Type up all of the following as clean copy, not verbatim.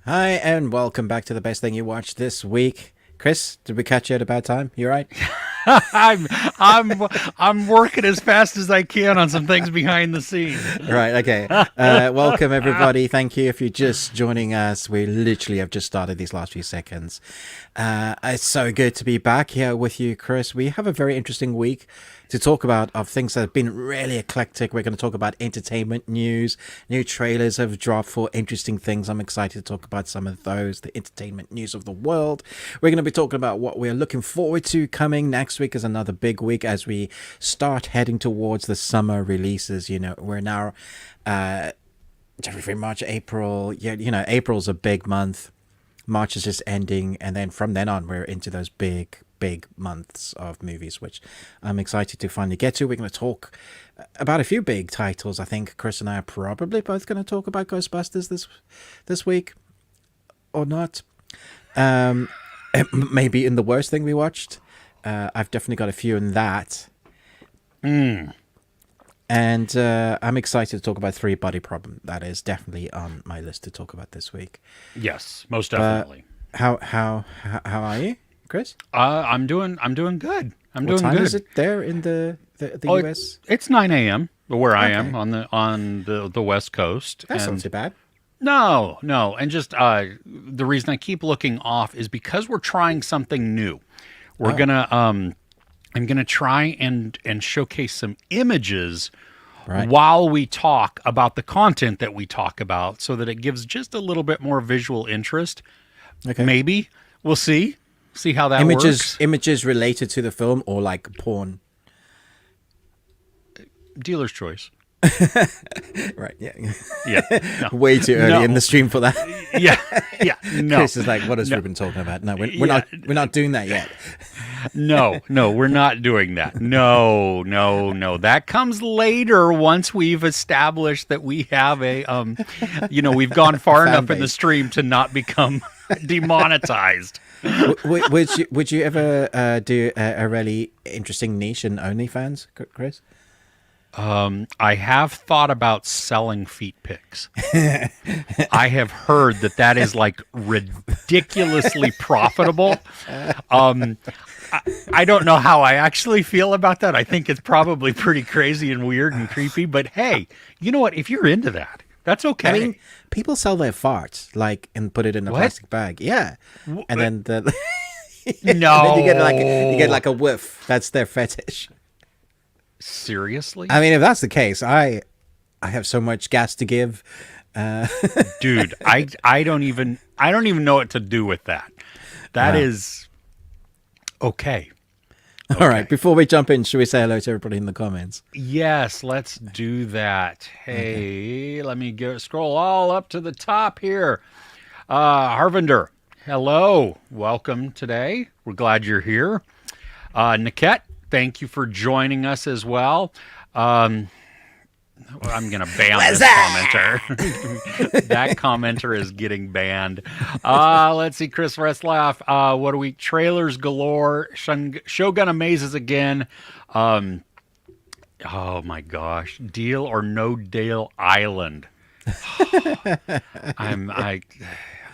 Hi, and welcome back to the best thing you watched this week. Chris, did we catch you at a bad time? You all right? I'm working as fast as I can on some things behind the scenes. Right, okay. Welcome, everybody. Thank you if you're just joining us. We literally have just started these last few seconds. It's so good to be back here with you, Chris. We have a very interesting week to talk about of things that have been really eclectic. We're going to talk about entertainment news. New trailers have dropped for interesting things. I'm excited to talk about some of those, the entertainment news of the world. We're going to be talking about what we're looking forward to coming. Next week is another big week as we start heading towards the summer releases. You know, we're now February, March, April. Yeah, you know, April's a big month. March is just ending, and then from then on, we're into those big months of movies, which I'm excited to finally get to. We're going to talk about a few big titles. I think Chris and I are probably both going to talk about Ghostbusters this week, or not. Maybe in the worst thing we watched. I've definitely got a few in that. And I'm excited to talk about Three Body Problem. That is definitely on my list to talk about this week. Yes, most definitely. How are you, Chris? I'm doing good. What time is it there in the US? It's 9 a.m. where I am on the West Coast. That's not too bad. No, and just the reason I keep looking off is because we're trying something new. We're I'm gonna try and showcase some images while we talk about the content that we talk about, so that it gives just a little bit more visual interest. Okay. Maybe we'll see how that works. Images related to the film, or like porn? Dealer's choice. Right. Yeah. No. Way too early in the stream for that. Yeah. No. Chris is like, "What is Ruben talking about?" No, we're not doing that yet. No, we're not doing that. No. That comes later, once we've established that we have a we've gone far enough in the stream to not become demonetized. Would you ever do a really interesting niche in OnlyFans, Chris? I have thought about selling feet pics. I have heard that is like ridiculously profitable. I don't know how I actually feel about that. I think it's probably pretty crazy and weird and creepy, but hey, you know what? If you're into that, that's okay. I mean, people sell their farts, and put it in a plastic bag. Yeah. And then no. Then you get like a whiff. That's their fetish. Seriously? I mean, if that's the case, I have so much gas to give. Dude, I don't even know what to do with that. That is okay. All right. Before we jump in, should we say hello to everybody in the comments? Yes, let's do that. Hey, Let me scroll all up to the top here. Harvinder, hello. Welcome today. We're glad you're here. Niket, thank you for joining us as well. I'm going to ban this commenter. That commenter is getting banned. Let's see. Chris Reslaff. What a week. Trailers galore. Shogun Amazes again. Oh, my gosh. Deal or No Deal Island.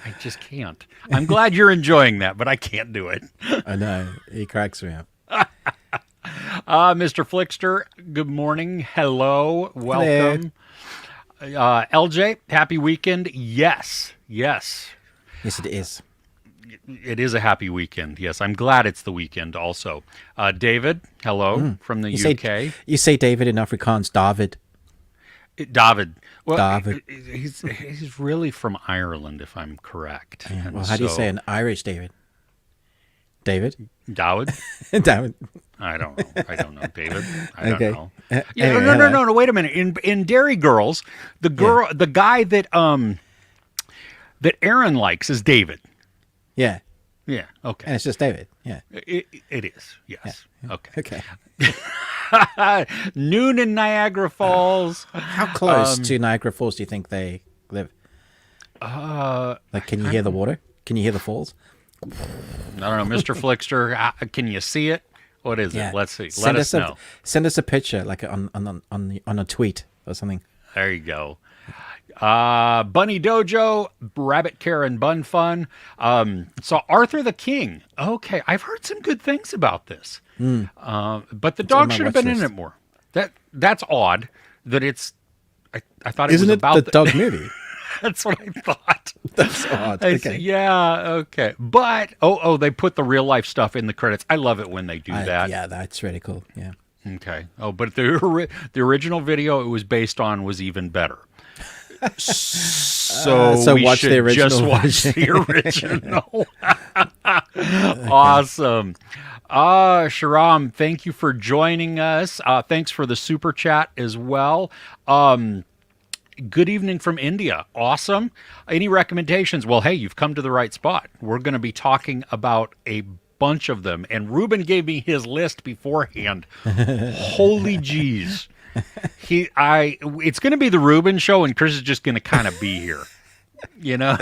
I just can't. I'm glad you're enjoying that, but I can't do it. I know. He cracks me up. Mr. Flickster, good morning. Hello. Welcome. LJ, happy weekend. Yes. Yes, it is. It is a happy weekend. Yes, I'm glad it's the weekend also. David, hello from the UK. You say David in Afrikaans, David. David. Well, David. He's really from Ireland, if I'm correct. Yeah. Well, how do you say an Irish David? David? Dawid? David. I don't know, David. I don't know. Anyway, No. Wait a minute. In Dairy Girls, the guy that that Aaron likes is David. Yeah. Yeah. Okay. And it's just David. Yeah. It is. Yes. Yeah. Okay. Okay. Noon in Niagara Falls. How close to Niagara Falls do you think they live? Like, can you hear the water? Can you hear the falls? I don't know, Mr. Flickster. Can you see it? What is it? Let's see. Let us know. Send us a picture, like on a tweet or something. There you go. Bunny Dojo, Rabbit Karen Bun Fun. So Arthur the King. Okay, I've heard some good things about this. But the dog should have been in it more. That's odd. That it's. I thought it was about the dog movie. That's what I thought. That's odd. Okay. Yeah, okay. But, they put the real life stuff in the credits. I love it when they do that. Yeah, that's really cool. Yeah. Okay. Oh, but the original video it was based on was even better. So we watch should the original just watch the original. Awesome. Sharam, thank you for joining us. Thanks for the super chat as well. Good evening from India. Awesome. Any recommendations? Well, hey, you've come to the right spot. We're going to be talking about a bunch of them. And Ruben gave me his list beforehand. Holy jeez. It's going to be the Ruben show, and Chris is just going to kind of be here. You know?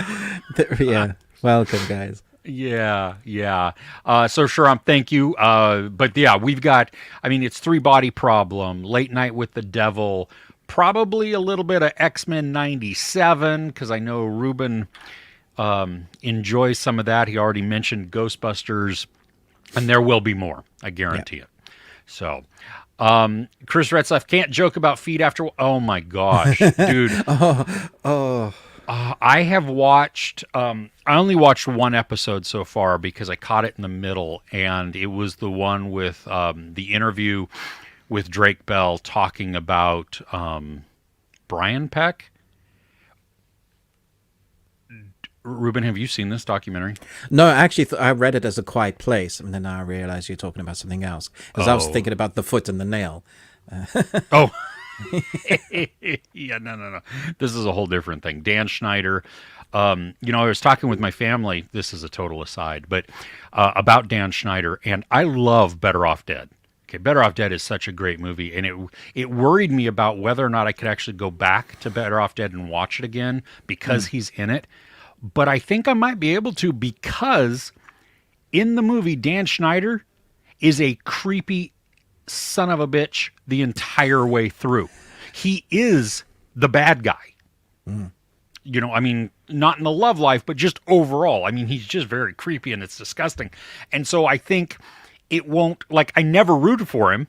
Yeah. Welcome, guys. Yeah. So Sharam, thank you. But yeah, we've got, it's Three Body Problem, Late Night with the Devil, probably a little bit of X-Men 97, because I know Ruben enjoys some of that. He already mentioned Ghostbusters, and there will be more. I guarantee it. So, Chris Retzlaff, can't joke about feet after... Oh, my gosh, dude. I have watched... I only watched one episode so far because I caught it in the middle, and it was the one with the interview with Drake Bell talking about Brian Peck. Ruben, have you seen this documentary? No, actually, I read it as A Quiet Place, and then I realized you're talking about something else. Because I was thinking about the foot and the nail. Yeah, no. This is a whole different thing. Dan Schneider. I was talking with my family, this is a total aside, but about Dan Schneider, and I love Better Off Dead. Okay, Better Off Dead is such a great movie, and it worried me about whether or not I could actually go back to Better Off Dead and watch it again because he's in it. But I think I might be able to, because in the movie, Dan Schneider is a creepy son of a bitch the entire way through. He is the bad guy. Not in the love life, but just overall. He's just very creepy, and it's disgusting. And so I think it won't, I never rooted for him,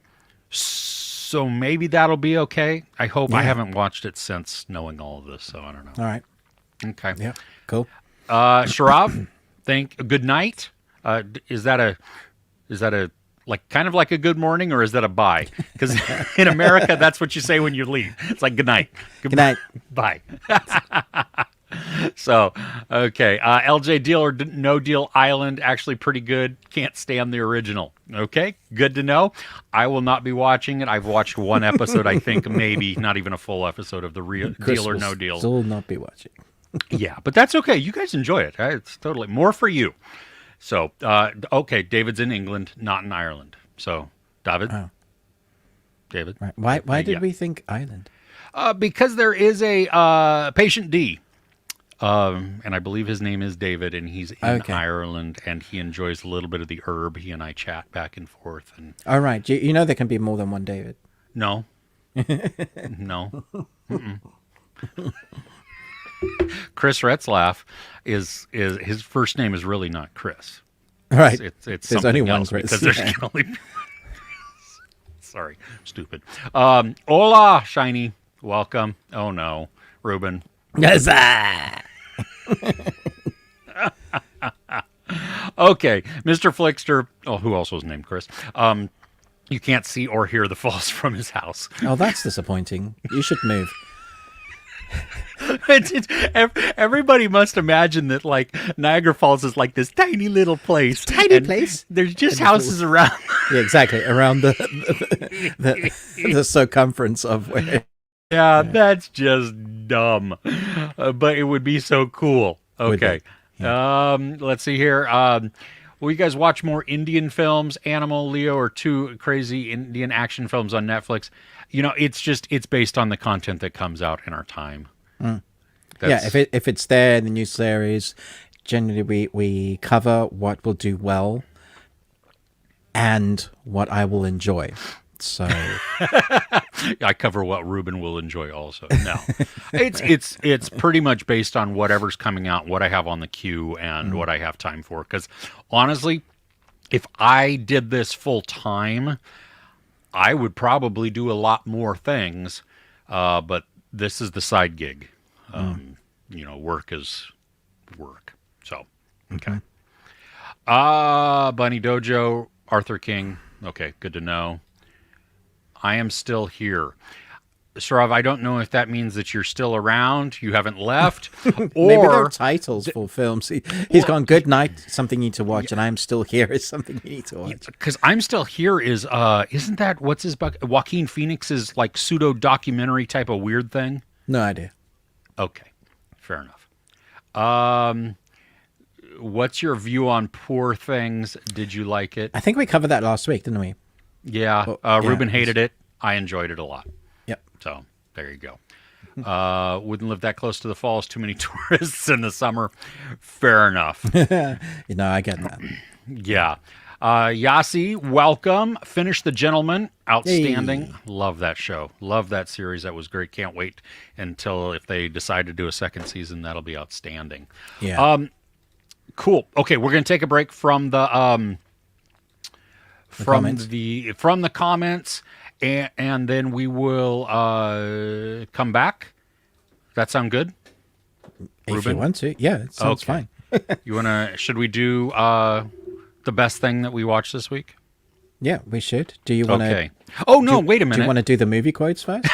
so maybe that'll be okay. I hope. I haven't watched it since knowing all of this, so I don't know. All right. Okay. Yeah, cool. Sharab, good night. Is that a kind of like a good morning, or is that a bye? Because in America, that's what you say when you leave. It's like good night. Good night. Bye. So, okay. LJ Deal or No Deal Island, actually pretty good. Can't stand the original. Okay, good to know. I will not be watching it. I've watched one episode, I think, maybe not even a full episode of the Deal or No Deal. Still not be watching. Yeah, but that's okay. You guys enjoy it. It's totally more for you. So, okay, David's in England, not in Ireland. So, David. David. Right. Why did we think Ireland? Because there is a patient D. And I believe his name is David, and he's in Ireland, and he enjoys a little bit of the herb. He and I chat back and forth. And all right, you know there can be more than one David. No, no. Chris Retzlaff is his first name is really not Chris. Right. It's There's something only one else Chris. because there can only be... Sorry, stupid. Hola, Shiny. Welcome. Oh no, Ruben. Yes. Okay, Mr. Flickster. Oh, who else was named Chris? You can't see or hear the falls from his house. Oh, that's disappointing. You should move. Everybody must imagine that like Niagara Falls is like this tiny little place. Tiny and place. There's just houses around. Yeah, exactly. Around the circumference of where. Yeah, that's just dumb. But it would be so cool. Okay. Yeah. Let's see here. Will you guys watch more Indian films, Animal, Leo, or two crazy Indian action films on Netflix? You know, it's based on the content that comes out in our time. Yeah, if it's there in the new series, generally we cover what will do well and what I will enjoy. So I cover what Ruben will enjoy also. No. It's pretty much based on whatever's coming out, what I have on the queue and what I have time for. Because honestly, if I did this full time, I would probably do a lot more things. But this is the side gig. You know, work is work. So, okay. Bunny Dojo, Arthur King. Okay, good to know. I am still here. Sarav, I don't know if that means that you're still around, you haven't left, or... Maybe they're titles for films. He's gone, good night, something you need to watch, and I'm still here is something you need to watch. Because I'm still here is, isn't that, what's his, Joaquin Phoenix's, like, pseudo-documentary type of weird thing? No idea. Okay, fair enough. What's your view on Poor Things? Did you like it? I think we covered that last week, didn't we? Yeah, Ruben hated it. I enjoyed it a lot. Yep. So there you go. Wouldn't live that close to the falls. Too many tourists in the summer. Fair enough. You know, I get that. Yeah. Yasi, welcome. Finish the Gentleman. Outstanding. Hey. Love that show. Love that series. That was great. Can't wait until if they decide to do a second season. That'll be outstanding. Yeah. Cool. Okay, we're gonna take a break from the from the comments, and then we will come back. That sound good? If Ruben? you want to, yeah, it sounds Okay. fine. You wanna? Should we do the best thing that we watched this week? Yeah, we should. Do you want to? Okay. Oh no! Wait a minute. Do you want to do the movie quotes first?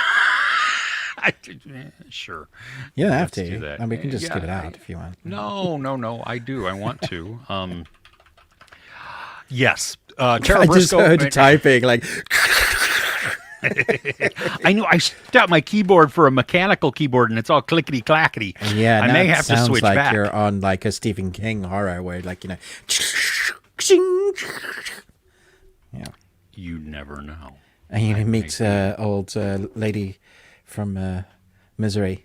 Sure. You don't have Let's to. do that. And we can just Yeah, skip it out if you want. No. I do. I want to. Yes. I Tara just Briscoe. heard typing like. I know. I stepped out my keyboard for a mechanical keyboard, and it's all clickety clackety. Yeah, I may have to switch like back. You're on like a Stephen King horror where, like, you know. Yeah, You never know. and you meet old lady from Misery.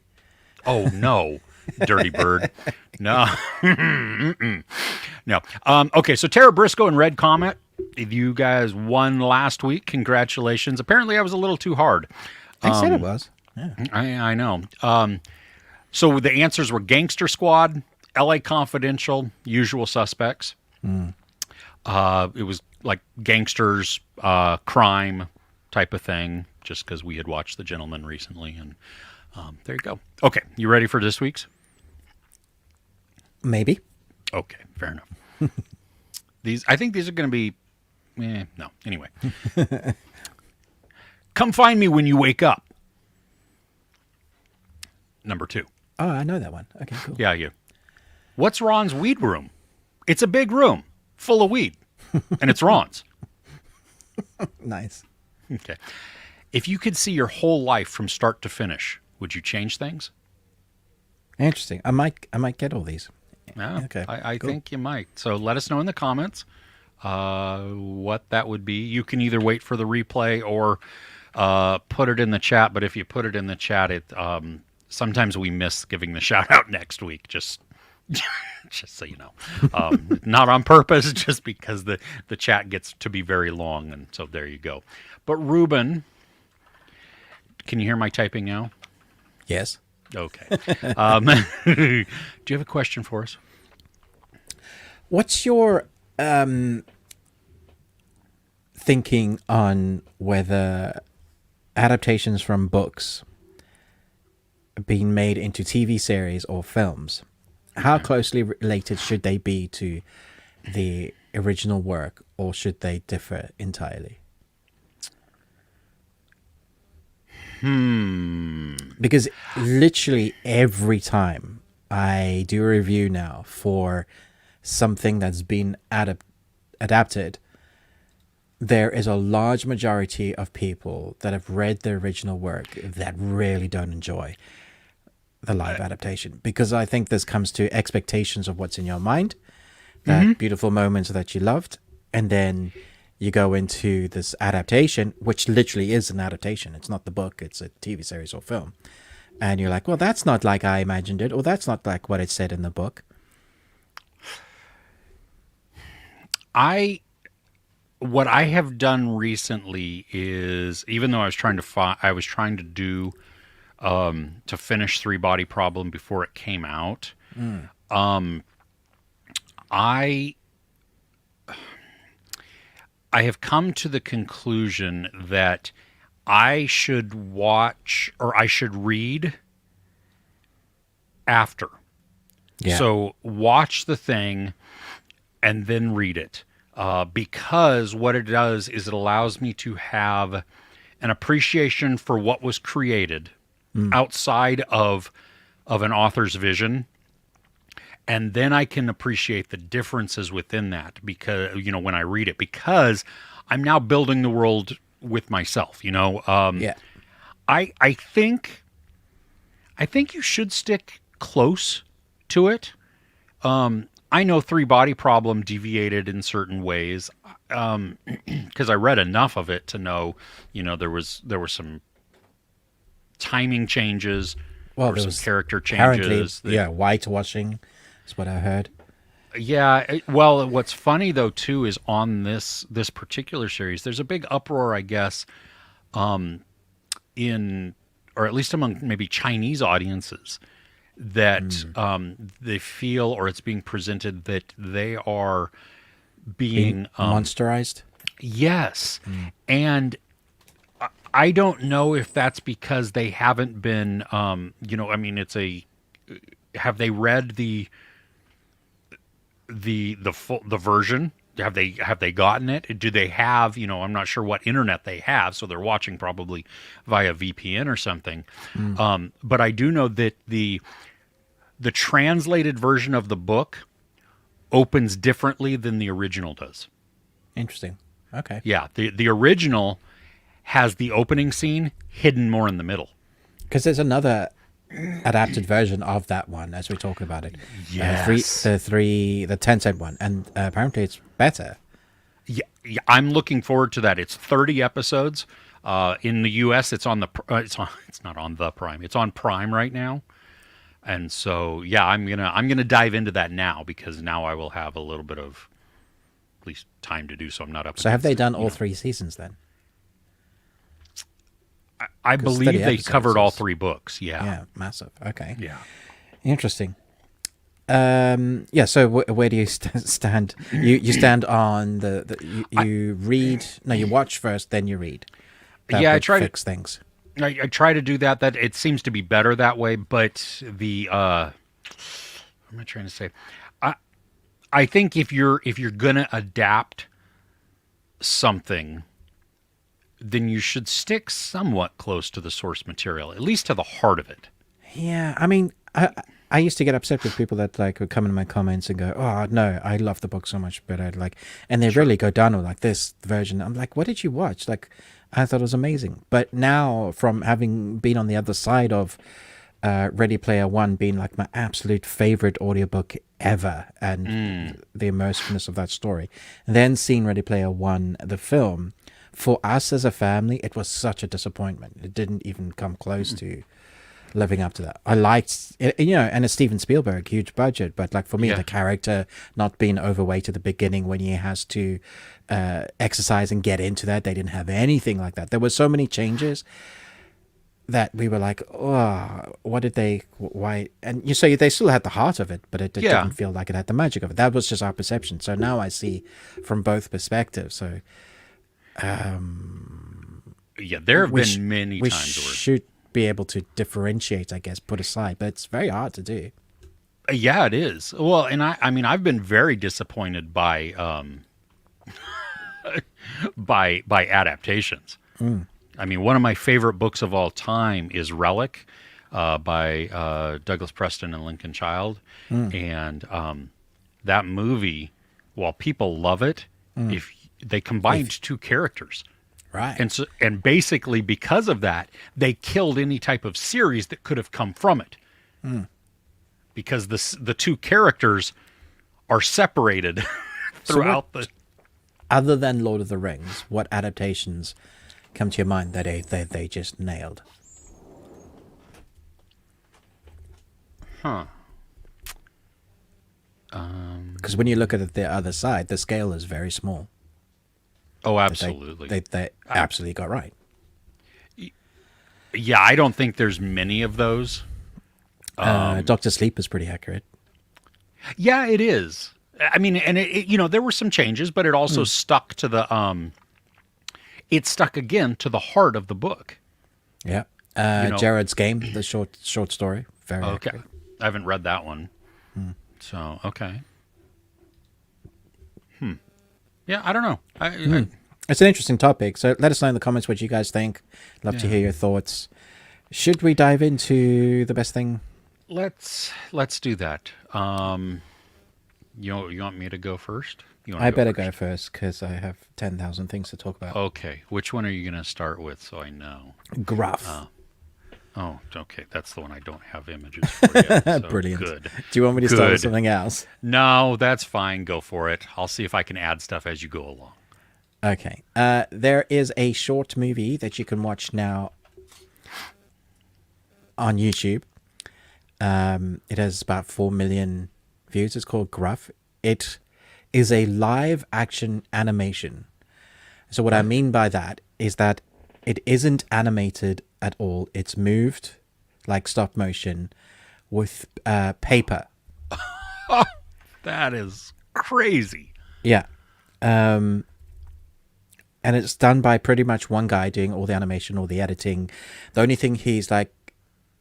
Oh no, dirty bird. No. No. Okay, so Tara Briscoe and Red Comet, you guys won last week. Congratulations. Apparently I was a little too hard. I said it was. Yeah. I know. So the answers were Gangster Squad, LA Confidential, Usual Suspects. It was like gangsters, crime type of thing, just because we had watched The Gentleman recently. And there you go. Okay, you ready for this week's? Maybe. Okay, fair enough. I think these are going to be, no. Anyway. Come find me when you wake up. Number 2. Oh, I know that one. Okay, cool. Yeah, you. What's Ron's weed room? It's a big room full of weed, and it's Ron's. Nice. Okay. If you could see your whole life from start to finish, would you change things? Interesting. I might get all these. Yeah, Okay, I cool. think you might. So let us know in the comments what that would be. You can either wait for the replay or put it in the chat. But if you put it in the chat, sometimes we miss giving the shout out next week. Just so you know, not on purpose, just because the chat gets to be very long, and so there you go. But Ruben, can you hear my typing now? Yes. Okay. Do you have a question for us? What's your thinking on whether adaptations from books being made into TV series or films, how closely related should they be to the original work, or should they differ entirely? Because literally every time I do a review now for something that's been adapted, there is a large majority of people that have read the original work that really don't enjoy the live adaptation, because I think this comes to expectations of what's in your mind, that beautiful moments that you loved, and then you go into this adaptation, which literally is an adaptation. It's not the book, it's a TV series or film. And you're like, well, that's not like I imagined it, or that's not like what it said in the book. What I have done recently is, even though I was trying to do to finish Three Body Problem before it came out. I have come to the conclusion that I should watch, or I should read after. Yeah. So watch the thing and then read it. Because what it does is it allows me to have an appreciation for what was created outside of an author's vision. And then I can appreciate the differences within that, because, when I read it, because I'm now building the world with myself, Yeah. I think you should stick close to it. I know Three Body Problem deviated in certain ways, because I read enough of it to know, there were some timing changes, Well, or there some was character apparently, changes. whitewashing is what I heard. Yeah. Well, what's funny though too is on this particular series, there's a big uproar, I guess, in, or at least among maybe Chinese audiences, that they feel, or it's being presented, that they are being monsterized. Yes. And I don't know if that's because they haven't been, have they read the version? Have they gotten it? Do they have, I'm not sure what internet they have, so they're watching probably via VPN or something. But I do know that the translated version of the book opens differently than the original does. Interesting. Okay. Yeah, the original has the opening scene hidden more in the middle. Because there's another adapted version of that one as we talk about it. Yes. The 10-cent one, and apparently it's better. Yeah, I'm looking forward to that. It's 30 episodes. In the US, it's on it's not on the Prime. It's on Prime right now. And so, yeah, I'm gonna dive into that now, because now I will have a little bit of at least time to do so. I'm not up. So have they done all 3 seasons then? I believe they episodes covered all is- 3 books. Yeah. Yeah, massive. Okay. Yeah. Interesting. So where do you stand? You stand on you watch first, then you read. That Yeah, I would try to fix things. I try to do that. That it seems to be better that way. But what am I trying to say? I think if you're gonna adapt something, then you should stick somewhat close to the source material, at least to the heart of it. Yeah, I mean, I used to get upset with people that would come in my comments and go, "Oh no, I love the book so much better." And they really go down on this version. I'm like, "What did you watch?" I thought it was amazing. But now, from having been on the other side of Ready Player One being my absolute favorite audiobook ever, and the immersiveness of that story, and then seeing Ready Player One, the film, for us as a family, it was such a disappointment. It didn't even come close to living up to that. I liked it, and it's Steven Spielberg, huge budget, but for me, the character not being overweight at the beginning when he has to exercise and get into that, they didn't have anything like that. There were so many changes. that we were like, oh, what did they, why? And you say they still had the heart of it, but it Yeah. didn't feel like it had the magic of it. That was just our perception. So now I see from both perspectives. So Yeah, there have we been many we times where should be able to differentiate, I guess, put aside, but it's very hard to do. yeah, it is. Well, and I mean, I've been very disappointed by by adaptations. I mean, one of my favorite books of all time is Relic by Douglas Preston and Lincoln Child, and that movie, while people love it, if they combined two characters. Right. And basically because of that, they killed any type of series that could have come from it. Because the two characters are separated throughout the. Other than Lord of the Rings, what adaptations come to your mind that they just nailed? Because when you look at it the other side, the scale is very small. Oh, But absolutely. They absolutely got right. Yeah, I don't think there's many of those. Doctor Sleep is pretty accurate. Yeah, it is. I mean, and it there were some changes, but it also stuck to the it stuck again to the heart of the book. Yeah. know- Jared's Game, the short story, very Okay. accurate. I haven't read that one. So, okay. Yeah, I don't know. It's an interesting topic. So let us know in the comments what you guys think. Love to hear your thoughts. Should we dive into the best thing? Let's do that. You want me to go first? You want I to better first? go first because I have 10,000 things to talk about. Okay. Which one are you going to start with so I know? Gruff. Oh, okay. That's the one I don't have images for yet. So Brilliant. Good. Do you want me to start with Good. something else? No, that's fine. Go for it. I'll see if I can add stuff as you go along. Okay. There is a short movie that you can watch now on YouTube. It has about 4 million views. It's called Gruff. It is a live action animation. So what I mean by that is that it isn't animated at all. It's moved like stop motion with paper. That is crazy. Yeah. And it's done by pretty much one guy doing all the animation, all the editing. The only thing he's like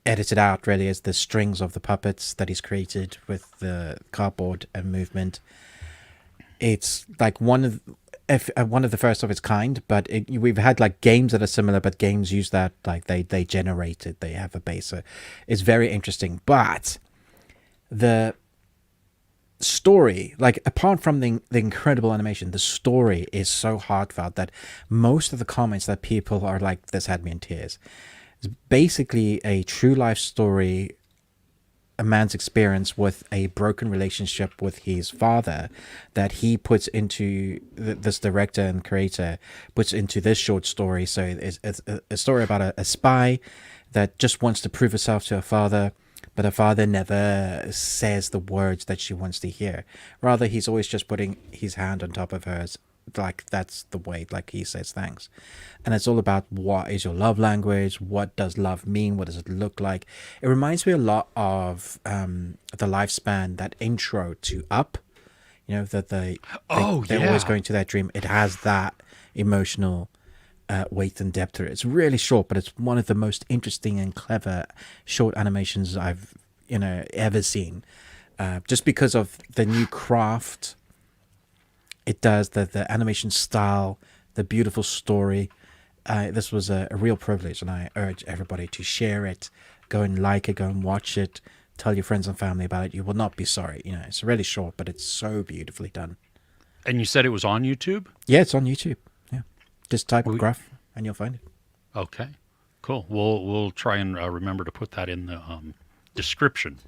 edited out really is the strings of the puppets that he's created with the cardboard and movement. It's like one of the first of its kind, but we've had like games that are similar, but games use that like they generate it, they have a base. So it's very interesting, but the story, like apart from the incredible animation, the story is so heartfelt that most of the comments that people are like, this had me in tears. It's basically a true life story, a man's experience with a broken relationship with his father that he puts into this director and creator puts into this short story. So it's a story about a spy that just wants to prove herself to her father, but her father never says the words that she wants to hear. Rather, he's always just putting his hand on top of hers. Like, that's the way, like, he says thanks. And it's all about what is your love language? What does love mean? What does it look like? It reminds me a lot of the Lifespan, that intro to Up. You know, that they're always going to that dream. It has that emotional weight and depth to it. It's really short, but it's one of the most interesting and clever short animations I've ever seen. Just because of the new craft it does, the animation style, the beautiful story. This was a real privilege, and I urge everybody to share it. Go and like it, go and watch it, tell your friends and family about it. You will not be sorry. It's really short, but it's so beautifully done. And you said it was on YouTube? Yeah, it's on YouTube. Yeah, just type Gruff and you'll find it. Okay, cool. We'll try and remember to put that in the description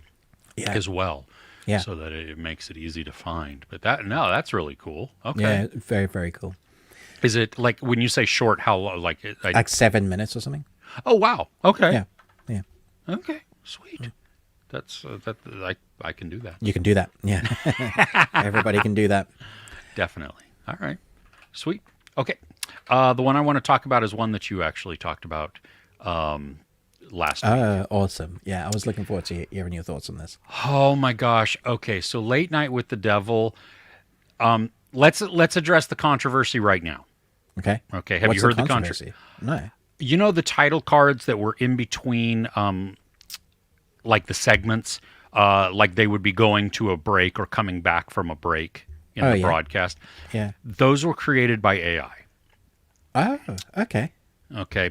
as well. Yeah. So that it makes it easy to find. But that's really cool. Okay. Yeah, very, very cool. Is it like when you say short, how long? Like 7 minutes or something? Oh, wow. Okay. Yeah. Yeah. Okay. Sweet. That's I can do that. You can do that. Yeah. Everybody can do that. Definitely. All right. Sweet. Okay. The one I want to talk about is one that you actually talked about last week. Awesome. Yeah, I was looking forward to hearing your thoughts on this. Oh my gosh. Okay, so Late Night with the Devil. Let's address the controversy right now. Okay. Okay, have What's you heard the controversy? No. You know the title cards that were in between, like the segments, like they would be going to a break or coming back from a break in the broadcast. Yeah. Those were created by AI. Oh, okay. Okay.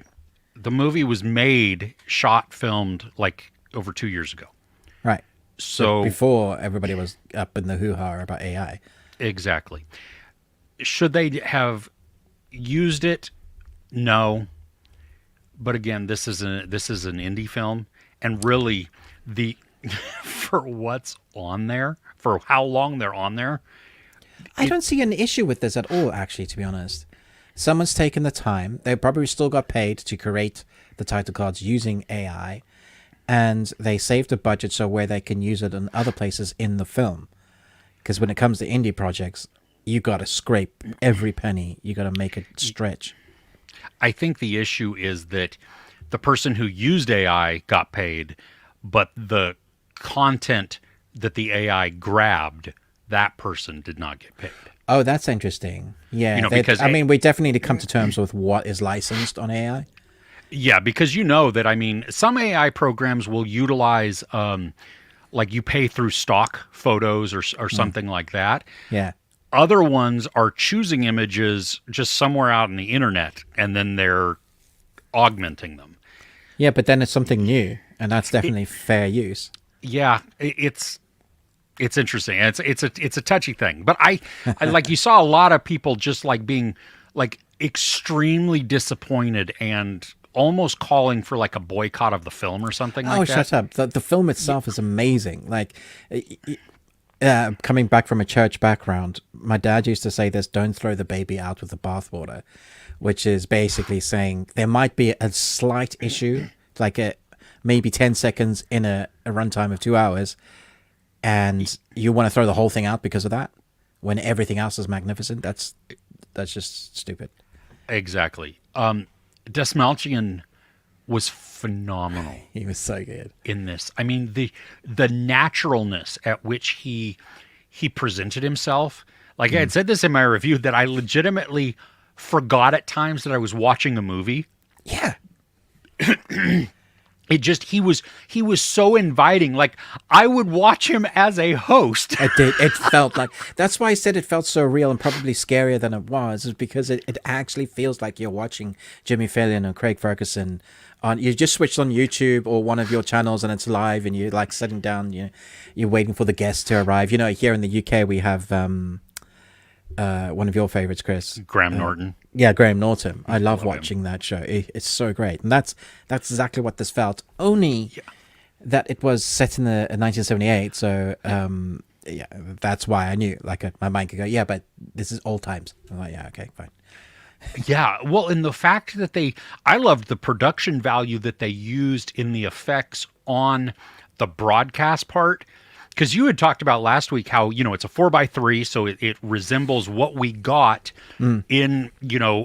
The movie was made, shot, filmed like over 2 years ago. Right. So before everybody was up in the hoo-ha about AI. Exactly. Should they have used it? No. But again, this is an indie film, and really for what's on there, for how long they're on there. I don't see an issue with this at all, actually, to be honest. Someone's taken the time. They probably still got paid to create the title cards using AI, and they saved the budget so where they can use it in other places in the film. Because when it comes to indie projects, you got to scrape every penny. You got to make it stretch. I think the issue is that the person who used AI got paid, but the content that the AI grabbed, that person did not get paid. Oh, that's interesting. Yeah, because we definitely need to come to terms with what is licensed on AI. Yeah, because some AI programs will utilize, like you pay through stock photos or something like that. Yeah. Other ones are choosing images just somewhere out in the internet, and then they're augmenting them. Yeah, but then it's something new, and that's definitely fair use. Yeah, it's interesting. It's a touchy thing, but I like you saw a lot of people just like being like extremely disappointed and almost calling for like a boycott of the film or something like that. Oh, shut up! The film itself is amazing. Like, coming back from a church background, my dad used to say this: "Don't throw the baby out with the bathwater," which is basically saying there might be a slight issue, like maybe 10 seconds in a runtime of 2 hours. And you want to throw the whole thing out because of that, when everything else is magnificent? That's just stupid. Exactly. Desmalchian was phenomenal. He was so good in this. I mean, the naturalness at which he presented himself. Like I had said this in my review, that I legitimately forgot at times that I was watching a movie. Yeah. He was so inviting. Like I would watch him as a host. It did. It felt like, that's why I said it felt so real and probably scarier than it was, is because it actually feels like you're watching Jimmy Fallon and Craig Ferguson on. You just switched on YouTube or one of your channels and it's live, and you're like sitting down. You're waiting for the guests to arrive. Here in the UK we have one of your favorites, Chris. Graham Norton. Yeah, Graham Norton. I love watching that show. It's so great. And that's exactly what this felt. Only that it was set in 1978. So, that's why I knew. Like, my mind could go, yeah, but this is old times. I'm like, yeah, okay, fine. Yeah, well, and the fact that I loved the production value that they used in the effects on the broadcast part. Because you had talked about last week how, it's a 4x3, so it resembles what we got in,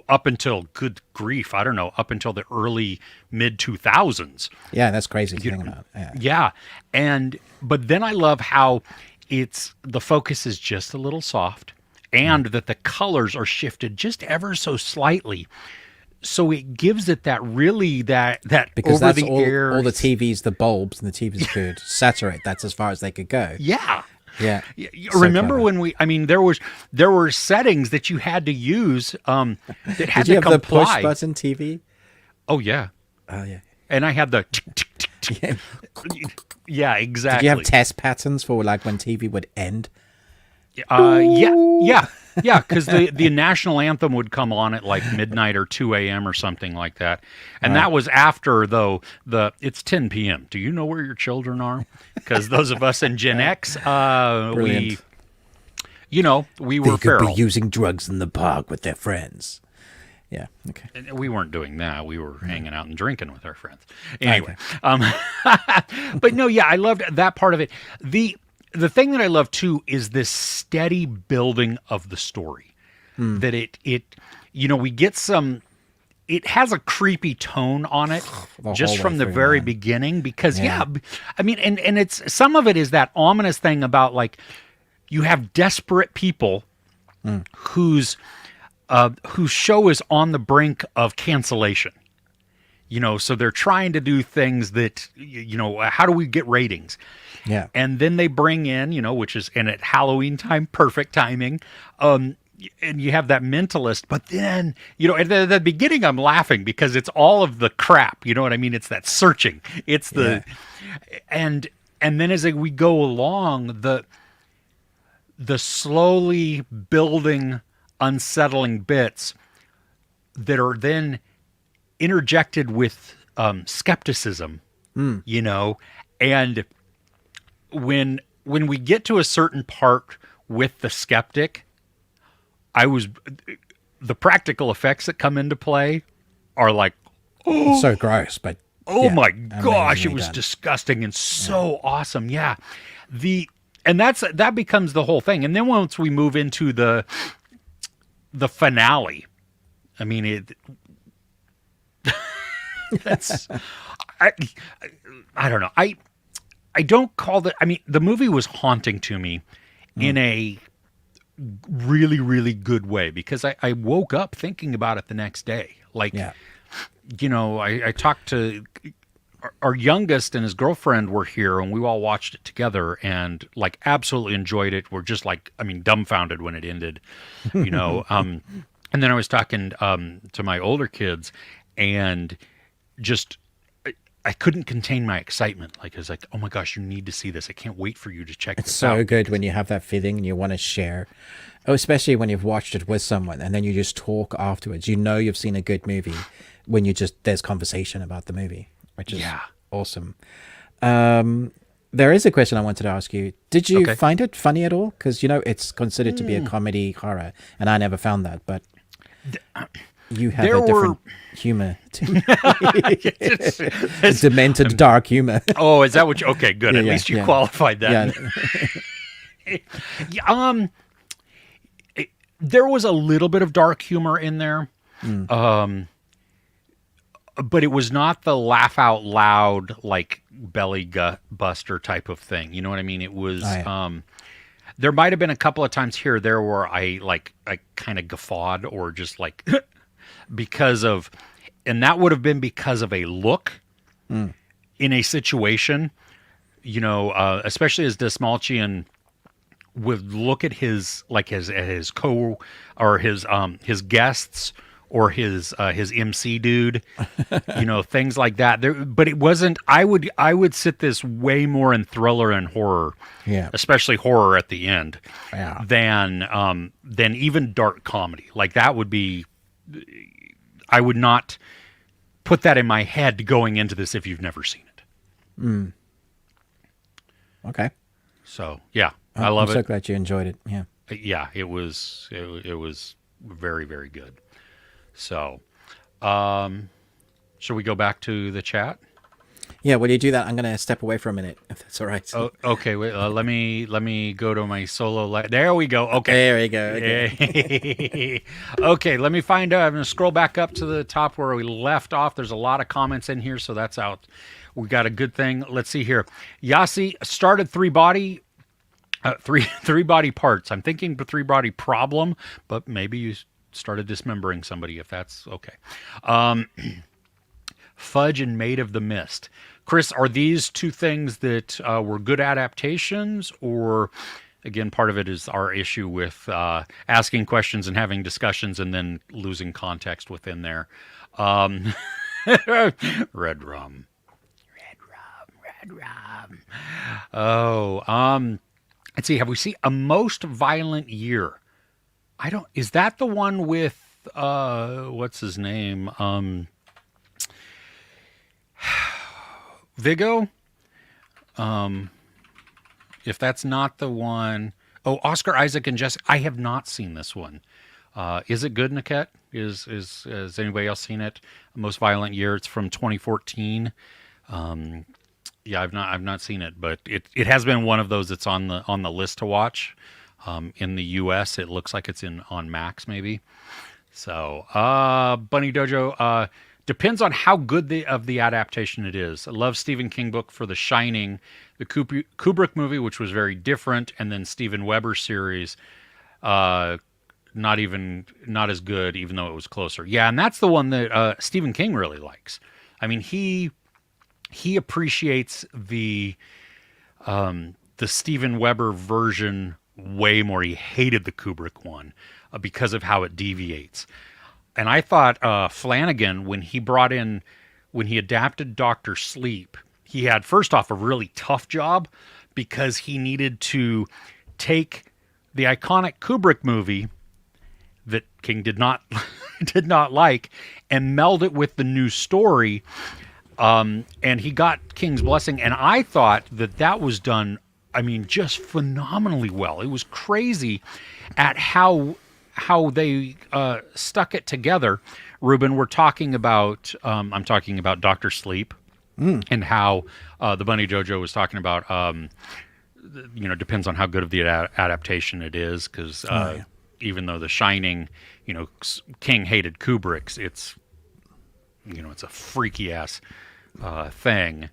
up until, good grief, I don't know, up until the early mid-2000s. Yeah, that's crazy to think about. Yeah. But then I love how the focus is just a little soft, and that the colors are shifted just ever so slightly. So it gives it that because over that's the air. All the TVs, the bulbs, and the TVs could saturate. That's as far as they could go. Yeah. Yeah. Remember when there were settings that you had to use that had Did you to have comply. the push button TV? Oh yeah. Oh yeah. And I had the yeah, exactly. Did you have test patterns for like when TV would end? Yeah, because the national anthem would come on at like midnight or 2 a.m. or something like that. And that was after, though, it's 10 p.m. Do you know where your children are? Because those of us in Gen X, we were they could feral. be using drugs in the park with their friends. Yeah, okay. And we weren't doing that. We were hanging out and drinking with our friends. Anyway. Okay. But no, yeah, I loved that part of it. The thing that I love too is this steady building of the story. That we get some it has a creepy tone on it just from the very beginning because I mean, and it's some of it is that ominous thing about like you have desperate people whose show is on the brink of cancellation. So they're trying to do things that, how do we get ratings? Yeah. And then they bring in, which is, and at Halloween time, perfect timing. And you have that mentalist, but then, at the beginning, I'm laughing because it's all of the crap. You know what I mean? It's that searching. It's the, and then as we go along, the slowly building, unsettling bits that are then interjected with skepticism, and when we get to a certain part with the skeptic, the practical effects that come into play are like, so gross, but my gosh, it was disgusting and so awesome. Yeah. And that becomes the whole thing. And then once we move into the finale, I mean, that's, I don't know. I don't call that, I mean, the movie was haunting to me in a really, really good way because I woke up thinking about it the next day. Like, I talked to our youngest and his girlfriend were here and we all watched it together and like absolutely enjoyed it. We're just like, I mean, dumbfounded when it ended, and then I was talking to my older kids and just I couldn't contain my excitement. Like I was like, oh my gosh, you need to see this. I can't wait for you to check this out. It's so good when you have that feeling and you want to share. Oh, especially when you've watched it with someone and then you just talk afterwards. You've seen a good movie when there's conversation about the movie, which is awesome. There is a question I wanted to ask you. Did you find it funny at all? Because, it's considered to be a comedy horror and I never found that, but you have a different humor. Demented, dark humor. Oh, is that what you... Okay, good. At least you qualified that. Yeah. There was a little bit of dark humor in there. But it was not the laugh out loud, like belly buster type of thing. You know what I mean? It was... there might have been a couple of times here or there where I kind of guffawed or just like... because of, and that would have been because of a look in a situation, especially as Desmalchian would look at his or his guests or his MC dude, things like that. But it wasn't. I would sit this way more in thriller and horror, especially horror at the end, than even dark comedy. Like that would be. I would not put that in my head going into this if you've never seen it. Okay. So I love it. I'm so glad you enjoyed it. Yeah. Yeah, it was very, very good. So, shall we go back to the chat? Yeah, when you do that, I'm going to step away for a minute, if that's all right. Oh, okay, wait, let me go to my solo. There we go. Okay. There we go. Okay, okay, let me find out. I'm going to scroll back up to the top where we left off. There's a lot of comments in here, so that's out. We got a good thing. Let's see here. Yasi started three body parts. I'm thinking the 3-body problem, but maybe you started dismembering somebody if that's okay. Fudge and Maid of the Mist. Chris, are these two things that were good adaptations, or again, part of it is our issue with asking questions and having discussions and then losing context within there? Red rum. Oh, let's see. Have we seen A Most Violent Year? Is that the one with what's his name? Viggo? If that's not the one... Oh, Oscar Isaac and Jessica. I have not seen this one. Is it good, Niket? Has anybody else seen it? Most Violent Year. It's from 2014. Yeah, I've not seen it, but it has been one of those that's on the list to watch. In the U.S., it looks like it's on Max, maybe. So, Bunny Dojo, depends on how good of the adaptation it is. I love Stephen King book for The Shining, the Kubrick movie, which was very different, and then Steven Weber series, not as good, even though it was closer. Yeah, and that's the one that Stephen King really likes. I mean, he appreciates the Steven Weber version way more. He hated the Kubrick one because of how it deviates. And I thought Flanagan, when he adapted Doctor Sleep, he had, first off, a really tough job because he needed to take the iconic Kubrick movie that King did not did not like and meld it with the new story. And he got King's blessing. And I thought that was done, I mean, just phenomenally well. It was crazy at how they stuck it together. Ruben, I'm talking about Dr. Sleep, and how the Bunny Dojo was talking about, depends on how good of the adaptation it is, because even though The Shining, King hated Kubrick's, it's a freaky ass thing.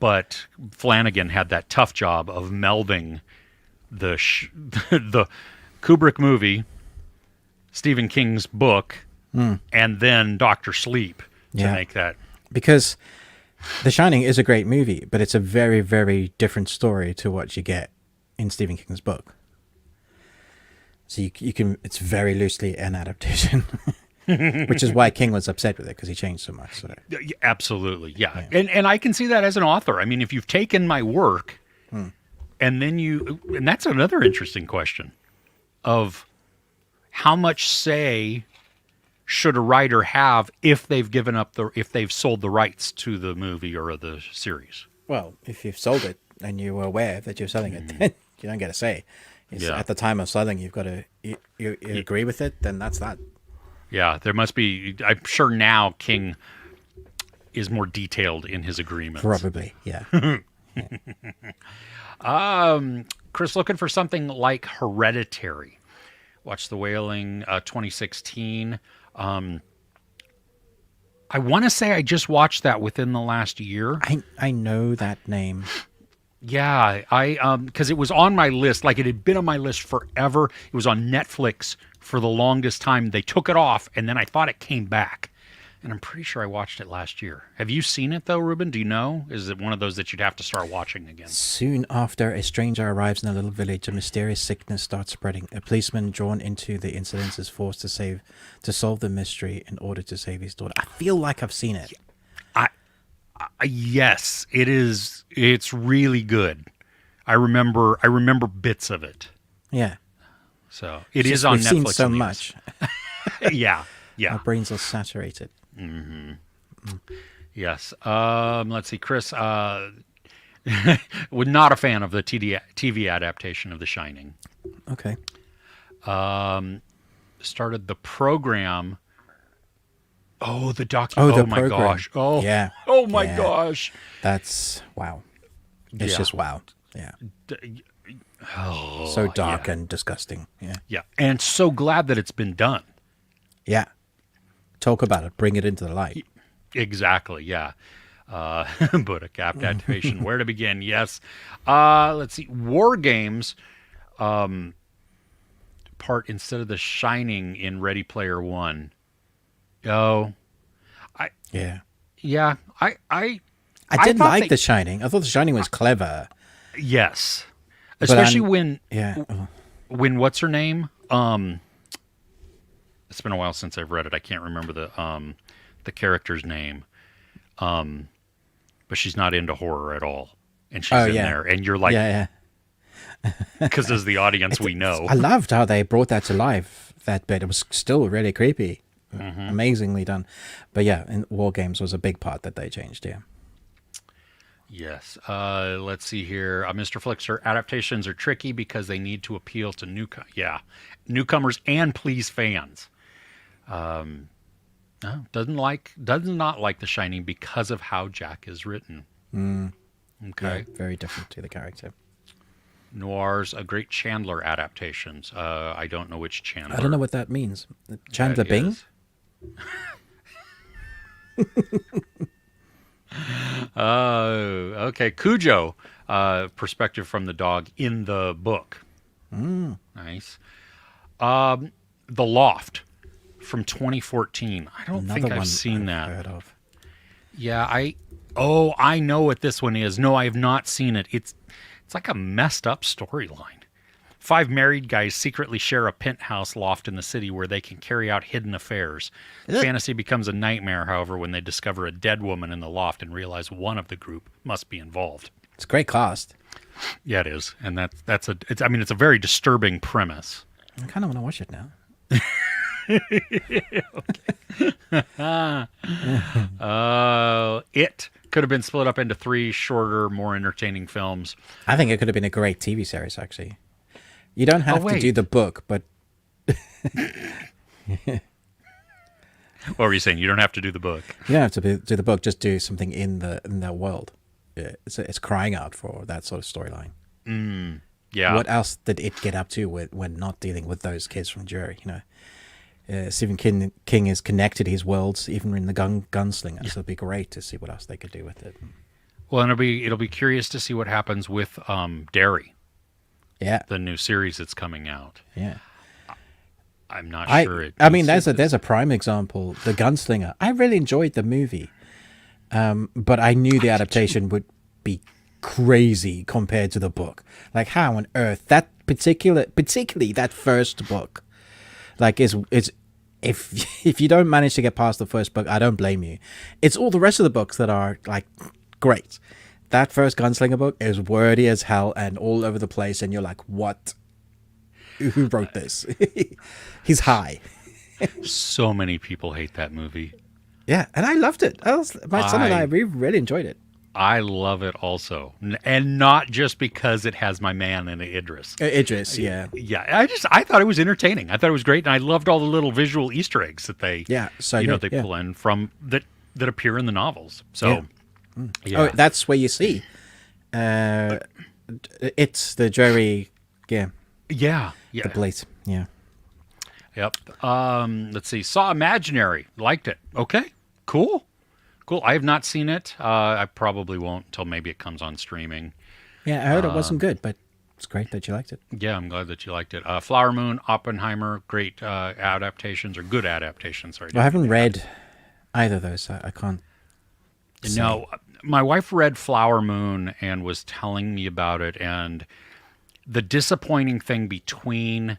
But Flanagan had that tough job of melding the Kubrick movie, Stephen King's book, and then Dr. Sleep to make that. Because The Shining is a great movie, but it's a very, very different story to what you get in Stephen King's book. So you can, it's very loosely an adaptation, which is why King was upset with it, because he changed so much. So. Absolutely, yeah. And I can see that as an author. I mean, if you've taken my work, and then and that's another interesting question of how much say should a writer have if they've if they've sold the rights to the movie or the series? Well, if you've sold it and you were aware that you're selling it, then you don't get a say. At the time of selling, you've got to you agree with it, then that's that. Yeah, there must be. I'm sure now King is more detailed in his agreements. Probably, yeah. Chris, looking for something like Hereditary. Watch The Wailing, 2016. I want to say I just watched that within the last year. I know that name. Yeah, because it was on my list. Like, it had been on my list forever. It was on Netflix for the longest time. They took it off, and then I thought it came back. And I'm pretty sure I watched it last year. Have you seen it, though, Ruben? Do you know? Is it one of those that you'd have to start watching again? Soon after a stranger arrives in a little village, a mysterious sickness starts spreading. A policeman drawn into the incident is forced to solve the mystery in order to save his daughter. I feel like I've seen it. Yes, it is. It's really good. I remember bits of it. Yeah. So it is on Netflix. We've seen so much. Yeah. Our brains are saturated. Yes. Let's see, Chris. Was not a fan of the TV adaptation of The Shining. Okay. Started the program. Oh, the doc. Oh, my program. gosh. Oh, yeah. Oh my gosh. That's wow. It's just wow. Yeah. So dark and disgusting. Yeah. Yeah. And so glad that it's been done. Yeah. Talk about it. Bring it into the light. Exactly. Yeah. But a adaptation. Where to begin? Yes. Let's see. War Games. Part instead of The Shining in Ready Player One. Oh, I did like The Shining. I thought The Shining was clever. Yes, especially when what's her name? It's been a while since I've read it. I can't remember the character's name. But she's not into horror at all, and she's in there, and you're like, because as the audience, we know. I loved how they brought that to life. That bit, it was still really creepy. Amazingly done. But yeah, in War Games was a big part that they changed. Yes. Let's see here. Mr. Flixer, adaptations are tricky because they need to appeal to newcomers and please fans. No, does not like The Shining because of how Jack is written. Okay. Yeah, very different to the character. noirs, great Chandler adaptations. I don't know which Chandler. I don't know what that means. Chandler that Bing? is. Okay. Cujo, perspective from the dog in the book. Nice. The Loft from 2014. I don't Another think I've one seen I've that. heard of. Yeah, I know what this one is. No, I have not seen it. It's like a messed up storyline. 5 married guys secretly share a penthouse loft in the city where they can carry out hidden affairs. Fantasy becomes a nightmare, however, when they discover a dead woman in the loft and realize one of the group must be involved. It's a great cast. Yeah, it is, and it's a very disturbing premise. I kind of want to watch it now. It could have been split up into 3 shorter, more entertaining films. I think it could have been a great TV series, actually. You don't have to do the book, but... What were you saying? You don't have to do the book. You don't have to do the book, just do something in that world. It's crying out for that sort of storyline. Yeah. What else did it get up to when not dealing with those kids from Jury? Stephen King has connected his worlds, even in the Gunslinger. So it'd be great to see what else they could do with it. Well, and it'll be curious to see what happens with Derry. Yeah, the new series that's coming out. Yeah, I'm not sure. I mean, there's a prime example. The Gunslinger. I really enjoyed the movie, but I knew the adaptation would be crazy compared to the book. Like, how on earth that particularly that first book, like, is if you don't manage to get past the first book, I don't blame you. It's all the rest of the books that are like great. That first Gunslinger book is wordy as hell and all over the place, and you're like, what? Who wrote this? He's high. So many people hate that movie. Yeah, and I loved it. My son and I, we really enjoyed it. I love it also. And not just because it has my man in Idris. Idris, yeah. Yeah, I thought it was entertaining. I thought it was great, and I loved all the little visual Easter eggs that they pull in from that appear in the novels. So... Yeah. Yeah. Oh, that's where you see. It's the Jerry. Yeah. Yeah. The Blade. Yeah. Yep. Let's see. Saw Imaginary. Liked it. Okay. Cool. I have not seen it. I probably won't until maybe it comes on streaming. Yeah, I heard it wasn't good, but it's great that you liked it. Yeah, I'm glad that you liked it. Flower Moon, Oppenheimer, great adaptations, or good adaptations. Sorry. Well, I haven't read either of those. I can't. No, my wife read Flower Moon and was telling me about it, and the disappointing thing between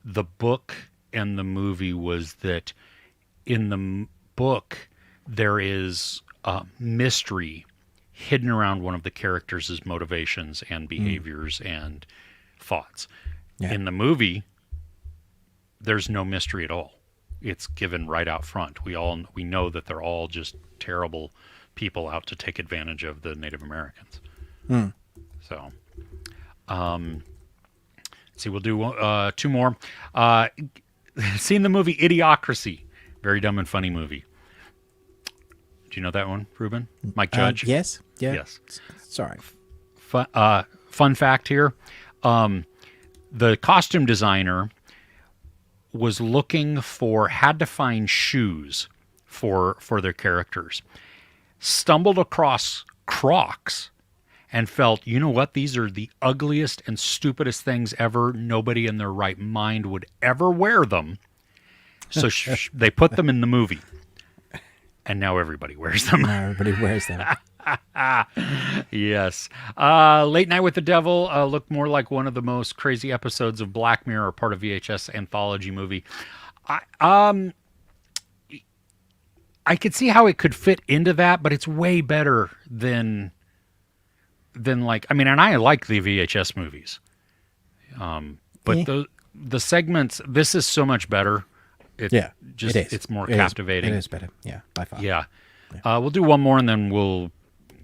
the book and the movie was that in the book there is a mystery hidden around one of the characters' motivations and behaviors and thoughts. Yeah. In the movie, there's no mystery at all. It's given right out front. We know that they're all just terrible people out to take advantage of the Native Americans. So, see, we'll do 2 more. Seen the movie Idiocracy? Very dumb and funny movie. Do you know that one, Ruben? Mike Judge? Yes. Yeah. Yes. Sorry. Fun fact here. The costume designer had to find shoes for their characters. Stumbled across Crocs and felt, you know what? These are the ugliest and stupidest things ever. Nobody in their right mind would ever wear them. So they put them in the movie. And now everybody wears them. Yes. Late Night with the Devil looked more like one of the most crazy episodes of Black Mirror, part of VHS anthology movie. I could see how it could fit into that, but it's way better than like, I mean, and I like the VHS movies. But the segments, this is so much better. It's more captivating. It is better. Yeah, by far. Yeah. We'll do one more and then we'll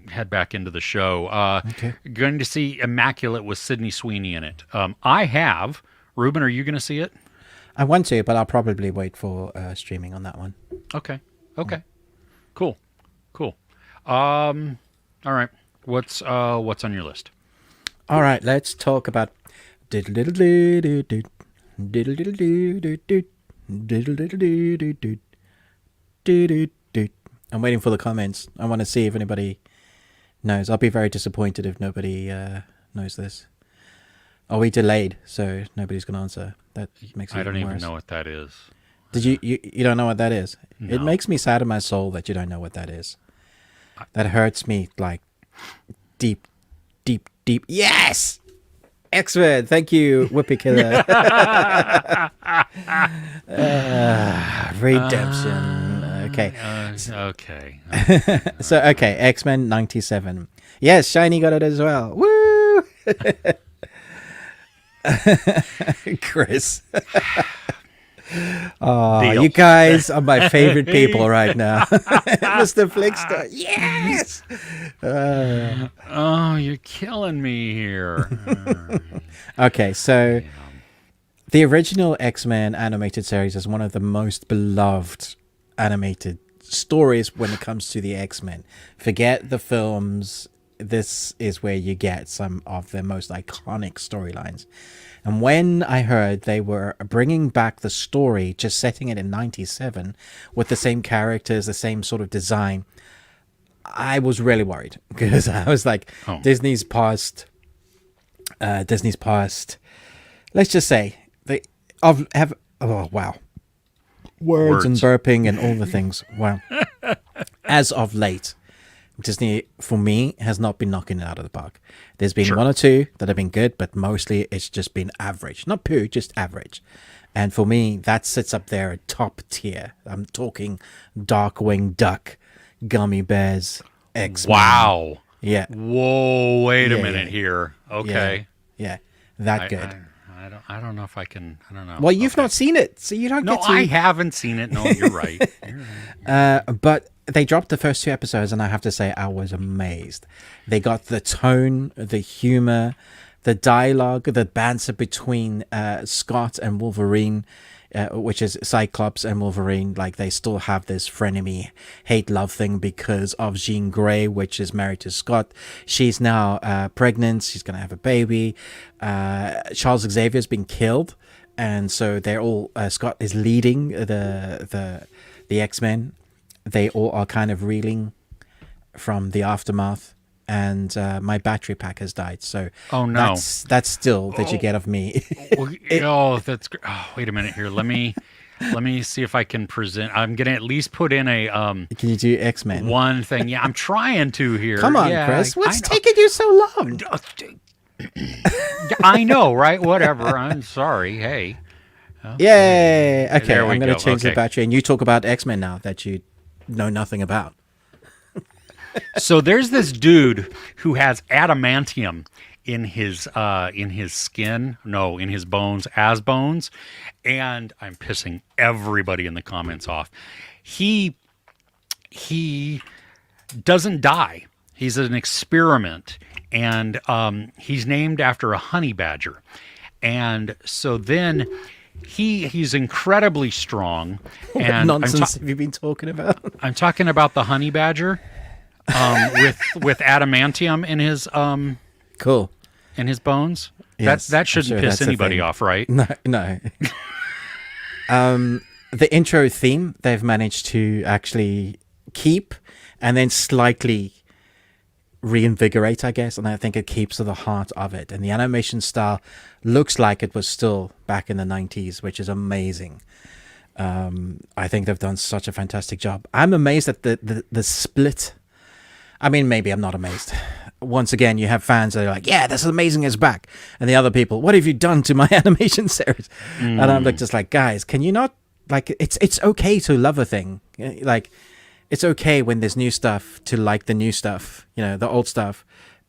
head back into the show. Okay. Going to see Immaculate with Sydney Sweeney in it. I have. Ruben, are you going to see it? I want to, but I'll probably wait for streaming on that one. Okay. Cool. All right. What's on your list? All right, let's talk about. I'm waiting for the comments. I want to see if anybody knows. I'll be very disappointed if nobody knows this. Are we delayed? So nobody's going to answer. That makes it I don't even even worse. know what that is. Did you don't know what that is? No. It makes me sad in my soul that you don't know what that is. That hurts me like deep. Yes! X-Men, thank you, Whoopi Killer. Redemption. Okay. Okay. So, okay, X-Men 97. Yes, Shiny got it as well. Woo! Chris. Oh, Deal. you guys are my favorite people right now. Mr. Flickster. Yes! Oh, you're killing me here. Okay, so the original X-Men animated series is one of the most beloved animated stories when it comes to the X-Men. Forget the films. This is where you get some of the most iconic storylines. And when I heard they were bringing back the story, just setting it in 97 with the same characters, the same sort of design, I was really worried because I was like, Disney's past, let's just say, words and burping and all the things. Wow. As of late, Disney, for me, has not been knocking it out of the park. There's been one or two that have been good, but mostly it's just been average. Not poo, just average. And for me, that sits up there at top tier. I'm talking Darkwing Duck, Gummy Bears, X-Men. Wow. Yeah. Whoa, wait a minute here. Okay. Yeah. That good. I don't know if I can. I don't know. Well, you've not seen it, so you don't No, get to. I haven't seen it. No, you're right. But they dropped the first two episodes, and I have to say, I was amazed. They got the tone, the humor, the dialogue, the banter between Scott and Wolverine, which is Cyclops and Wolverine. Like, they still have this frenemy hate-love thing because of Jean Grey, which is married to Scott. She's now pregnant. She's going to have a baby. Charles Xavier's been killed. And so they're all... Scott is leading the X-Men. They all are kind of reeling from the aftermath. And my battery pack has died. So oh no, that's still that you get of me. That's great. Oh, wait a minute here. Let me see if I can present. I'm gonna at least put in a Can you do X-Men? One thing. Yeah, I'm trying to here. Come on, yeah, Chris. What's taking you so long? I know, right? Whatever. I'm sorry. Hey. Yay! Okay, I'm going go. to change the battery, and you talk about X-Men now that you know nothing about. So there's this dude who has adamantium in his skin, no, in his bones, as bones, and I'm pissing everybody in the comments off. He doesn't die. He's an experiment, and he's named after a honey badger, and so then he's incredibly strong. What and nonsense have you been talking about? I'm talking about the honey badger. With adamantium in his Cool in his bones. Yes, that shouldn't piss anybody off, right? No. The intro theme they've managed to actually keep and then slightly reinvigorate, I guess, and I think it keeps to the heart of it. And the animation style looks like it was still back in the 90s, which is amazing. I think they've done such a fantastic job. I'm amazed at the split. I mean, maybe I'm not amazed. Once again, you have fans that are like, yeah, this is amazing, it's back. And the other people, what have you done to my animation series? And I'm like, just like, guys, can you not, like, it's okay to love a thing. Like, it's okay when there's new stuff to like the new stuff. You know, the old stuff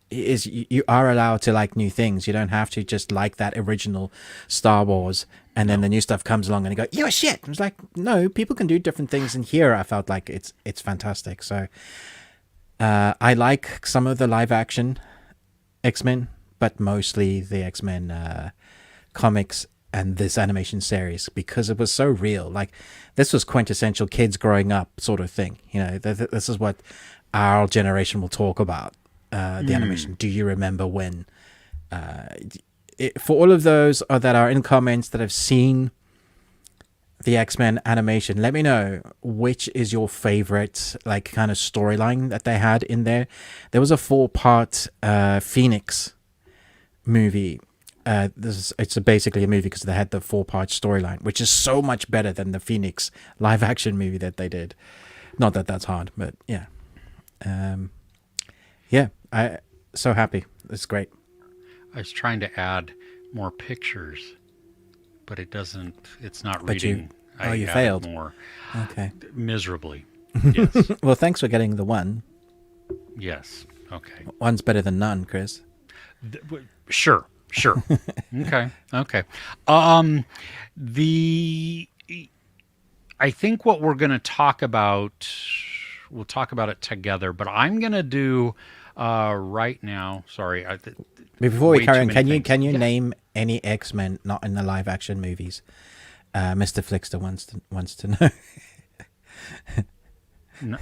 is, you are allowed to like new things. You don't have to just like that original Star Wars. And then the new stuff comes along and you go, yeah, shit. I was like, no, people can do different things. And here I felt like it's fantastic. So, I like some of the live action X-Men, but mostly the X-Men comics and this animation series because it was so real. Like, this was quintessential kids growing up sort of thing. You know, this is what our generation will talk about, the animation. Do you remember when For all of those that are in comments that have seen the X-Men animation, let me know which is your favorite like kind of storyline that they had in there. There was a 4-part Phoenix movie. It's basically a movie because they had the 4-part storyline, which is so much better than the Phoenix live action movie that they did. Not that that's hard, but yeah. I so happy. It's great. I was trying to add more pictures, but it's not But reading. you failed. More. Okay. Miserably. Yes. Well, thanks for getting the one. Yes. Okay. One's better than none, Chris. Sure. Okay. I think what we're going to talk about, we'll talk about it together, but I'm going to do right now. Sorry. Before we way carry too on, many can you things. Yeah. name any X-Men not in the live action movies? Mr. Flickster wants to know. No,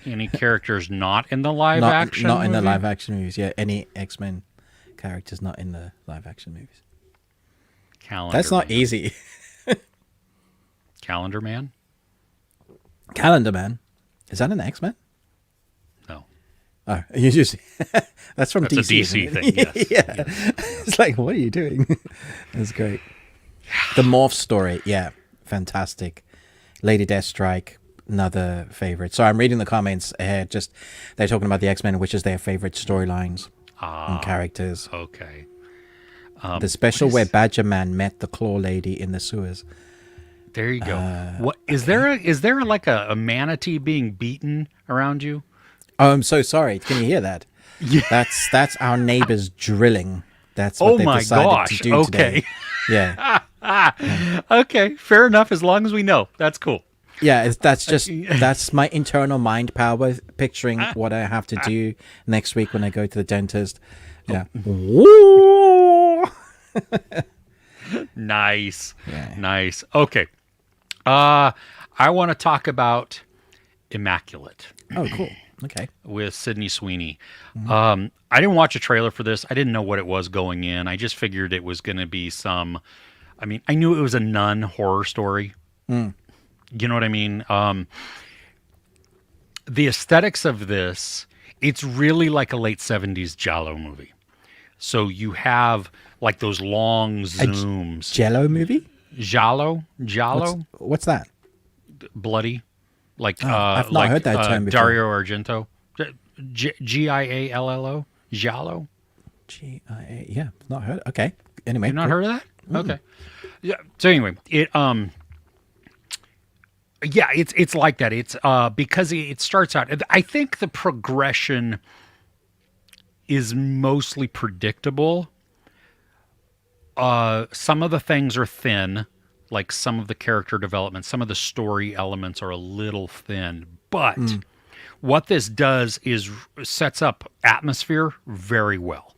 any characters not in the live action Not in the movie? live action movies. Yeah, any X-Men characters not in the live action movies. Calendar That's not Man. easy. Calendar Man? Calendar Man. Is that an X-Men? No. Oh, you just that's from That's DC. a DC isn't thing, it? yes. Yeah. It's like, what are you doing? That's great. The Morph story, yeah, fantastic. Lady Deathstrike, another favorite. So I'm reading the comments ahead. Just they're talking about the X-Men, which is their favorite storylines and characters. Okay. The special where Badger Man met the Claw Lady in the sewers. There you go. What is there like a manatee being beaten around you? Oh, I'm so sorry. Can you hear that? Yeah. That's our neighbors drilling. That's what Oh they've my decided gosh. to do Okay. today. Yeah. Okay, fair enough. As long as we know, that's cool. Yeah, that's my internal mind power picturing what I have to do next week when I go to the dentist. Yeah. Nice. Yeah. Nice. Okay. I want to talk about Immaculate Oh, cool. Okay. with Sydney Sweeney. I didn't watch a trailer for this. I didn't know what it was going in. I just figured it was going to be I knew it was a nun horror story. You know what I mean? The aesthetics of this, it's really like a late 70s Giallo movie. So you have like those long zooms. Jello movie? Giallo? What's that? Bloody? Like I've not heard that term before. Dario Argento. Giallo? Giallo? GIA. Yeah, not heard. Okay. Anyway. You've not heard of that? Okay. Yeah. So anyway, it's like that. It's because it starts out. I think the progression is mostly predictable. Some of the things are thin, like some of the character development, some of the story elements are a little thin. But what this does is sets up atmosphere very well.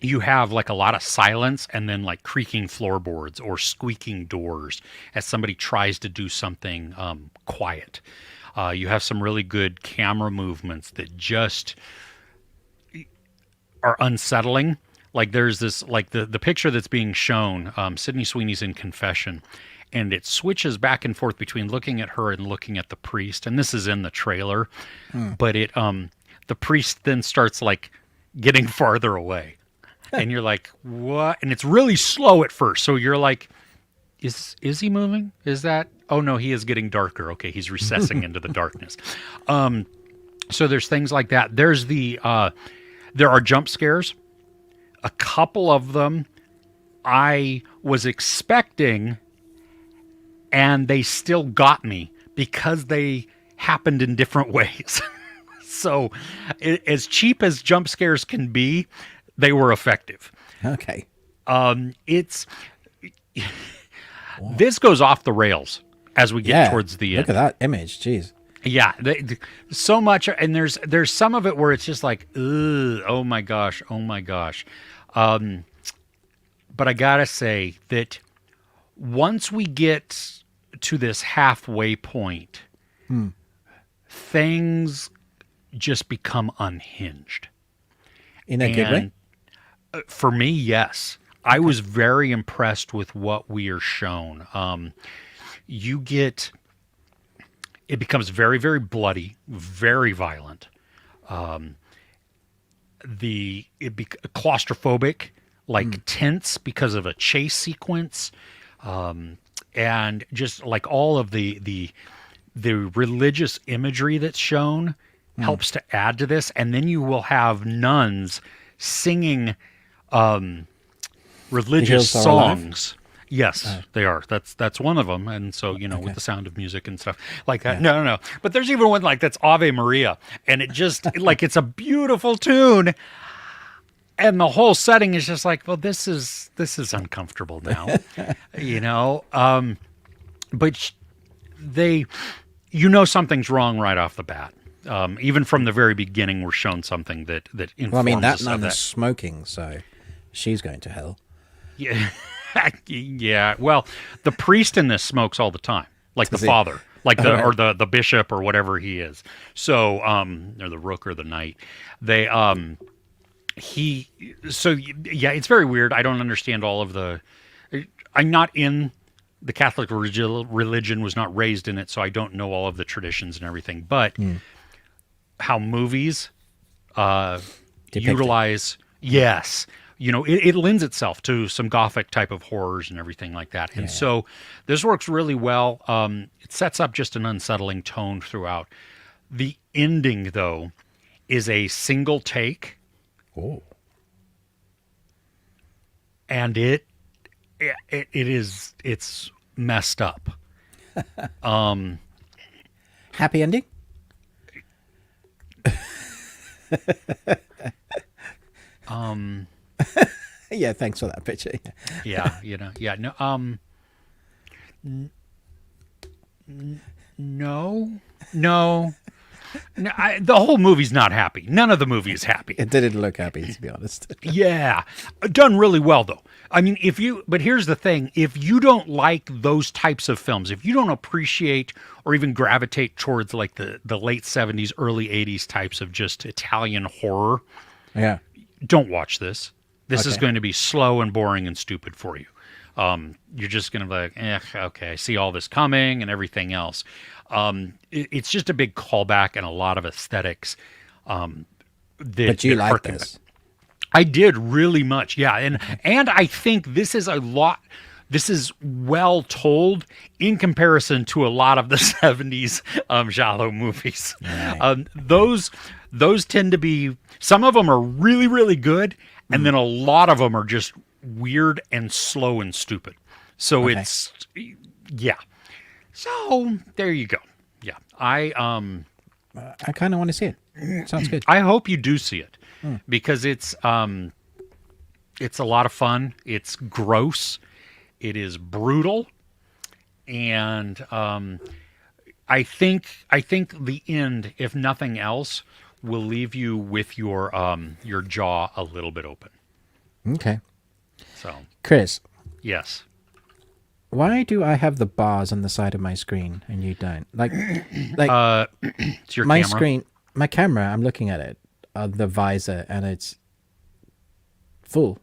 You have like a lot of silence and then like creaking floorboards or squeaking doors as somebody tries to do something quiet. You have some really good camera movements that just are unsettling. Like there's this, like the picture that's being shown, Sydney Sweeney's in confession, and it switches back and forth between looking at her and looking at the priest. And this is in the trailer, but the priest then starts like getting farther away. And you're like, what? And it's really slow at first. So you're like, is he moving? Is that? Oh no, he is getting darker. Okay, he's recessing into the darkness. So there's things like that. There's there are jump scares. A couple of them I was expecting, and they still got me because they happened in different ways. So as cheap as jump scares can be, they were effective. Okay. This goes off the rails as we get towards the end. Look at that image. Jeez. Yeah, so much, and there's some of it where it's just like, ugh, oh my gosh. But I gotta say that once we get to this halfway point, things just become unhinged. In a good way? For me, yes. I was very impressed with what we are shown. It becomes very, very bloody, very violent. Claustrophobic, like tense because of a chase sequence, and just like all of the religious imagery that's shown helps to add to this. And then you will have nuns singing religious songs. Yes, they are. That's one of them. And so, with the sound of music and stuff like that. Yeah. No. But there's even one like that's Ave Maria, and it just like it's a beautiful tune, and the whole setting is just like, well, this is uncomfortable now, But something's wrong right off the bat. Even from the very beginning, we're shown something that informs well, I mean, that us nun of is smoking, so she's going to hell. Yeah. Yeah, well, the priest in this smokes all the time, like the father, like or the bishop or whatever he is. So, or the rook or the knight. It's very weird. I don't understand all of I'm not in the Catholic religion, was not raised in it, so I don't know all of the traditions and everything. But how movies utilize, yes. It lends itself to some gothic type of horrors and everything like that. And so this works really well. It sets up just an unsettling tone throughout. The ending, though, is a single take. Oh. And it's messed up. Happy ending? Yeah, thanks for that picture. Yeah. No. The whole movie's not happy. None of the movie is happy. It didn't look happy, to be honest. Yeah. Done really well, though. I mean, but here's the thing. If you don't like those types of films, if you don't appreciate or even gravitate towards like the late 70s, early 80s types of just Italian horror, don't watch this. This is going to be slow and boring and stupid for you. You're just going to be like, okay, I see all this coming and everything else. It's just a big callback and a lot of aesthetics. But you like this? I did really much, yeah. And I think this is well told in comparison to a lot of the 70s giallo movies. Right. Those tend to be, some of them are really, really good, and then a lot of them are just weird and slow and stupid. So it's, yeah. So there you go. Yeah. I kind of want to see it. Sounds good. I hope you do see it because it's a lot of fun. It's gross. It is brutal. And I think the end, if nothing else, will leave you with your jaw a little bit open. Okay. So, Chris. Yes. Why do I have the bars on the side of my screen and you don't? Like it's your my camera. Screen, my camera. I'm looking at it, the visor, and it's full.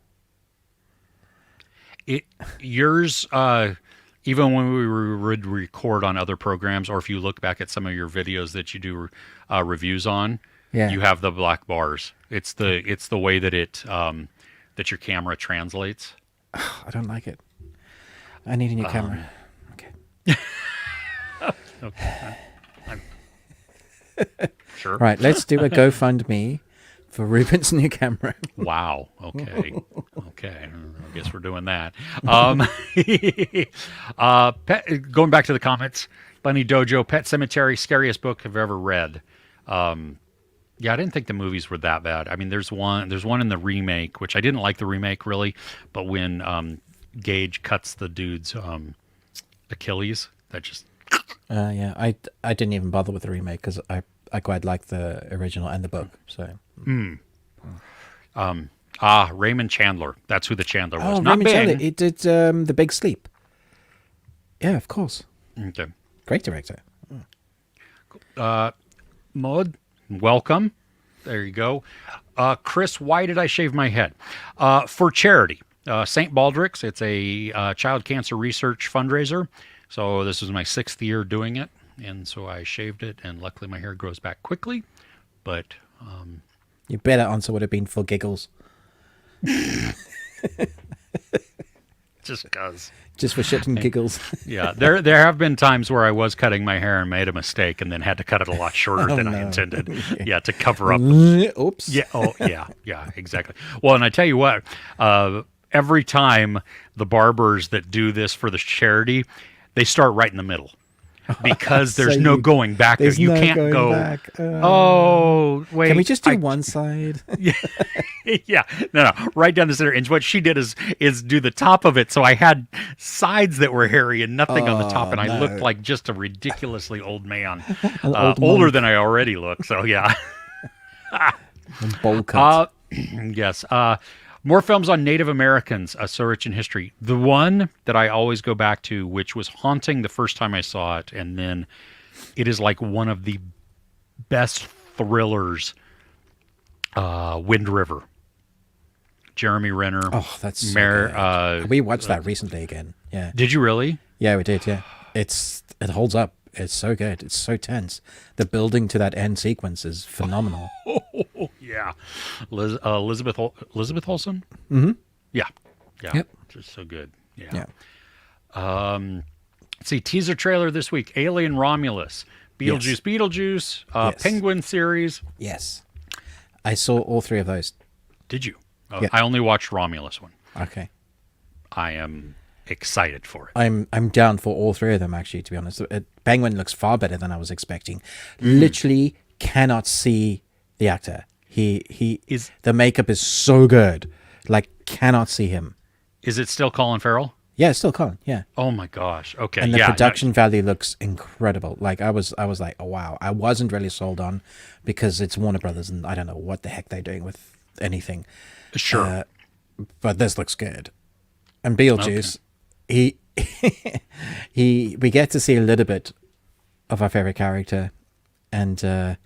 Yours. Even when we would record on other programs, or if you look back at some of your videos that you do reviews on, you have the black bars. It's the way that that your camera translates. I don't like it. I need a new camera. Okay. Okay. Sure. Right, let's do a GoFundMe for Ruben's new camera. Wow. Okay. Okay. I guess we're doing that. Going back to the comments, Bunny Dojo, Pet Cemetery, scariest book I've ever read. Yeah, I didn't think the movies were that bad. I mean, there's one in the remake, which I didn't like the remake really, but when Gage cuts the dude's Achilles, that just yeah, I didn't even bother with the remake because I quite like the original and the book. So Raymond Chandler, that's who the Chandler was. Oh, Not Raymond Bing. Chandler. He did The Big Sleep. Yeah, of course. Okay. Great director. Maud, welcome. There you go. Chris, why did I shave my head? For charity. St. Baldrick's. It's a child cancer research fundraiser. So this is my 6th year doing it. And so I shaved it, and luckily my hair grows back quickly. But your better answer would have been for giggles. Just because. Just for shit and giggles. Yeah, there have been times where I was cutting my hair and made a mistake and then had to cut it a lot shorter than I intended. Yeah, to cover up. Oops. Yeah, yeah, exactly. Well, and I tell you what, every time the barbers that do this for the charity, they start right in the middle. Because there's no going back there. You can't go back. Oh, wait. Can we just do one side? Yeah. No. Right down the center. And what she did is do the top of it. So I had sides that were hairy and nothing on the top. And I looked like just a ridiculously old man. Older than I already look. So, yeah. Bowl cut. Yes. More films on Native Americans, so rich in history. The one that I always go back to, which was haunting the first time I saw it, and then it is like one of the best thrillers, Wind River. Jeremy Renner. Oh, that's so good. We watched that recently again. Yeah. Did you really? Yeah, we did, yeah. It holds up. It's so good. It's so tense. The building to that end sequence is phenomenal. Oh, yeah. Elizabeth Olsen? Mm-hmm. Yeah. Yep. Just so good. Yeah. Let's see, teaser trailer this week. Alien Romulus. Beetlejuice. Yes. Penguin series. Yes. I saw all 3 of those. Did you? Oh, Yeah. I only watched Romulus one. Okay. I am excited for it. I'm down for all 3 of them, actually, to be honest. Penguin looks far better than I was expecting. Literally cannot see the actor. He is. The makeup is so good. Like, cannot see him. Is it still Colin Farrell? Yeah, it's still Colin. Yeah. Oh my gosh. Okay. And the production value looks incredible. Like, I was like, oh wow. I wasn't really sold on because it's Warner Brothers and I don't know what the heck they're doing with anything. Sure. But this looks good. And Beetlejuice, we get to see a little bit of our favorite character, and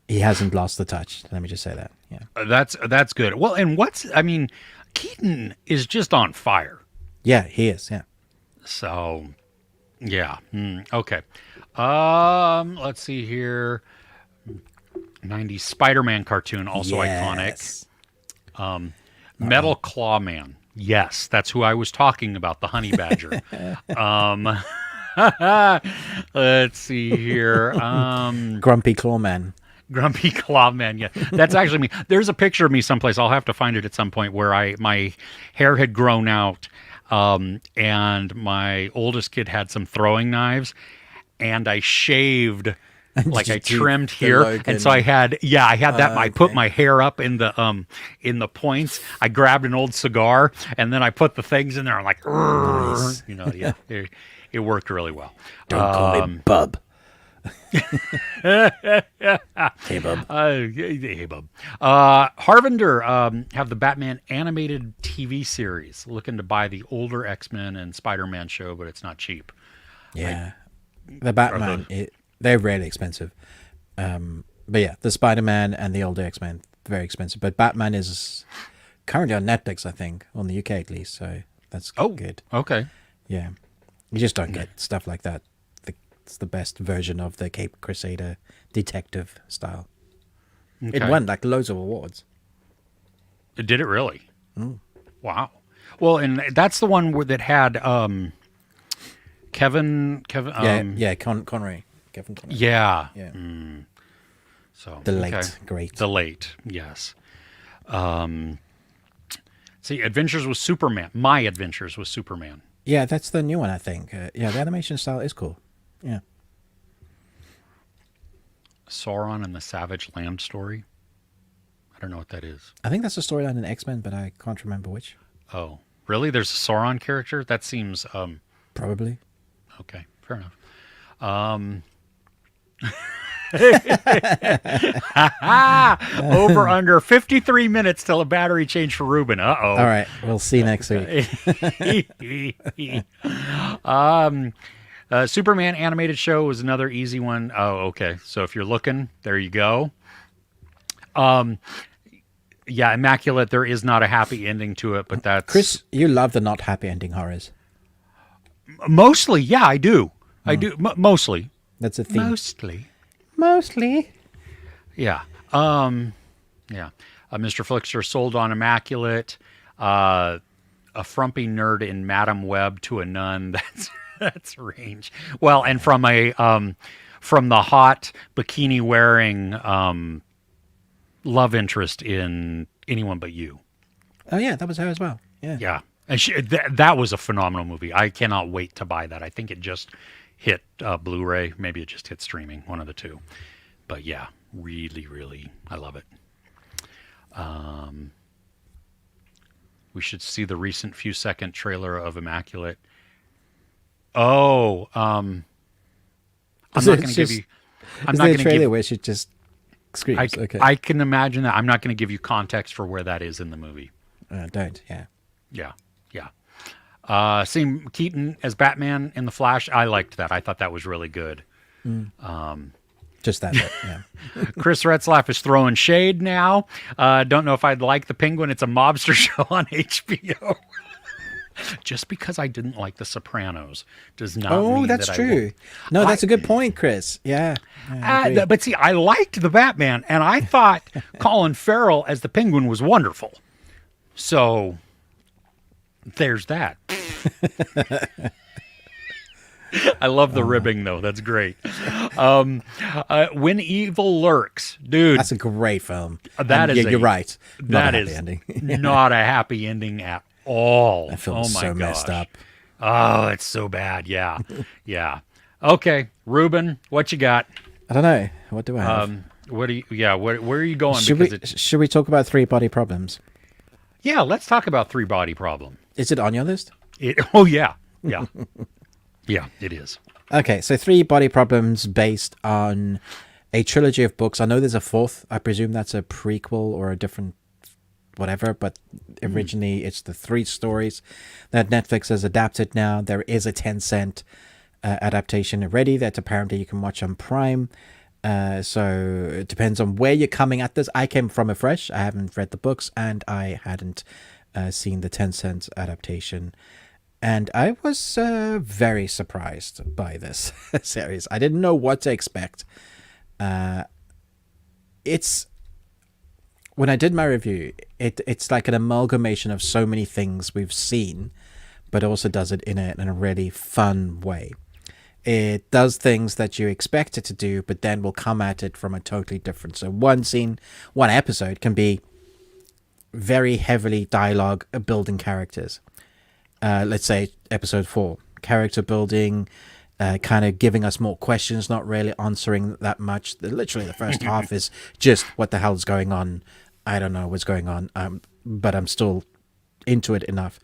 he hasn't lost the touch. Let me just say that. Yeah, that's good. Well, and Keaton is just on fire. Yeah, he is. Yeah. So, yeah. Okay. Let's see here. 90s Spider-Man cartoon, also iconic. Metal Claw Man. Yes, that's who I was talking about, the honey badger. Let's see here. Grumpy Clawman. Grumpy Clawman, yeah. That's actually me. There's a picture of me someplace. I'll have to find it at some point where my hair had grown out, and my oldest kid had some throwing knives, and I shaved. Like I trimmed here, and so I had that. I put my hair up in the points. I grabbed an old cigar, and then I put the things in there. I'm like, nice. It worked really well. Don't call me Bub. Hey, Bub. Hey, Bub. Harvender have the Batman animated TV series. Looking to buy the older X-Men and Spider-Man show, but it's not cheap. Yeah, the Batman. They're really expensive. But yeah, the Spider-Man and the older X-Men, very expensive. But Batman is currently on Netflix, I think, on the UK at least. So that's good. Okay. Yeah. You just don't get stuff like that. It's the best version of the Cape Crusader detective style. Okay. It won like loads of awards. Did it really? Wow. Well, and that's the one that had Kevin. Conroy. Kevin Conroy. Yeah. So the late great. The late, yes. See, Adventures with Superman. My Adventures with Superman. Yeah, that's the new one, I think. The animation style is cool. Yeah. Sauron and the Savage Land story. I don't know what that is. I think that's a storyline in X-Men, but I can't remember which. Oh, really? There's a Sauron character? That seems... Probably. Okay, fair enough. Over under 53 minutes till a battery change for Ruben. Uh-oh. All right, we'll see you next week. Superman animated show was another easy one. Oh, okay. So if you're looking, there you go. Yeah, Immaculate, there is not a happy ending to it, but that's... Chris, you love the not happy ending horrors. Mostly, yeah, I do. I do, mostly. That's a theme. Mostly. Yeah. Yeah. Mr. Flickster sold on Immaculate. A frumpy nerd in Madam Web to a nun. That's range. Well, and from the hot bikini wearing love interest in Anyone But You. Oh yeah, that was her as well. Yeah. Yeah. And that was a phenomenal movie. I cannot wait to buy that. I think it just hit Blu-ray. Maybe it just hit streaming, one of the two. But yeah, really, really, I love it. We should see the recent few-second trailer of Immaculate. Oh, I'm not going to give you... I'm not going to give... where she just screams. Okay. I can imagine that. I'm not going to give you context for where that is in the movie. Don't, yeah. Yeah, yeah. Seeing Keaton as Batman in The Flash, I liked that. I thought that was really good. Just that bit, yeah. Chris Retzlaff is throwing shade now. Don't know if I'd like The Penguin. It's a mobster show on HBO. Just because I didn't like The Sopranos does not mean that's that true. No, that's a good point, Chris. Yeah. But see, I liked the Batman, and I thought Colin Farrell as the Penguin was wonderful. So there's that. I love the ribbing, though. That's great. When Evil Lurks, dude. That's a great film. You're right. That is not a happy ending at all. That film is so messed up. Oh, it's so bad. Yeah. Yeah. Okay, Ruben, what you got? I don't know. What do I have? Where are you going? Should we talk about 3 body problems? Yeah, let's talk about 3 body problem. Is it on your list? Oh, yeah. Yeah. Yeah, it is. Okay, so 3 body problems based on a trilogy of books. I know there's a 4th. I presume that's a prequel or a different whatever, but originally it's the 3 stories that Netflix has adapted now. There is a 10-cent adaptation already that apparently you can watch on Prime. So it depends on where you're coming at this. I came from it fresh. I haven't read the books, and I hadn't seen the 10-cent adaptation. And I was very surprised by this series. I didn't know what to expect. It's... When I did my review, it's like an amalgamation of so many things we've seen, but also does it in a really fun way. It does things that you expect it to do, but then will come at it from a totally different. So one episode can be very heavily dialogue building characters. Let's say episode 4, character building, kind of giving us more questions, not really answering that much. Literally the first half is just what the hell's going on. I don't know what's going on, but I'm still into it enough.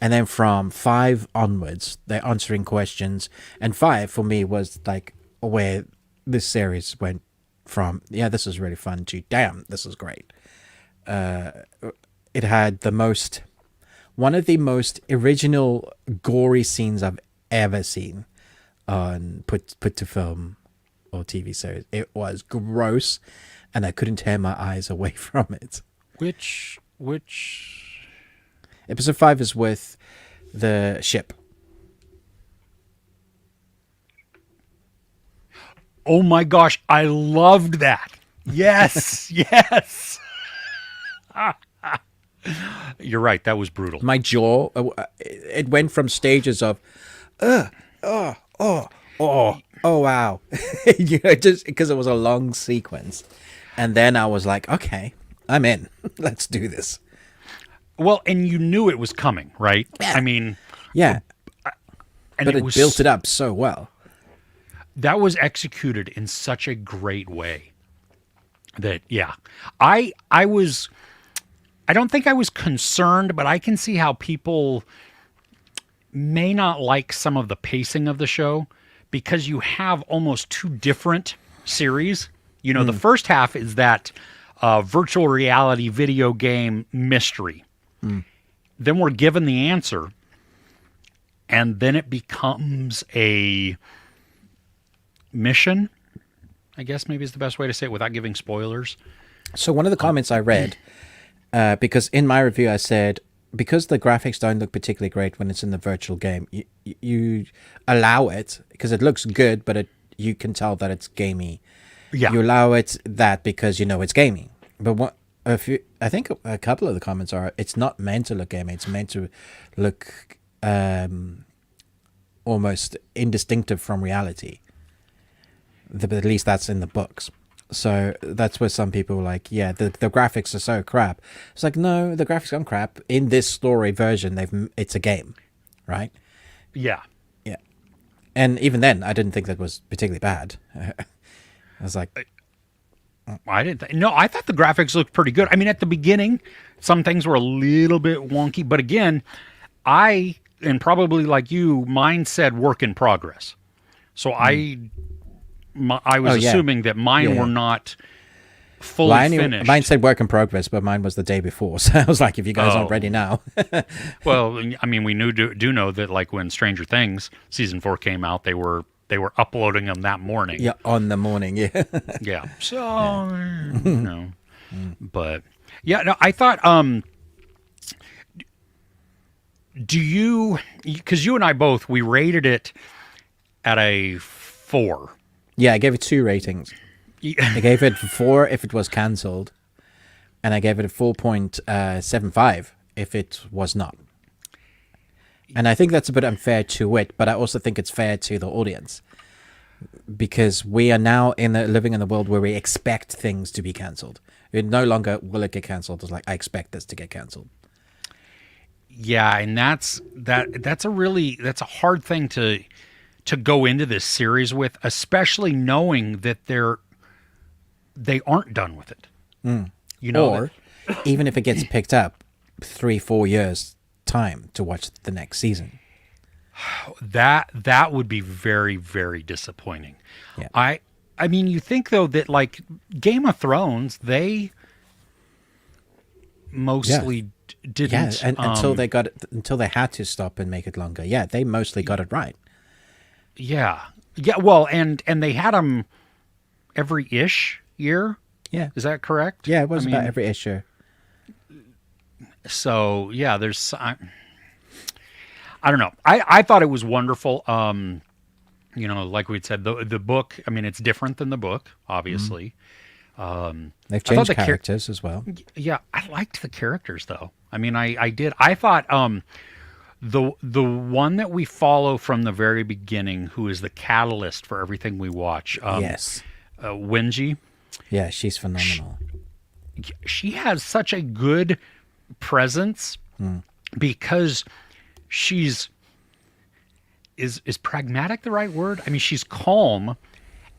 And then from 5 onwards, they're answering questions. And 5 for me was like where this series went from, yeah, this is really fun, to damn, this is great. It had one of the most original gory scenes I've ever seen on put to film or TV series. It was gross, and I couldn't tear my eyes away from it. Which episode 5 is with the ship. Oh my gosh, I loved that. Yes, yes. You're right, that was brutal. My jaw, it went from stages of, oh, wow. Just because it was a long sequence. And then I was like, okay, I'm in. Let's do this. Well, and you knew it was coming, right? Yeah. I mean... Yeah. And but it built it up so well. That was executed in such a great way that, yeah. I don't think I was concerned, but I can see how people may not like some of the pacing of the show because you have almost 2 different series. You know, the first half is that virtual reality video game mystery. Then we're given the answer, and then it becomes a mission, I guess maybe is the best way to say it without giving spoilers. So one of the comments I read Because in my review I said, because the graphics don't look particularly great when it's in the virtual game, you allow it because it looks good, but you can tell that it's gamey. Yeah. You allow it that because you know it's gaming. But what I think a couple of the comments are, it's not meant to look gamey. It's meant to look almost indistinctive from reality. But at least that's in the books. So that's where some people are like, yeah, the graphics are so crap. It's like, no, the graphics aren't crap. In this story version, it's a game, right? Yeah. Yeah. And even then, I didn't think that was particularly bad. I was like, I didn't. No, I thought the graphics looked pretty good. I mean, at the beginning, some things were a little bit wonky, but again, and probably like you, mine said work in progress. So I was assuming that mine were not fully finished. Mine said work in progress, but mine was the day before. So I was like, if you guys aren't ready now. Well, I mean, we do know that like when Stranger Things season 4 came out, they were uploading them that morning. Yeah, on the morning, yeah. Yeah. So, but yeah, no, I thought, because you and I both, we rated it at a 4. Yeah, I gave it 2 ratings. I gave it 4 if it was cancelled, and I gave it a 4.75 if it was not. And I think that's a bit unfair to it, but I also think it's fair to the audience. Because we are now living in a world where we expect things to be cancelled. It no longer will it get cancelled. It's like, I expect this to get cancelled. Yeah, and that's a hard thing to go into this series with, especially knowing that they aren't done with it. You know, or even if it gets picked up 3-4 years time to watch the next season. That would be very, very disappointing. Yeah. I mean, you think though that like Game of Thrones, they mostly didn't. Yeah, and until they had to stop and make it longer. Yeah, they mostly got it right. Yeah. Well, and they had them every year. Yeah, is that correct? Yeah, it was about every issue. So yeah, there's. I don't know. I thought it was wonderful. Like we'd said, the book. I mean, it's different than the book, obviously. They've changed characters as well. Yeah, I liked the characters though. I mean, I did. I thought the one that we follow from the very beginning, who is the catalyst for everything we watch. Yes, Wenji. Yeah, she's phenomenal. She has such a good presence because she's is pragmatic the right word? I mean, she's calm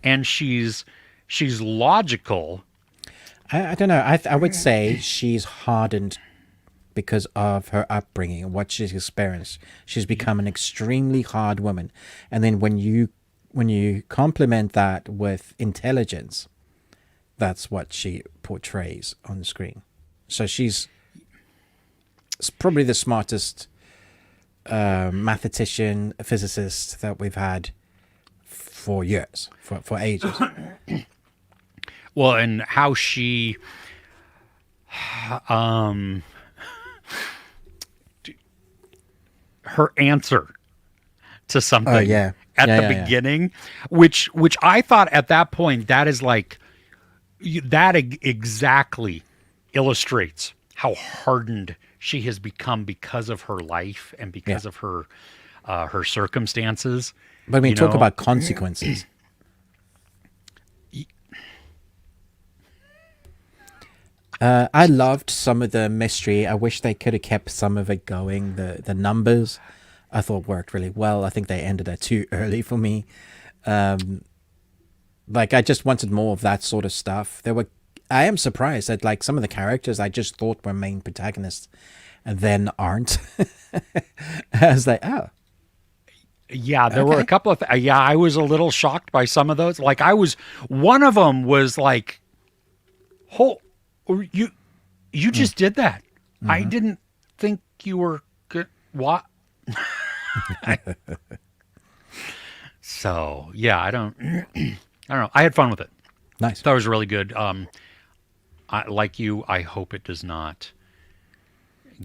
and she's logical. I don't know. I would say she's hardened because of her upbringing and what she's experienced. She's become an extremely hard woman. And then when you complement that with intelligence, that's what she portrays on the screen. So she's probably the smartest mathematician, physicist that we've had for years, for ages. Well, and how she, her answer to something at the beginning, which I thought at that point, that is like, that exactly illustrates how hardened she has become because of her life and because of her circumstances. But I mean, talk about consequences. I loved some of the mystery. I wish they could have kept some of it going. The numbers, I thought worked really well. I think they ended it too early for me. Like, I just wanted more of that sort of stuff. I am surprised that like some of the characters I just thought were main protagonists and then aren't. I was like, oh. Yeah, there were a couple of I was a little shocked by some of those. Like one of them was like, you just did that. Mm-hmm. I didn't think you were good. What? So yeah, I don't know. I had fun with it. Nice. That was really good. Like you, I hope it does not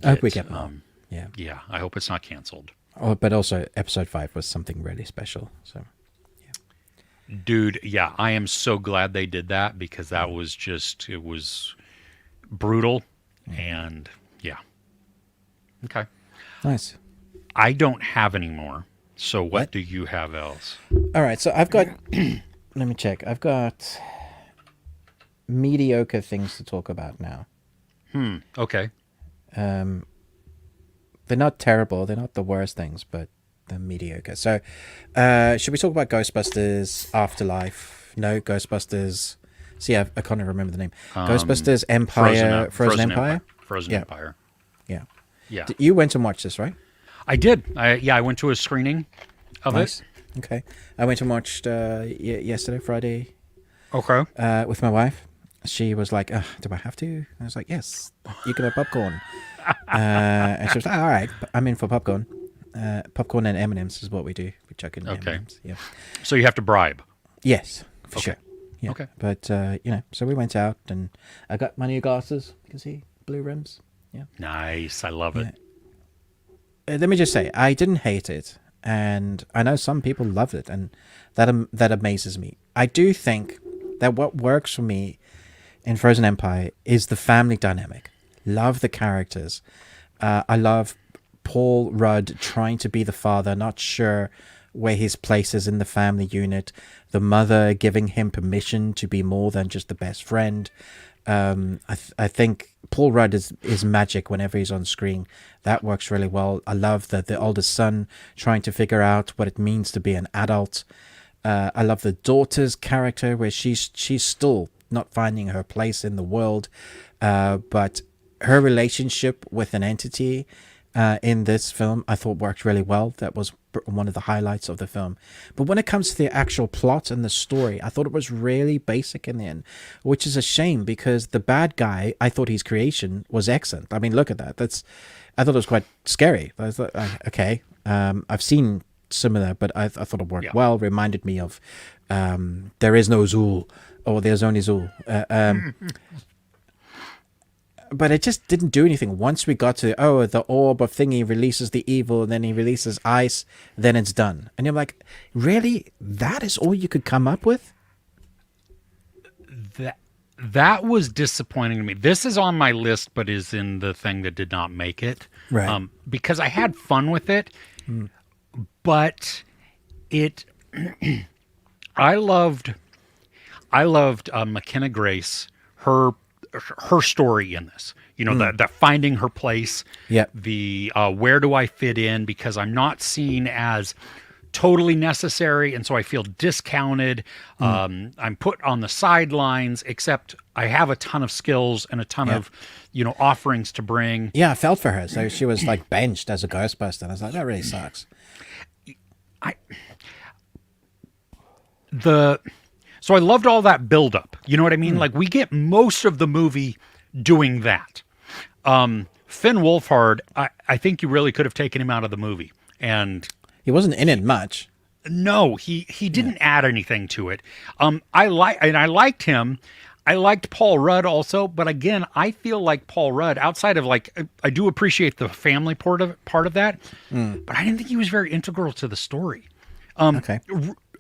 I hope we get more. Yeah. Yeah, I hope it's not canceled. Oh, but also episode 5 was something really special. So, Dude, yeah, I am so glad they did that because that was it was brutal. And yeah. Okay. nice. I don't have any more. So what do you have else? All right, so I've got. Let me check. I've got mediocre things to talk about now. Okay. They're not terrible. They're not the worst things, but they're mediocre. So, should we talk about Ghostbusters Afterlife? No, Ghostbusters. See, I can't even remember the name. Ghostbusters Empire, Frozen Empire. Frozen Yeah. Empire. Yeah. Yeah. You went and watched this, right? I did. I went to a screening of Nice. it. Okay. I went and watched yesterday, Friday, Okay. with my wife. She was like, do I have to? I was like, yes, you can have popcorn. And she was like, all right, I'm in for popcorn. Popcorn and M&Ms is what we do. We chuck in M&Ms. Yeah. So you have to bribe. Yes, for Okay. sure. Yeah. Okay. But, so we went out and I got my new glasses. You can see blue rims. Yeah. Nice. I love it. Let me just say, I didn't hate it. And I know some people loved it. And that amazes me. I do think that what works for me in Frozen Empire is the family dynamic. Love the characters. I love Paul Rudd trying to be the father, not sure where his place is in the family unit. The mother giving him permission to be more than just the best friend. I think Paul Rudd is magic whenever he's on screen. That works really well. I love the oldest son trying to figure out what it means to be an adult. I love the daughter's character where she's still not finding her place in the world, but her relationship with an entity in this film I thought worked really well. That was one of the highlights of the film. But when it comes to the actual plot and the story, I thought it was really basic in the end, which is a shame because the bad guy, I thought his creation was excellent. I mean, look at that. I thought it was quite scary. I thought, okay, I've seen similar, but I thought it worked well. Reminded me of There Is No Zool, or There's Only Zool. But it just didn't do anything. Once we got to, the orb of thingy releases the evil, and then he releases ice, then it's done. And you're like, really? That is all you could come up with? That was disappointing to me. This is on my list, but is in the thing that did not make it. Right. Because I had fun with it, but it. I loved McKenna Grace, her story in this. You know, the finding her place. Yeah. The where do I fit in, because I'm not seen as totally necessary, and so I feel discounted. I'm put on the sidelines, except I have a ton of skills and a ton of, offerings to bring. Yeah, I felt for her. So she was like benched as a Ghostbuster, and I was like, that really sucks. So I loved all that buildup. You know what I mean? Like, we get most of the movie doing that. Finn Wolfhard, I think you really could have taken him out of the movie. And he wasn't in it much. No, he didn't add anything to it. I liked him. I liked Paul Rudd also, but again, I feel like Paul Rudd, outside of I do appreciate the family part of that, but I didn't think he was very integral to the story. Okay.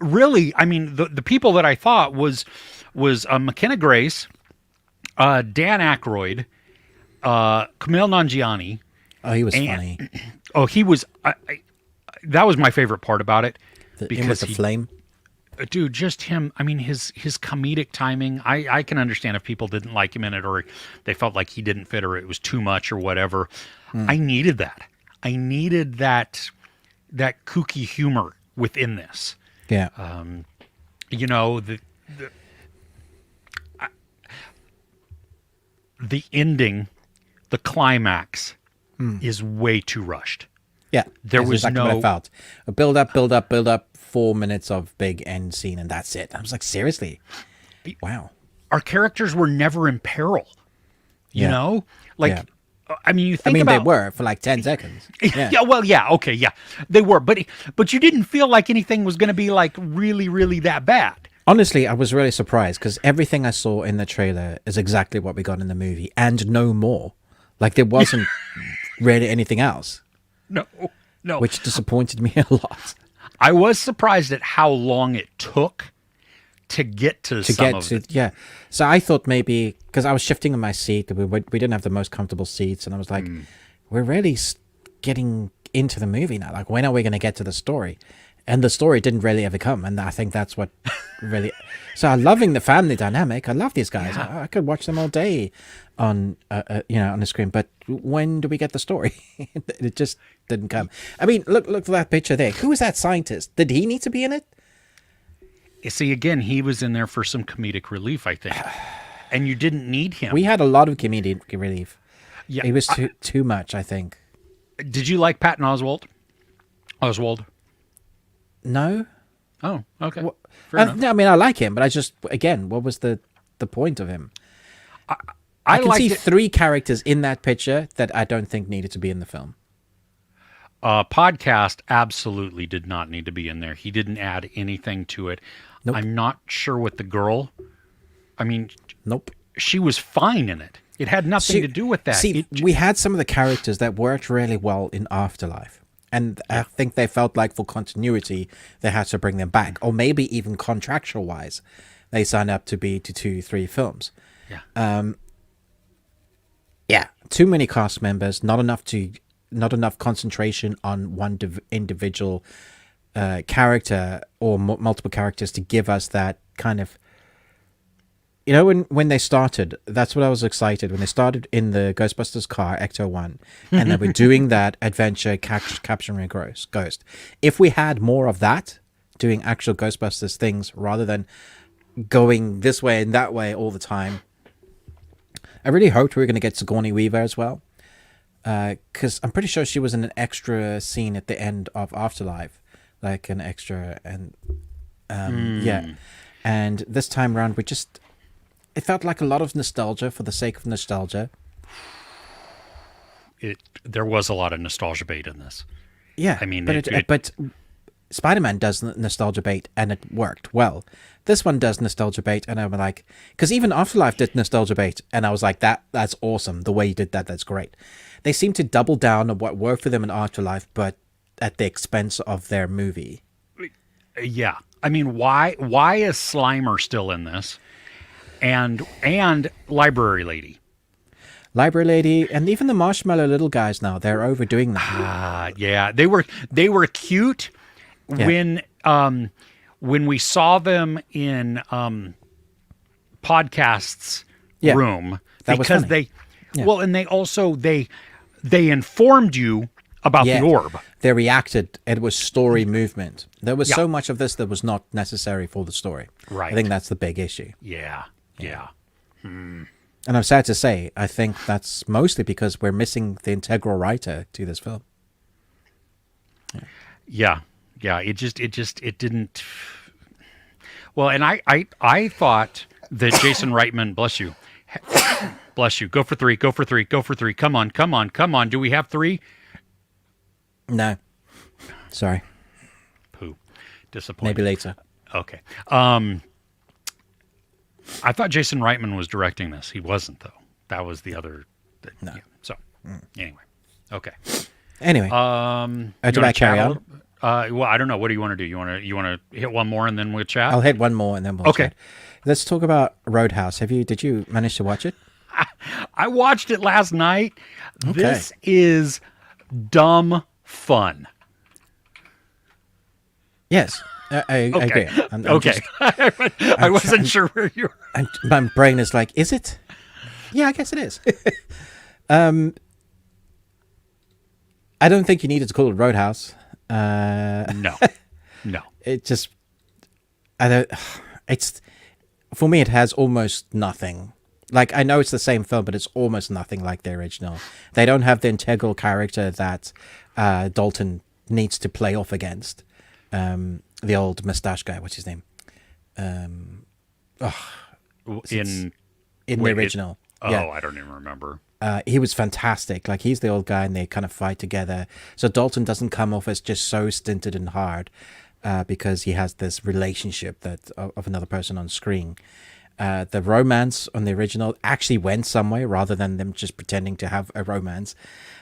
Really, I mean, the people that I thought was McKenna Grace, Dan Aykroyd, Kumail Nanjiani. Oh, he was funny. Oh, he was. That was my favorite part about it. Him with the flame. Dude, just him. I mean, his comedic timing. I can understand if people didn't like him in it, or they felt like he didn't fit, or it was too much, or whatever. I needed that. I needed that kooky humor within this. Yeah. The ending, the climax, is way too rushed. Yeah, there was exactly what I felt. A build up, 4 minutes of big end scene, and that's it. I was like, seriously? Wow. Our characters were never in peril. You know? Like, I mean, you think about... they were for like 10 seconds. Yeah. Okay, yeah. They were, but you didn't feel like anything was going to be like really, really that bad. Honestly, I was really surprised because everything I saw in the trailer is exactly what we got in the movie and no more. Like, there wasn't really anything else, No, no. which disappointed me a lot. I was surprised at how long it took to get to some of it. Yeah. So I thought maybe, because I was shifting in my seat, we didn't have the most comfortable seats, and I was like, we're really getting into the movie now. Like, when are we going to get to the story? And the story didn't really ever come, and I think that's what really. So I'm loving the family dynamic. I love these guys. Yeah. I could watch them all day on on the screen. But when do we get the story? It just didn't come. I mean, look at that picture there. Who is that scientist? Did he need to be in it? You see, again, he was in there for some comedic relief, I think, and you didn't need him. We had a lot of comedic relief. Yeah, It was too much, I think. Did you like Patton Oswalt? Oswald? No. Oh, okay. Fair enough. I mean, I like him, but I just, again, what was the point of him? I can see three characters in that picture that I don't think needed to be in the film. Podcast absolutely did not need to be in there. He didn't add anything to it. Nope. I'm not sure what the girl. I mean, Nope. she was fine in it. It had nothing to do with that. See, we had some of the characters that worked really well in Afterlife. And I think they felt like for continuity, they had to bring them back. Or maybe even contractual-wise, they signed up to be to 2-3 films. Yeah. Yeah, too many cast members, not enough concentration on one individual character or multiple characters to give us that kind of. You know, when they started, that's what I was excited when they started in the Ghostbusters car, Ecto-1, and they were doing that adventure capturing a ghost. If we had more of that, doing actual Ghostbusters things rather than going this way and that way all the time. I really hoped we were going to get Sigourney Weaver as well, because I'm pretty sure she was in an extra scene at the end of Afterlife, like an extra, and yeah. And this time around, it felt like a lot of nostalgia for the sake of nostalgia. There was a lot of nostalgia bait in this. Yeah, I mean, but Spider-Man does nostalgia bait, and it worked well. This one does nostalgia bait, and I'm like, because even Afterlife did nostalgia bait, and I was like, that's awesome. The way you did that, that's great. They seem to double down on what worked for them in Afterlife, but at the expense of their movie. Yeah, I mean, why is Slimer still in this? And Library Lady. Library Lady, and even the Marshmallow Little guys now, they're overdoing that. Yeah, they were cute when we saw them in Podcast's room, that was because funny. and they also they informed you about the orb. They reacted. It was story movement. There was so much of this that was not necessary for the story. Right. I think that's the big issue. Yeah. And I'm sad to say, I think that's mostly because we're missing the integral writer to this film. Yeah. It didn't. Well, and I thought that Jason Reitman, bless you, go for three. Come on. Do we have three? No. Sorry. Pooh. Disappointed. Maybe later. Okay. I thought Jason Reitman was directing this. He wasn't, though. That was the other. No. Yeah. So, anyway. Okay. Anyway. Do I carry on? Well, I don't know. What do you want to do? You want to hit one more and then we'll chat? I'll hit one more and then we'll chat. Let's talk about Roadhouse. Did you manage to watch it? I watched it last night. Okay. This is dumb fun. Yes. I agree. Okay. I wasn't sure where you were. My brain is like, is it? Yeah, I guess it is. I don't think you needed to call it Roadhouse. No. It just, for me, it has almost nothing. Like, I know it's the same film, but it's almost nothing like the original. They don't have the integral character that Dalton needs to play off against. The old mustache guy, what's his name? In the original. I don't even remember. He was fantastic. Like, he's the old guy, and they kind of fight together. So Dalton doesn't come off as just so stinted and hard, because he has this relationship of another person on screen. The romance on the original actually went somewhere rather than them just pretending to have a romance.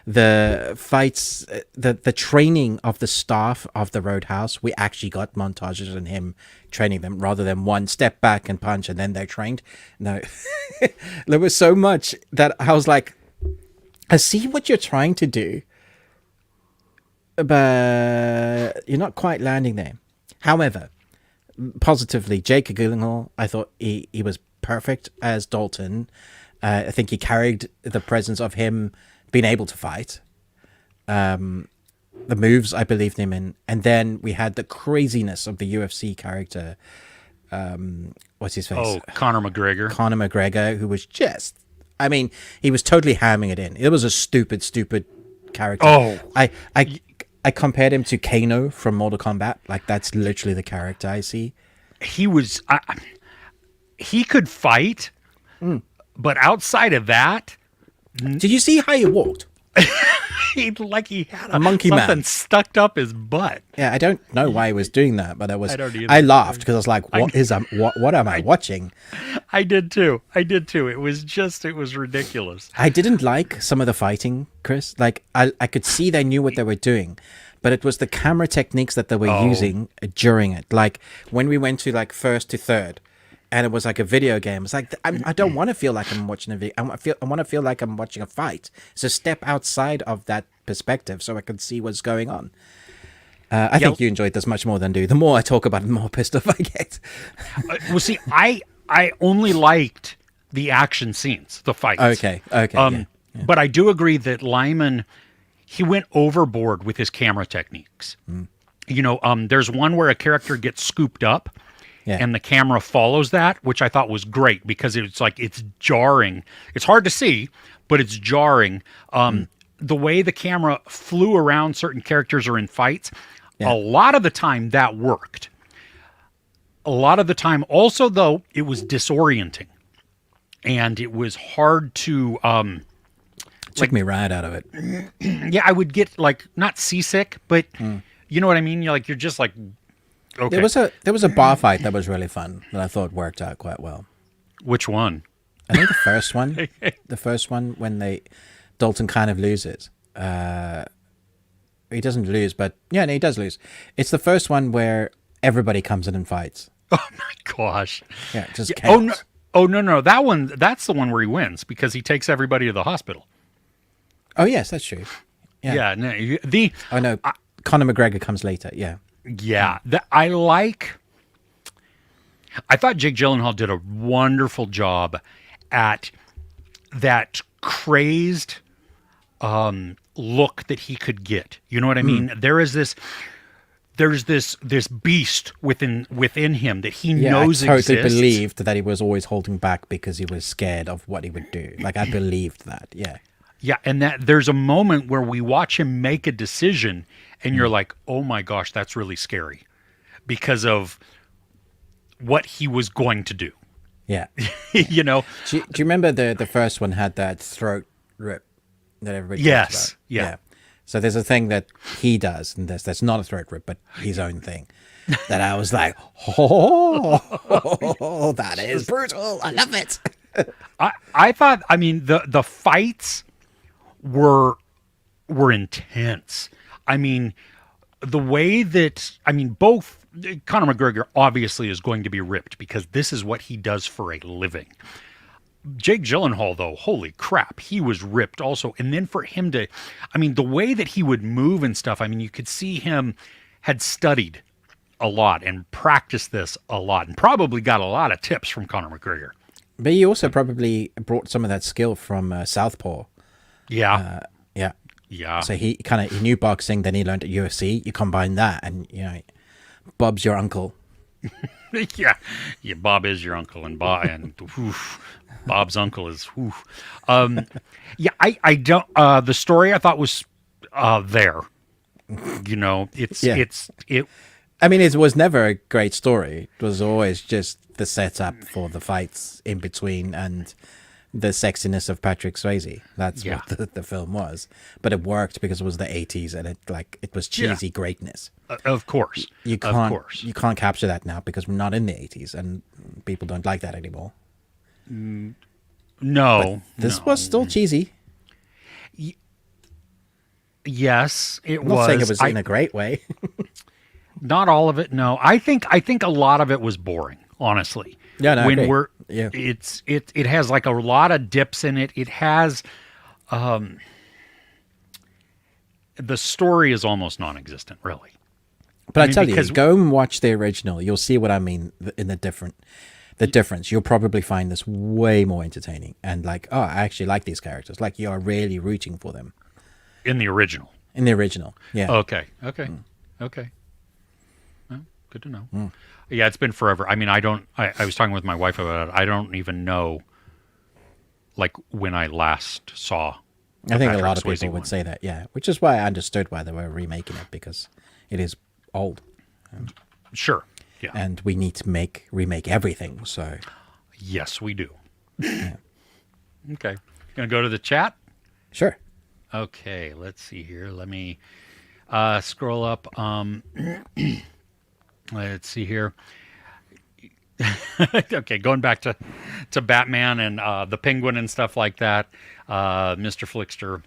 The fights, the training of the staff of the Roadhouse, we actually got montages in him training them rather than one step back and punch and then they're trained. No, there was so much that I was like, I see what you're trying to do, but you're not quite landing there. However, positively, Jake Gyllenhaal, I thought he was perfect as Dalton. I think he carried the presence of him being able to fight. The moves I believed him in. And then we had the craziness of the UFC character. What's his face? Oh, Conor McGregor. Conor McGregor, who was just... I mean, he was totally hamming it in. It was a stupid character. Oh. I compared him to Kano from Mortal Kombat. Like, that's literally the character I see. He was... he could fight, but outside of that... Did you see how he walked? He had a monkey something man stuck up his butt. Yeah, I don't know why he was doing that, but I don't either. I laughed because I was like, what am I watching? I did too. It was ridiculous. I didn't like some of the fighting, Chris. Like, I could see they knew what they were doing, but it was the camera techniques that they were using during it. Like, when we went to, like, first to third, and it was like a video game. It's like, I don't want to feel like I'm watching a video. I want to feel like I'm watching a fight. So step outside of that perspective so I can see what's going on. I think you enjoyed this much more than do. The more I talk about it, the more pissed off I get. Well, see, I only liked the action scenes, the fights. Okay. Yeah. But I do agree that Lyman, he went overboard with his camera techniques. You know, there's one where a character gets scooped up. Yeah. And the camera follows that, which I thought was great because it's jarring. It's hard to see, but it's jarring. The way the camera flew around certain characters or in fights, a lot of the time that worked. A lot of the time also, though, it was disorienting. And it was hard to... took me right out of it. Yeah, I would get, like, not seasick, but you know what I mean? You're just like... Okay. There was a bar fight that was really fun that I thought worked out quite well. Which one? I think the first one. The first one when Dalton kind of loses. He doesn't lose, but no, he does lose. It's the first one where everybody comes in and fights. Oh my gosh! Yeah, just chaos. No. That one. That's the one where he wins because he takes everybody to the hospital. Oh yes, that's true. Yeah. No, Conor McGregor comes later. Yeah. Yeah, I thought Jake Gyllenhaal did a wonderful job at that crazed look that he could get. You know what I mean? There's this beast within him that he knows exists. I totally believed that he was always holding back because he was scared of what he would do. Like, I believed that. Yeah. Yeah, and that there's a moment where we watch him make a decision and you're like, oh my gosh, that's really scary because of what he was going to do. Yeah. You know? Do you remember the first one had that throat rip that everybody talks about? Yeah. So there's a thing that he does, and that's not a throat rip, but his own thing. That I was like, oh, that is brutal. I love it. I thought, I mean, the fights were intense. I mean, the way that, I mean, both Conor McGregor obviously is going to be ripped because this is what he does for a living. Jake Gyllenhaal, though, holy crap, he was ripped also. And then for him to, I mean, the way that he would move and stuff, I mean, you could see him had studied a lot and practiced this a lot and probably got a lot of tips from Conor McGregor. But he also probably brought some of that skill from Southpaw. Yeah. Yeah. So he knew boxing, then he learned at UFC. You combine that, and Bob's your uncle. yeah, Bob is your uncle, and Bob's uncle is. I don't. The story I thought was there. I mean, it was never a great story. It was always just the setup for the fights in between and the sexiness of Patrick Swayze. That's what the film was. But it worked because it was the 80s and it was cheesy greatness. Of course. You can't capture that now because we're not in the 80s and people don't like that anymore. No. This was still cheesy. Yes, it I'm not was. saying it was in a great way. Not all of it. No, I think a lot of it was boring. Honestly, Yeah, no, I agree. It has like a lot of dips in it. It has, the story is almost non-existent, really. But I tell you, go and watch the original. You'll see what I mean in the difference. You'll probably find this way more entertaining and like, oh, I actually like these characters. Like you are really rooting for them. In the original. Yeah. Okay. Okay. Well, good to know. Yeah, it's been forever. I mean, I was talking with my wife about it. I don't even know, like, when I last saw. I think a lot of people would say that, yeah. Which is why I understood why they were remaking it, because it is old. Sure. Yeah. And we need to remake everything. So. Yes, we do. Yeah. Okay. Gonna go to the chat? Sure. Okay, let's see here. Let me scroll up. Let's see here. Okay, going back to Batman and the Penguin and stuff like that. Mr. Flickster,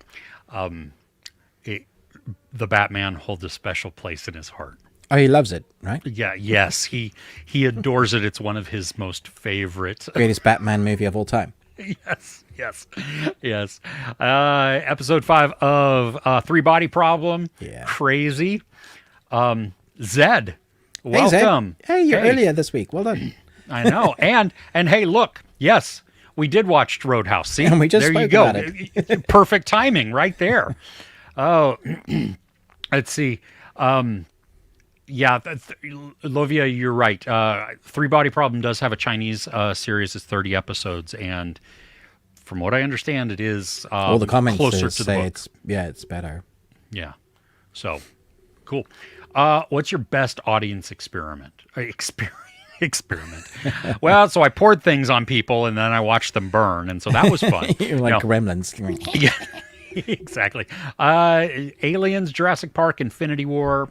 the Batman holds a special place in his heart. Oh, he loves it, right? Yeah, yes, he adores it. It's one of his most favorite. Greatest Batman movie of all time. Yes. Episode 5 of Three Body Problem. Yeah. Crazy. Zed, welcome. Hey, you're earlier this week. Well done. I know. And hey, look. Yes, we did watch Roadhouse. See, and we just there you spoke go. about it. Perfect timing right there. Oh, let's see. Yeah, Lovia, you're right. Three Body Problem does have a Chinese series. It's 30 episodes, and from what I understand, it is all the comments closer to say the book. It's better. Yeah, so cool. What's your best audience experiment? Experiment. Well, so I poured things on people, and then I watched them burn, and so that was fun. You're like Gremlins. Yeah, exactly. Aliens, Jurassic Park, Infinity War.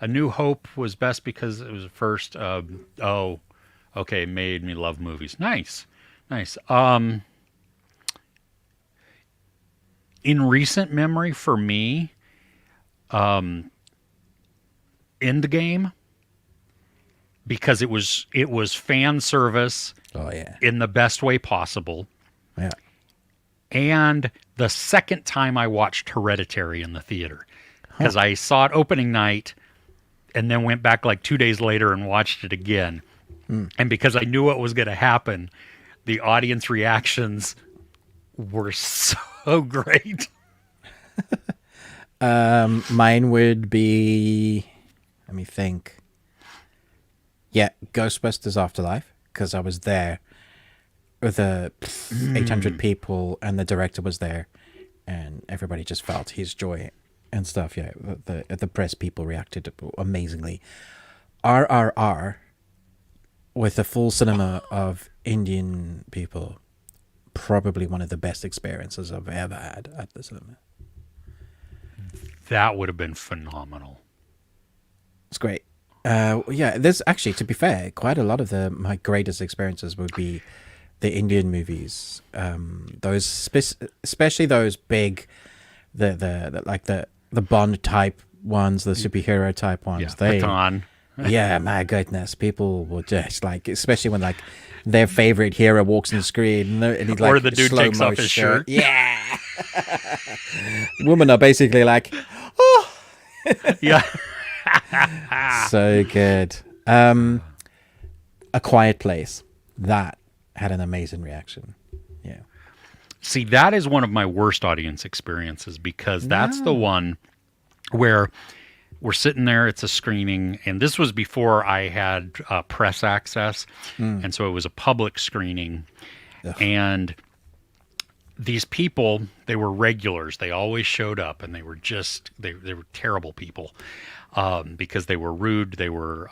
A New Hope was best because it was the first. Made me love movies. Nice. In recent memory, for me, Endgame, because it was fan service. Oh yeah. In the best way possible. Yeah. And the second time I watched Hereditary in the theater, because I saw it opening night. And then went back like 2 days later and watched it again. And because I knew what was going to happen, the audience reactions were so great. Mine would be, let me think. Yeah, Ghostbusters Afterlife, because I was there with the 800 people and the director was there and everybody just felt his joy and stuff. Yeah, the press people reacted amazingly. RRR, with a full cinema of Indian people, probably one of the best experiences I've ever had at the cinema. That would have been phenomenal. It's great. Yeah, there's actually, to be fair, quite a lot of my greatest experiences would be the Indian movies. Those especially those big, the Bond type ones, the superhero type ones. Yeah, Pathan. Yeah, my goodness, people will just like, especially when like their favorite hero walks on the screen and he's like, or the dude takes off his shirt. Yeah. Women are basically like, oh. Yeah. So good. A Quiet Place, that had an amazing reaction. Yeah. See, that is one of my worst audience experiences because that's the one where we're sitting there, it's a screening, and this was before I had press access, and so it was a public screening. Ugh. And these people, they were regulars. They always showed up, and they were just, they were terrible people because they were rude. They were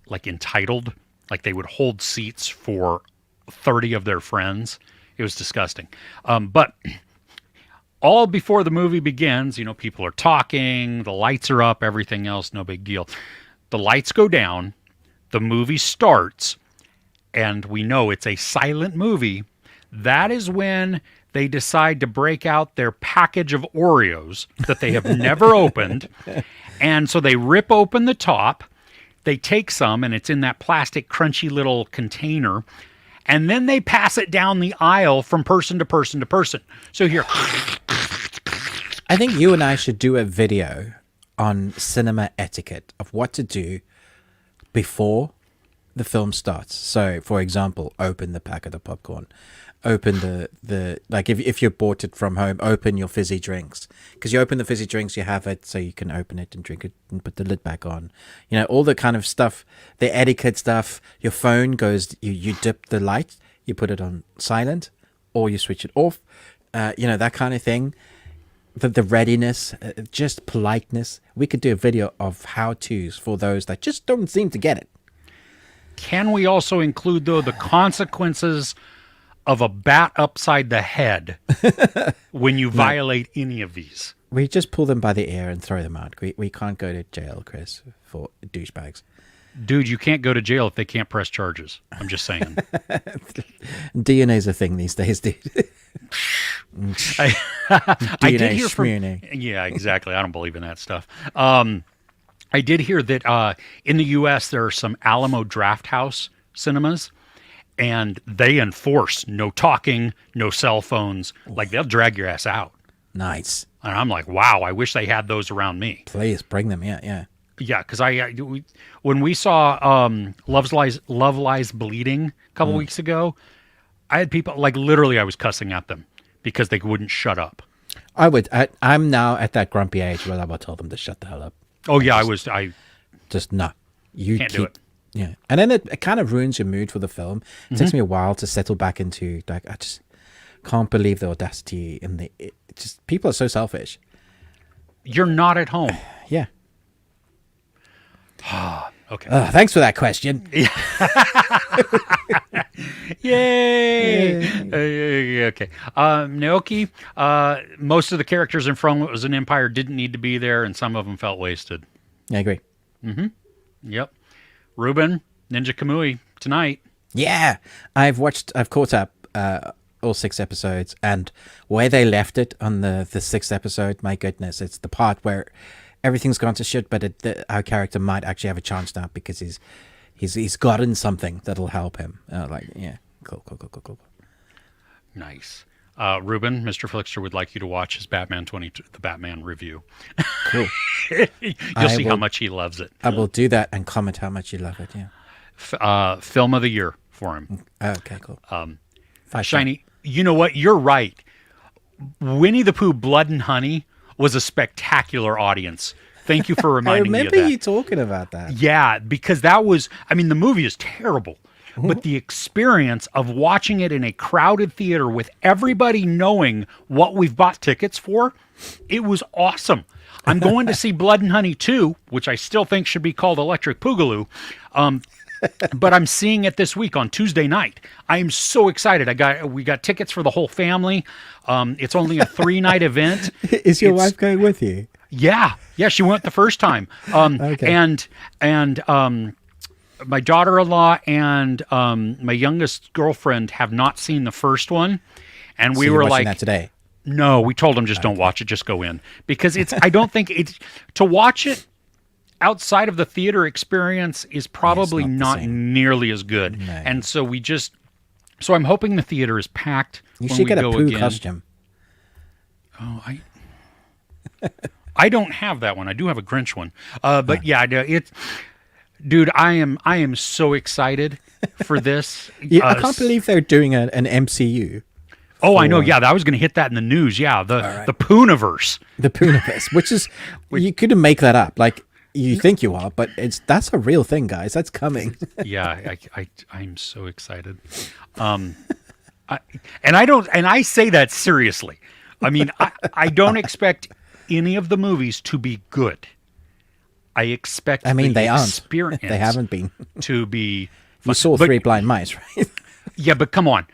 like entitled. Like they would hold seats for 30 of their friends. It was disgusting. But all before the movie begins, you know, people are talking, the lights are up, everything else, no big deal. The lights go down, the movie starts, and we know it's a silent movie, that is when they decide to break out their package of Oreos that they have never opened. And so they rip open the top, they take some, and it's in that plastic crunchy little container, and then they pass it down the aisle from person to person to person. So here. I think you and I should do a video on cinema etiquette of what to do before the film starts. So, for example, open the packet of popcorn. Open the like if you bought it from home, open your fizzy drinks. Because you open the fizzy drinks, you have it so you can open it and drink it and put the lid back on. You know, all the kind of stuff, the etiquette stuff. Your phone goes, you dip the light, you put it on silent, or you switch it off. You know, that kind of thing. The readiness, just politeness. We could do a video of how-tos for those that just don't seem to get it. Can we also include, though, the consequences of a bat upside the head when you violate any of these? We just pull them by the ear and throw them out. We can't go to jail, Chris, for douchebags. Dude, you can't go to jail if they can't press charges. I'm just saying. DNA's a thing these days, dude. I did hear from... schmooning. Yeah, exactly. I don't believe in that stuff. I did hear that in the U.S. there are some Alamo Drafthouse cinemas, and they enforce no talking, no cell phones. Like, they'll drag your ass out. Nice. And I'm like, wow, I wish they had those around me. Please bring them. Yeah. Yeah, because when we saw Love Lies Bleeding a couple weeks ago, I had people, like, literally I was cussing at them because they wouldn't shut up. I'm now at that grumpy age where I will tell them to shut the hell up. Oh, yeah, I just no. You can't do it. Yeah. And then it kind of ruins your mood for the film. It takes me a while to settle back into, like, I just can't believe the audacity and just people are so selfish. You're not at home. Yeah. Okay. Thanks for that question. Yay! Okay. Naoki, most of the characters in From What Was an Empire didn't need to be there, and some of them felt wasted. I agree. Yep. Ruben, Ninja Kamui, tonight. Yeah. I've caught up all 6 episodes, and where they left it on the 6th episode, my goodness, it's the part where everything's gone to shit, but our character might actually have a chance now because he's gotten something that'll help him. Cool. Nice. Ruben, Mr. Flickster would like you to watch his Batman 22, the Batman review. Cool. You'll see how much he loves it. I will do that and comment how much you love it. Yeah. Film of the year for him. Okay, cool. Shiny, you know what? You're right. Winnie the Pooh Blood and Honey was a spectacular audience. Thank you for reminding me of that. I remember you talking about that. Yeah, because that was, I mean, the movie is terrible, but the experience of watching it in a crowded theater with everybody knowing what we've bought tickets for, it was awesome. I'm going to see Blood and Honey 2, which I still think should be called Electric Boogaloo. But I'm seeing it this week on Tuesday night. I am so excited. We got tickets for the whole family. It's only a 3-night event. Is your wife going with you? Yeah, she went the first time. Okay. And my daughter-in-law and my youngest girlfriend have not seen the first one, and we were like, that today. No, we told them just don't watch it, just go in, because I don't think it's to watch it outside of the theater experience is probably not nearly as good. No. And so so I'm hoping the theater is packed. You should get a Pooh costume. Oh, I don't have that one. I do have a Grinch one. But yeah, dude, I am so excited for this. Yeah, I can't believe they're doing an MCU. Oh, I know. Yeah, I was going to hit that in the news. Yeah, the Poohniverse. The Poohniverse, which is you couldn't make that up. Like, you think you are, but that's a real thing, guys. That's coming. Yeah, I'm so excited. And I say that seriously. I mean, I don't expect any of the movies to be good. I expect they aren't. They haven't been. To be fun. You saw Three Blind Mice, right? Yeah, but come on.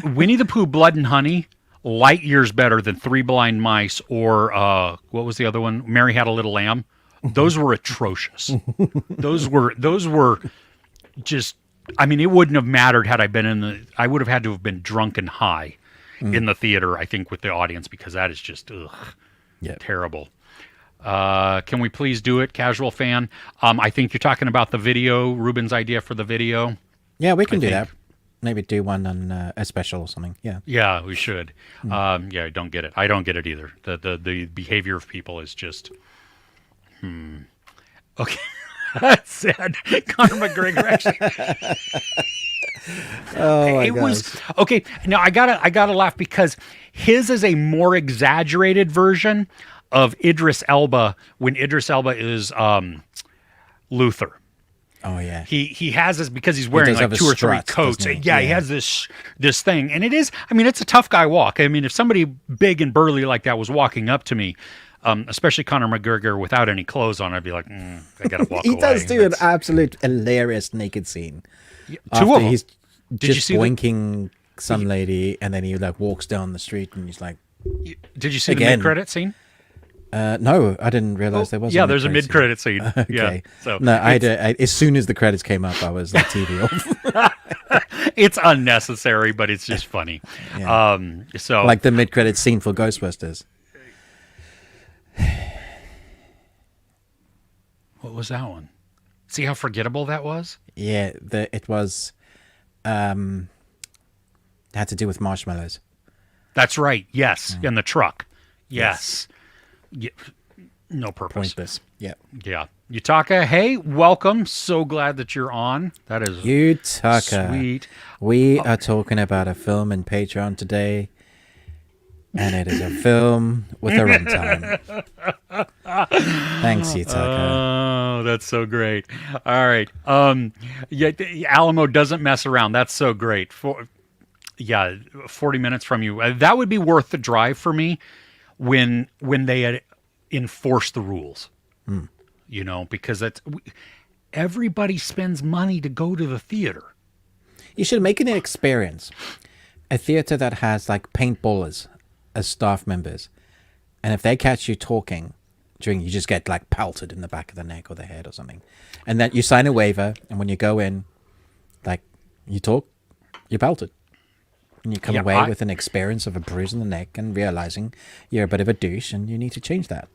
Winnie the Pooh Blood and Honey, light years better than Three Blind Mice or what was the other one? Mary Had a Little Lamb. Those were atrocious. Those were just I mean, it wouldn't have mattered had I been I would have had to have been drunk and high in the theater, I think, with the audience, because that is just, terrible. Can we please do it, Casual Fan? I think you're talking about the video, Ruben's idea for the video. Yeah, we can do that. Maybe do one on a special or something. Yeah. Yeah, we should. I don't get it. I don't get it either. The behavior of people is just, Okay. That's sad. Conor McGregor actually. Oh my it was okay. Now I gotta laugh because his is a more exaggerated version of Idris Elba when Idris Elba is Luther. Oh yeah. He has this because he's wearing like 2 or 3 coats. He has this thing, and it is. I mean, it's a tough guy walk. I mean, if somebody big and burly like that was walking up to me, especially Conor McGregor without any clothes on, I'd be like, I gotta walk away. He does do an absolute hilarious naked scene. 2 of them. He's Did you just see boinking some lady, and then he like walks down the street, and he's like, Did you see the mid-credit scene? No, I didn't realize there was. Yeah, there's a mid-credit scene. Okay. Yeah, so no, as soon as the credits came up, I was like TV off. It's unnecessary, but it's just funny. Yeah. So like the mid-credit scene for Ghostbusters. What was that one? See how forgettable that was? Yeah, it was. It had to do with marshmallows. That's right. Yes, in the truck. Yes. Yeah. No purpose. Pointless. Yeah. Yeah. Yutaka, hey, welcome. So glad that you're on. That is Yutaka. Sweet. We are talking about a film in Patreon today, and it is a film with a runtime. Thanks, Yutaka. Oh, that's so great. All right. Yeah, Alamo doesn't mess around. That's so great. 40 minutes from you. That would be worth the drive for me when they had enforced the rules. You know, because everybody spends money to go to the theater. You should make it an experience. A theater that has like paintballers as staff members, and if they catch you talking during, you just get like pelted in the back of the neck or the head or something, and then you sign a waiver, and when you go in, like you talk, you're pelted, and you come away with an experience of a bruise on the neck and realizing you're a bit of a douche and you need to change that.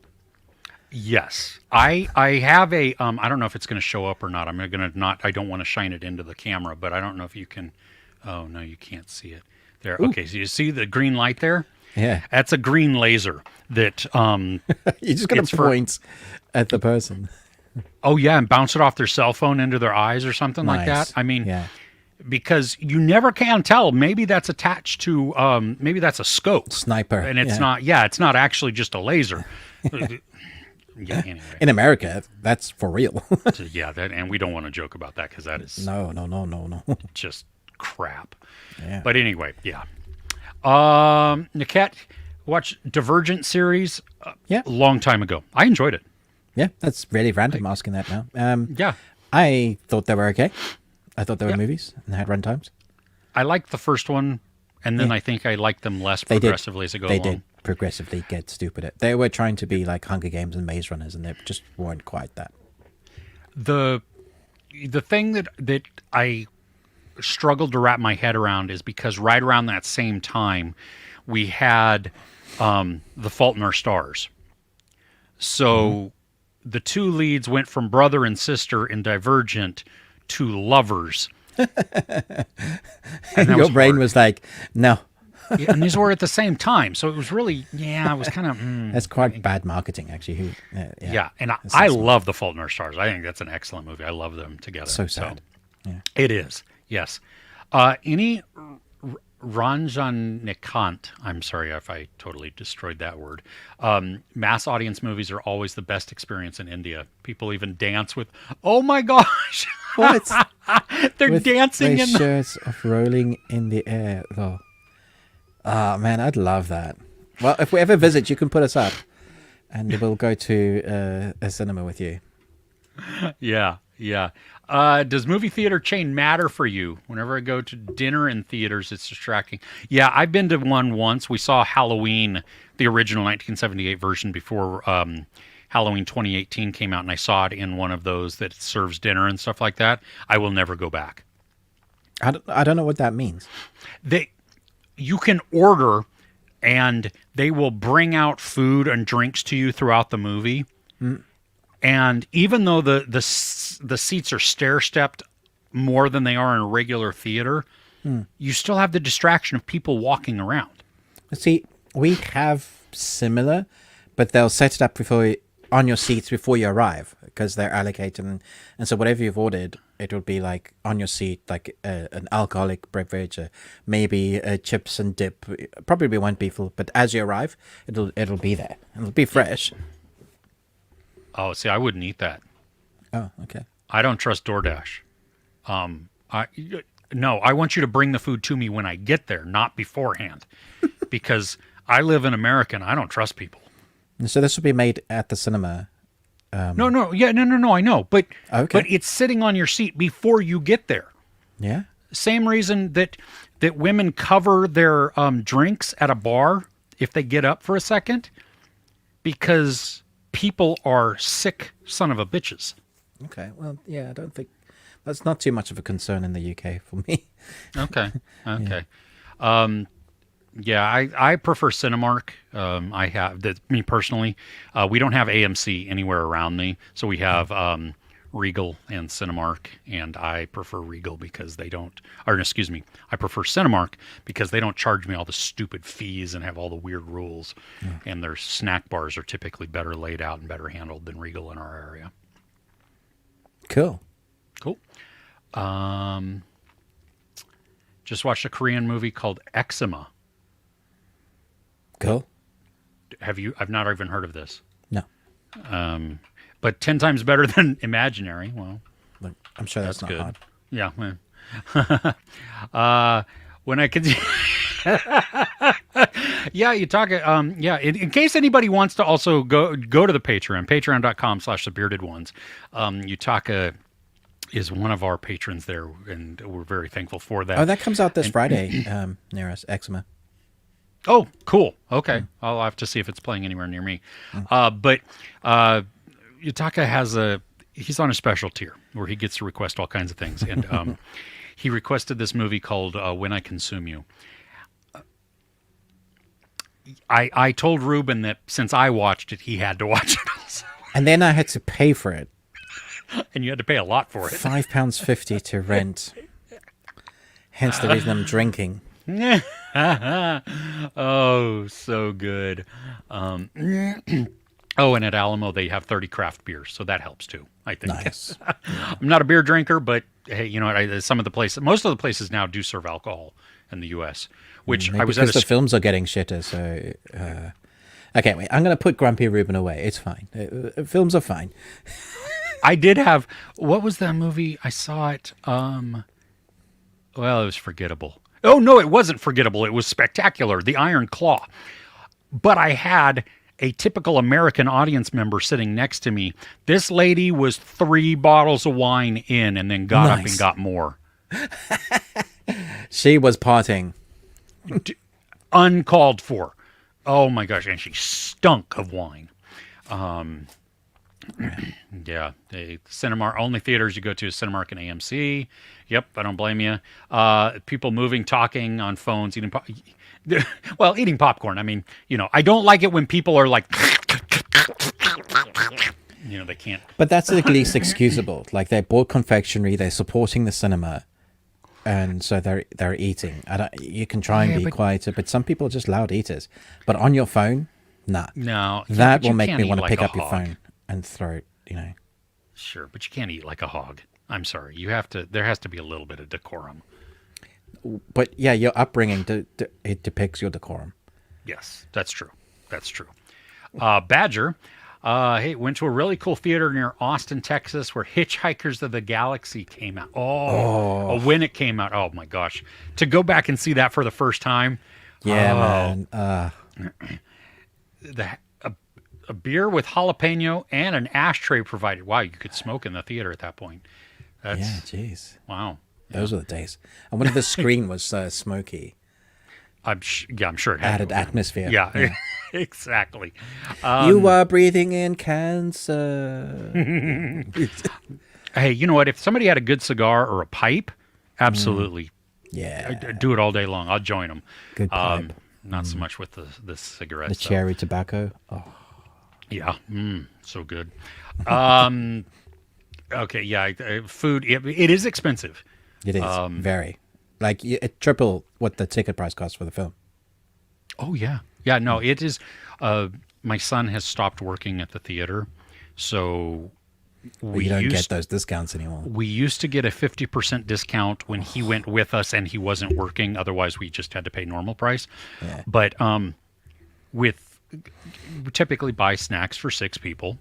Yes, I have a I don't know if it's going to show up or not. I'm going to not. I don't want to shine it into the camera, but I don't know if you can. Oh no, you can't see it there. Ooh. Okay, so you see the green light there? Yeah, that's a green laser that you're just going to point at the person. Oh yeah, and bounce it off their cell phone into their eyes or something like that. I mean, because you never can tell. Maybe that's attached to maybe that's a scope sniper, and it's not. Yeah, it's not actually just a laser. Yeah, anyway. In America, that's for real. Yeah, and we don't want to joke about that because that is no, just crap. Yeah. But anyway, yeah. Niket watched Divergent series. A long time ago. I enjoyed it. Yeah, that's really random asking that now. Yeah, I thought they were okay. I thought they were movies and had run times. I liked the first one, and then I think I liked them less progressively as they go along. They did progressively get stupider. They were trying to be like Hunger Games and Maze Runners, and they just weren't quite that. The thing that I struggled to wrap my head around is because right around that same time we had The Fault in Our Stars. So the two leads went from brother and sister in Divergent to lovers. And your brain was like, no. Yeah, and these were at the same time, so it was really, it was kind of... That's quite bad marketing, actually. And I love The Fault in Our Stars. I think that's an excellent movie. I love them together. So sad. Yeah. It is, yes. Any Ranjanikant, I'm sorry if I totally destroyed that word, mass audience movies are always the best experience in India. People even dance with, oh my gosh! What? They're with dancing in shirts of rolling in the air, though. Oh, man, I'd love that. Well, if we ever visit, you can put us up, and we'll go to a cinema with you. Yeah. Does movie theater chain matter for you? Whenever I go to dinner in theaters, it's distracting. Yeah, I've been to one once. We saw Halloween, the original 1978 version, before Halloween 2018 came out, and I saw it in one of those that serves dinner and stuff like that. I will never go back. I don't know what that means. You can order, and they will bring out food and drinks to you throughout the movie. And even though the seats are stair-stepped more than they are in a regular theater, you still have the distraction of people walking around. See, we have similar, but they'll set it up on your seats before you arrive because they're allocated. And so whatever you've ordered, it will be like on your seat, like an alcoholic beverage, maybe chips and dip. Probably won't be full, but as you arrive, it'll be there. It'll be fresh. Oh, see, I wouldn't eat that. Oh, okay. I don't trust DoorDash. No, I want you to bring the food to me when I get there, not beforehand, because I live in America and I don't trust people. So this will be made at the cinema. No, I know, but it's sitting on your seat before you get there. Yeah. Same reason that women cover their drinks at a bar if they get up for a second, because people are sick son of a bitches. Okay. Well, yeah, I don't think that's not too much of a concern in the UK for me. Okay. Yeah. I prefer Cinemark. I have me personally. We don't have AMC anywhere around me, so we have Regal and Cinemark, and I prefer Regal because they don't. Or excuse me, I prefer Cinemark because they don't charge me all the stupid fees and have all the weird rules. And their snack bars are typically better laid out and better handled than Regal in our area. Cool. Just watched a Korean movie called Eczema. Cool. I've not even heard of this. No. But 10 times better than Imaginary. Well, I'm sure that's not good. hard. Yeah. When I could, yeah, you talk. Yeah. In case anybody wants to also go to the patreon.com/thebeardedOnes. Yutaka is one of our patrons there, and we're very thankful for that. Oh, that comes out this Friday near us, Eczema. Oh, cool. Okay. I'll have to see if it's playing anywhere near me. But Yutaka he's on a special tier where he gets to request all kinds of things. And he requested this movie called When I Consume You. I told Ruben that since I watched it, he had to watch it also. And then I had to pay for it. And you had to pay a lot for it. £5.50 to rent. Hence the reason I'm drinking. Oh, so good. Oh, and at Alamo they have 30 craft beers, so that helps too, I think. Nice. I'm not a beer drinker, but hey, you know what? Most of the places now do serve alcohol in the U.S., which Maybe I was because the films are getting shitter. So, okay, wait. I'm going to put Grumpy Ruben away. It's fine. Films are fine. I did have. What was that movie? I saw it. Well, it was forgettable. Oh, no, it wasn't forgettable. It was spectacular. The Iron Claw. But I had a typical American audience member sitting next to me. This lady was 3 bottles of wine in and then got up and got more. She was partying. Uncalled for. Oh, my gosh. And she stunk of wine. Yeah, the Cinemark, only theaters you go to is Cinemark and AMC. Yep, I don't blame you. People moving, talking on phones, eating popcorn. I mean, I don't like it when people are like, they can't. But that's at least excusable. Like they bought confectionery, they're supporting the cinema, and so they're eating. You can try and be quieter, but some people are just loud eaters. But on your phone, nah. No, that will make me want to pick up your phone and throw it. Sure, but you can't eat like a hog. I'm sorry. There has to be a little bit of decorum. But yeah, your upbringing, it depicts your decorum. Yes, that's true. Badger, hey, went to a really cool theater near Austin, Texas, where Hitchhikers of the Galaxy came out. When it came out. Oh my gosh. To go back and see that for the first time. Yeah, man. A beer with jalapeno and an ashtray provided. Wow, you could smoke in the theater at that point. Yeah, jeez. Wow. Those were the days. I wonder if the screen was smoky. I'm sure it had added atmosphere. Yeah. Exactly. You are breathing in cancer. Hey, you know what? If somebody had a good cigar or a pipe absolutely. Yeah. I do it all day long. I'll join them. Good pipe. Not so much with the cigarettes. The cherry tobacco. Oh. Yeah, so good. Okay, yeah, food. It is expensive. It is very. Like it triple what the ticket price costs for the film. Oh yeah, yeah. No, it is. My son has stopped working at the theater, so We don't get those discounts anymore. we used to get a 50% discount when he went with us and he wasn't working. Otherwise, we just had to pay normal price. Yeah. But we typically buy snacks for 6 people.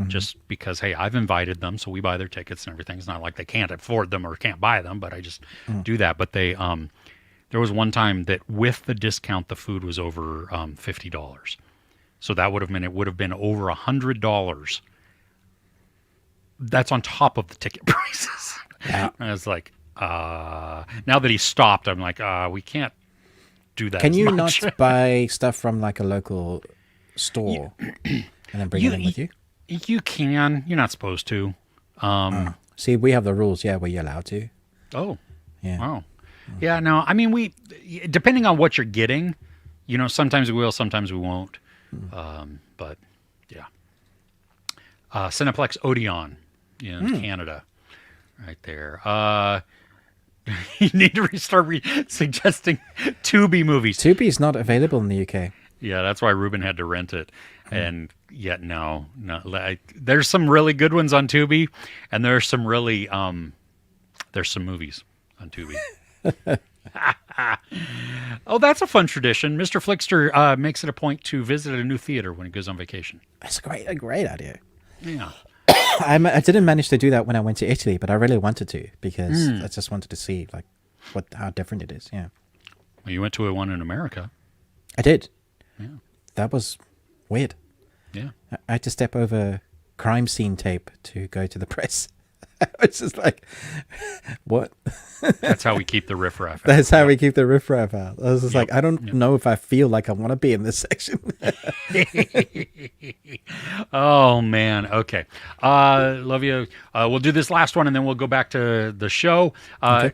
Just because, hey, I've invited them, so we buy their tickets and everything. It's not like they can't afford them or can't buy them, but I just do that. But they, there was one time that with the discount, the food was over $50. So that would have meant it would have been over $100. That's on top of the ticket prices. Yeah. I was like, now that he stopped, I'm like, we can't do that. Can as you much. not buy stuff from like a local store and then bring it in with you? You can. You're not supposed to. See, we have the rules, where you're allowed to. Oh, Yeah. wow. Yeah, no, I mean, depending on what you're getting, sometimes we will, sometimes we won't. But, yeah. Cineplex Odeon in Canada, right there. You need to restart suggesting Tubi movies. Tubi's not available in the UK. Yeah, that's why Ruben had to rent it. And yet, no. There's some really good ones on Tubi, and there's some really, there's some movies on Tubi. Oh, that's a fun tradition. Mr. Flickster makes it a point to visit a new theater when he goes on vacation. That's a great idea. Yeah. I didn't manage to do that when I went to Italy, but I really wanted to because I just wanted to see like how different it is. Yeah. Well, you went to one in America. I did. Yeah. That was weird. Yeah. I had to step over crime scene tape to go to the press. It's just like, what? That's how we keep the riffraff out. That's how we keep the riffraff out. I was just like, I don't know if I feel like I want to be in this section. Oh, man. Okay. Love you. We'll do this last one, and then we'll go back to the show. Okay.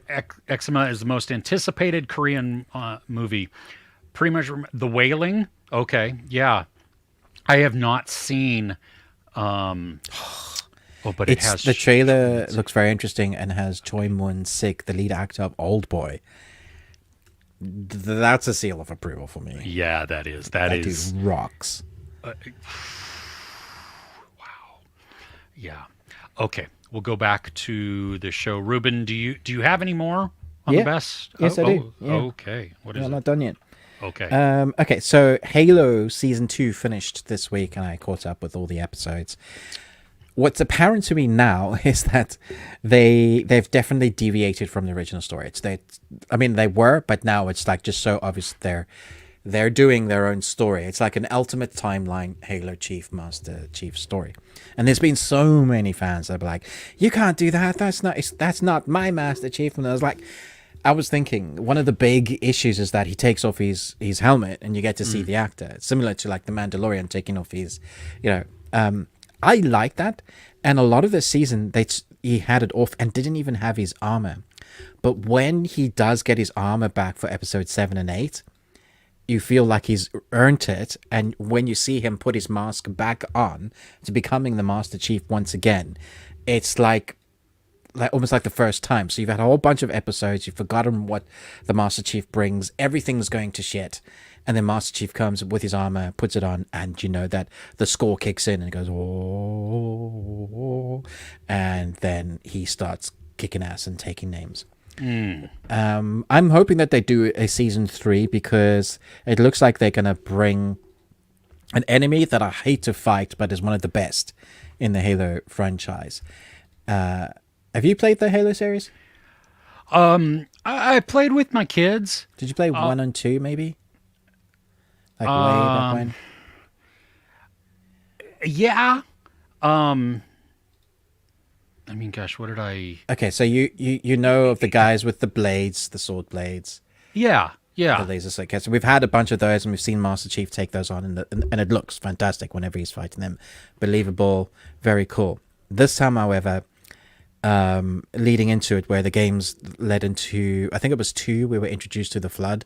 Eczema is the most anticipated Korean movie. Pretty much The Wailing. Okay. Yeah. I have not seen... but it has... The trailer looks very interesting and has Choi Moon-sik, the lead actor of Old Boy. That's a seal of approval for me. Yeah, that is. That is... dude rocks. Wow. Yeah. Okay. We'll go back to the show. Ruben, do you have any more on the best? Yes, I do. Yeah. Okay. What is it? I'm not done yet. Okay. Okay, so Halo Season 2 finished this week, and I caught up with all the episodes. What's apparent to me now is that they've definitely deviated from the original story. They were, but now it's like just so obvious they're doing their own story. It's like an ultimate timeline Halo Chief Master Chief story. And there's been so many fans that are like, you can't do that. That's not my Master Chief. And I was thinking one of the big issues is that he takes off his helmet and you get to see the actor. It's similar to like the Mandalorian taking off his, I like that. And a lot of the season, he had it off and didn't even have his armor. But when he does get his armor back for episode 7 and 8, you feel like he's earned it. And when you see him put his mask back on to becoming the Master Chief once again, it's like almost like the first time. So you've had a whole bunch of episodes, you've forgotten what the Master Chief brings, everything's going to shit, and then Master Chief comes with his armor, puts it on, and you know that the score kicks in and goes, oh, and then he starts kicking ass and taking names. I'm hoping that they do a season 3 because it looks like they're gonna bring an enemy that I hate to fight, but is one of the best in the Halo franchise. Have you played the Halo series? I played with my kids. Did you play 1 and 2 maybe? Like way back when? Yeah. I mean, gosh, what did I... Okay, so you know of the guys with the blades, the sword blades. Yeah. The laser sight. So we've had a bunch of those, and we've seen Master Chief take those on, and it looks fantastic whenever he's fighting them. Believable, very cool. This time, however, leading into it, where the games led into, I think it was 2, we were introduced to the flood.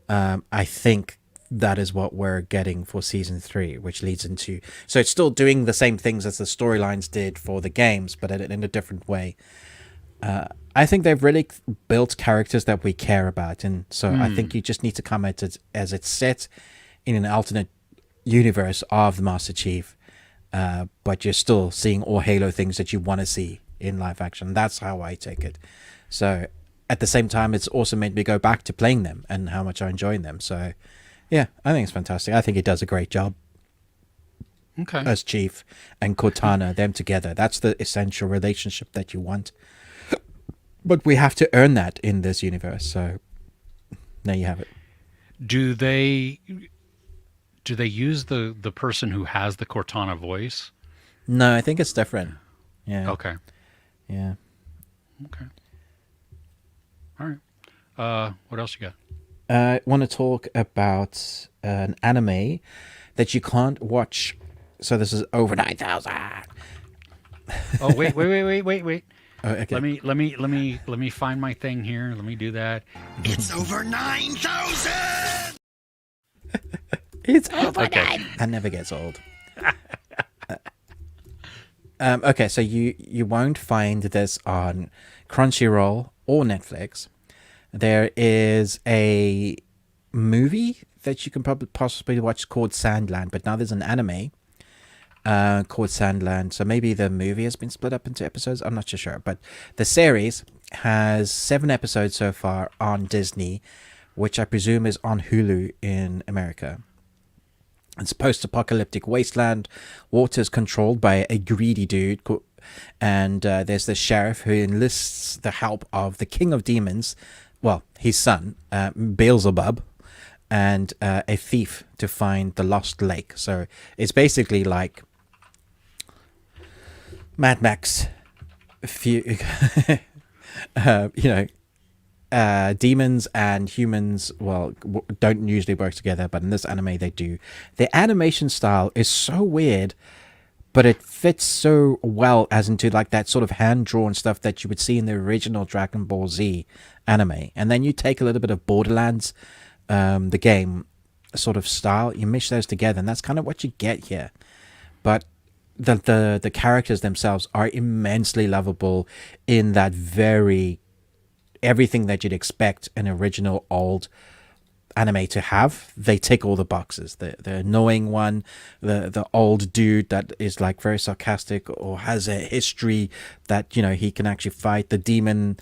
I think that is what we're getting for season 3, which leads into, so it's still doing the same things as the storylines did for the games, but in a different way. I think they've really built characters that we care about, and so I think you just need to come at it as it's set in an alternate universe of the Master Chief, but you're still seeing all Halo things that you want to see in live action. That's how I take it. So at the same time, it's also made me go back to playing them and how much I'm enjoying them. So yeah, I think it's fantastic. I think it does a great job. Okay. As Chief and Cortana, them together, that's the essential relationship that you want. But we have to earn that in this universe. So there you have it. Do they use the person who has the Cortana voice? No, I think it's different. Yeah. Okay. Yeah. Okay. All right. What else you got? I want to talk about an anime that you can't watch. So this is over 9,000. Oh, wait. Oh, okay. Let me find my thing here. Let me do that. It's over 9,000. It's over 9. That never gets old. Okay, so you won't find this on Crunchyroll or Netflix. There is a movie that you can probably possibly watch called Sandland, but now there's an anime called Sandland. So maybe the movie has been split up into episodes. I'm not too sure, but the series has 7 episodes so far on Disney, which I presume is on Hulu in America. It's a post-apocalyptic wasteland. Water is controlled by a greedy dude, and there's the sheriff who enlists the help of the king of demons, well, his son, Beelzebub, and a thief to find the lost lake. So it's basically like Mad Max, demons and humans, well, don't usually work together, but in this anime they do. The animation style is so weird, but it fits so well as into like that sort of hand-drawn stuff that you would see in the original Dragon Ball Z anime. And then you take a little bit of Borderlands, the game sort of style, you mish those together, and that's kind of what you get here. But the characters themselves are immensely lovable in that very everything that you'd expect an original old anime to have. They tick all the boxes. The annoying one, the old dude that is like very sarcastic or has a history that he can actually fight, the demon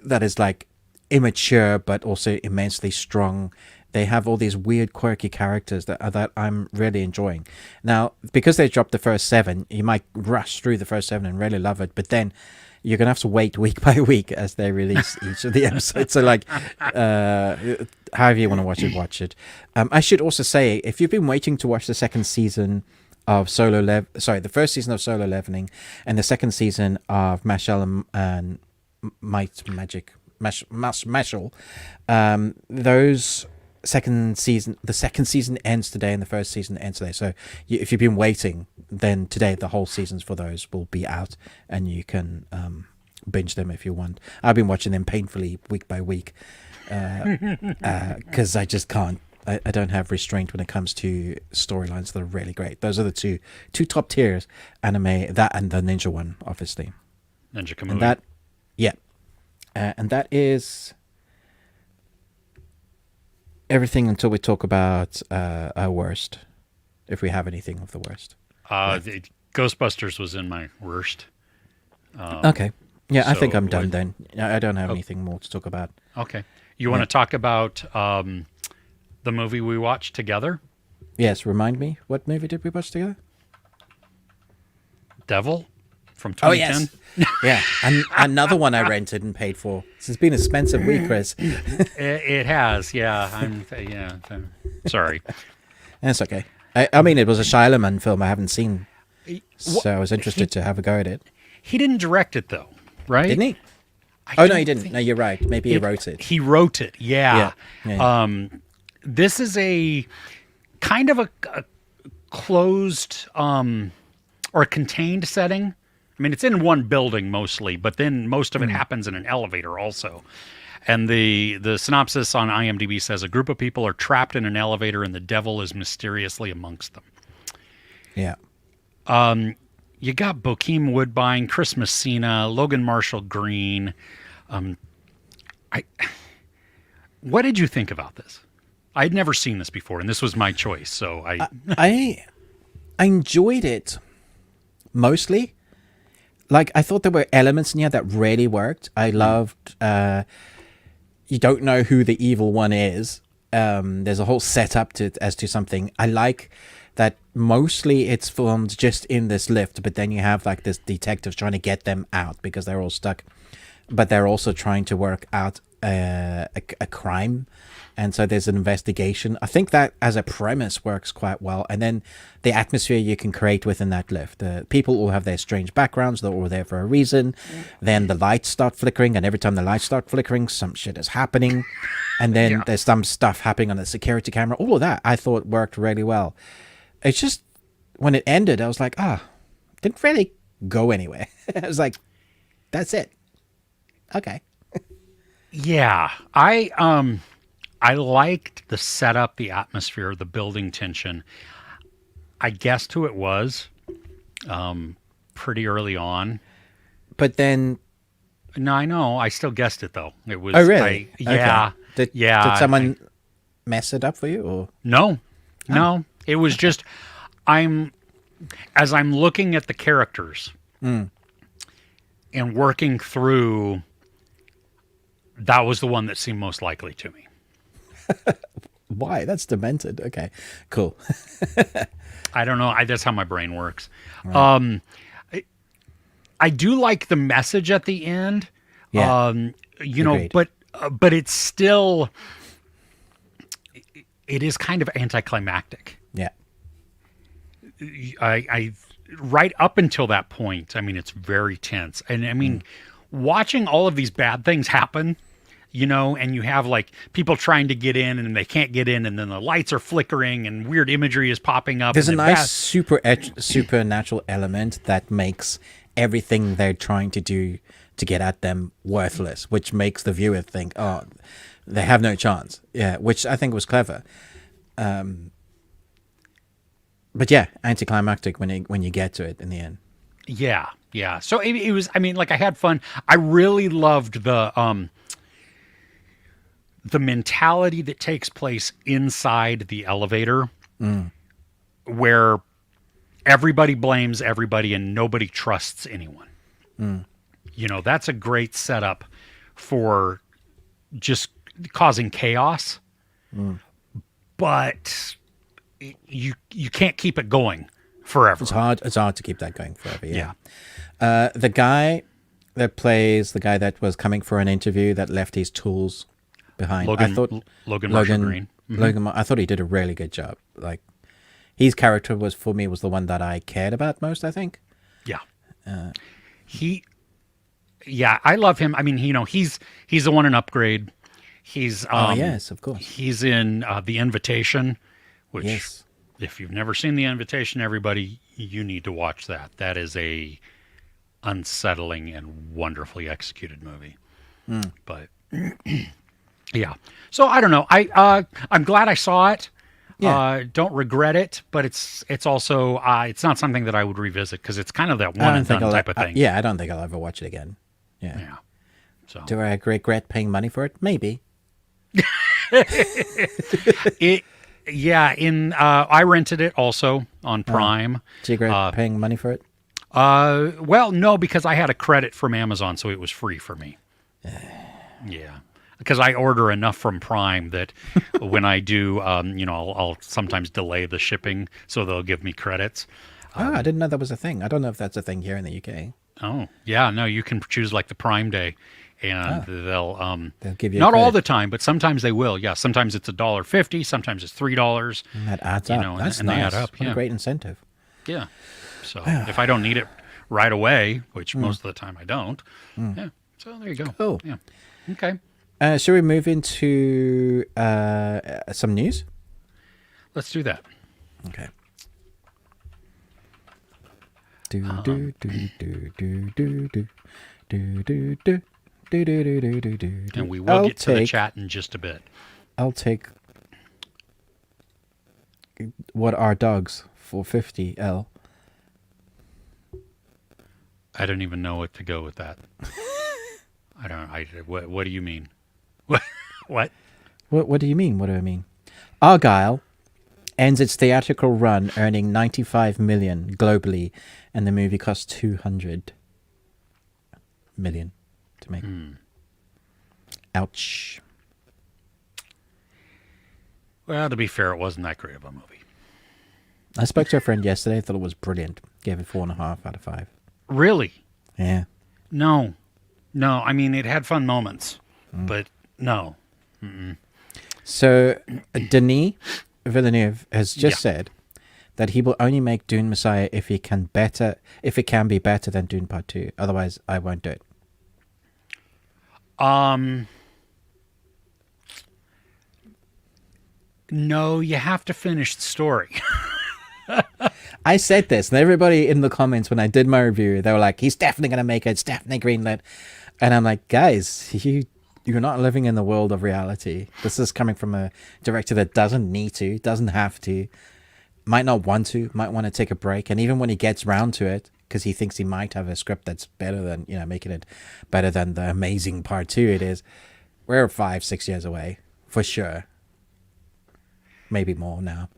that is like immature but also immensely strong. They have all these weird quirky characters that I'm really enjoying. Now, because they dropped the first 7, you might rush through the first 7 and really love it, but then you're going to have to wait week by week as they release each of the episodes. So like, however you want to watch it. I should also say, if you've been waiting to watch the second season of the first season of Solo Leveling and the second season of Mashal and Mashal, those the second season ends today and the first season ends today. So if you've been waiting, then today the whole seasons for those will be out and you can binge them if you want. I've been watching them painfully week by week because I just can't. I don't have restraint when it comes to storylines that are really great. Those are the two top tiers anime, that and the ninja one, obviously. Ninja Kamui. And that, yeah. And that is everything until we talk about our worst, if we have anything of the worst. Ghostbusters was in my worst. Okay. Yeah, I think I'm done what, then. I don't have anything more to talk about. Okay. You want to talk about the movie we watched together? Yes, remind me. What movie did we watch together? Devil from 2010. Oh, yes. Yeah, and another one I rented and paid for. It's been an expensive week, Chris. It has, yeah. Sorry. That's okay. I mean, it was a Shia film I haven't seen, so I was interested to have a go at it. He didn't direct it, though, right? Didn't he? No, he didn't. No, you're right. Maybe he wrote it. He wrote it, yeah. Yeah. This is a kind of a closed or a contained setting. I I mean, it's in one building mostly, but then most of it happens in an elevator also. And the synopsis on IMDb says a group of people are trapped in an elevator and the devil is mysteriously amongst them. Yeah. You got Bokeem Woodbine, Chris Messina, Logan Marshall Green. What did you think about this? I'd never seen this before, and this was my choice, so I enjoyed it mostly. Like, I thought there were elements in here that really worked. I loved, you don't know who the evil one is. There's a whole setup as to something. I like that mostly it's filmed just in this lift, but then you have like this detectives trying to get them out because they're all stuck. But they're also trying to work out a crime. And so there's an investigation. I think that as a premise works quite well. And then the atmosphere you can create within that lift. People all have their strange backgrounds. They're all there for a reason. Then the lights start flickering. And every time the lights start flickering, some shit is happening. And then there's some stuff happening on the security camera. All of that I thought worked really well. It's just when it ended, I was like, didn't really go anywhere. I was like, that's it. Okay. Yeah, I liked the setup, the atmosphere, the building tension. I guessed who it was pretty early on. But then... No, I know. I still guessed it, though. It was... Oh, really? Yeah. Okay. Did someone mess it up for you? Or? No. It was just... As I'm looking at the characters and working through... That was the one that seemed most likely to me. Why? That's demented. Okay, cool. I don't know. That's how my brain works. Right. I do like the message at the end. Yeah. Agreed. But it's still, it is kind of anticlimactic. Yeah. I right up until that point, I mean, it's very tense. And I mean, watching all of these bad things happen, and you have like people trying to get in and they can't get in, and then the lights are flickering and weird imagery is popping up. There's a nice supernatural element that makes everything they're trying to do to get at them worthless, which makes the viewer think, oh, they have no chance. Yeah, which I think was clever. But yeah, anticlimactic when you get to it in the end. Yeah. So it was. I mean, like I had fun. I really loved the mentality that takes place inside the elevator, where everybody blames everybody and nobody trusts anyone. That's a great setup for just causing chaos. But you can't keep it going forever. It's hard to keep that going forever. Yeah. The guy that plays the guy that was coming for an interview that left his tools behind. Logan Marshall Green. Logan, I thought he did a really good job. Like, his character was the one that I cared about most, I think. Yeah. I love him. I mean, he's the one in Upgrade. He's yes, of course. He's in The Invitation, which yes. If you've never seen The Invitation, everybody, you need to watch that. That is a unsettling and wonderfully executed movie. But yeah. So I don't know. I'm glad I saw it. Yeah. Don't regret it, but it's also it's not something that I would revisit because it's kind of that one and done type of thing. I don't think I'll ever watch it again. Yeah. So do I regret paying money for it? Maybe. I rented it also on Prime. Do you regret paying money for it? Well, no, because I had a credit from Amazon, so it was free for me. Yeah. Because I order enough from Prime that when I do, I'll sometimes delay the shipping, so they'll give me credits. I didn't know that was a thing. I don't know if that's a thing here in the UK. Oh, yeah, no, you can choose like the Prime Day, and they'll give you not all the time, but sometimes they will. Yeah, sometimes it's $1.50, sometimes it's $3. And that adds up. That's nice. They add up. What a great incentive. Yeah. So if I don't need it right away, which most of the time I don't, so there you go. Cool. Yeah. Okay. Shall we move into some news? Let's do that. Okay. Do do do do do do do do do do do do do do do. And we will get to the chat in just a bit. I'll take What Are Dogs for 50L. I don't even know what to go with that. What do you mean? What? What do you mean? What do I mean? Argyle ends its theatrical run earning 95 million globally, and the movie cost 200 million to make. Ouch. Well, to be fair, it wasn't that great of a movie. I spoke to a friend yesterday, thought it was brilliant. Gave it 4.5 out of 5. Really? Yeah. No. I mean, it had fun moments, but no. So, Denis Villeneuve has just said that he will only make Dune Messiah if it can be better than Dune Part 2. Otherwise, I won't do it. No, you have to finish the story. I said this, and everybody in the comments when I did my review, they were like, he's definitely going to make it. It's definitely greenlit. And I'm like, guys, you're not living in the world of reality. This is coming from a director that doesn't need to, doesn't have to, might not want to, might want to take a break. And even when he gets round to it, because he thinks he might have a script that's better than, making it better than the amazing Part 2 it is, we're 5-6 years away, for sure. Maybe more now.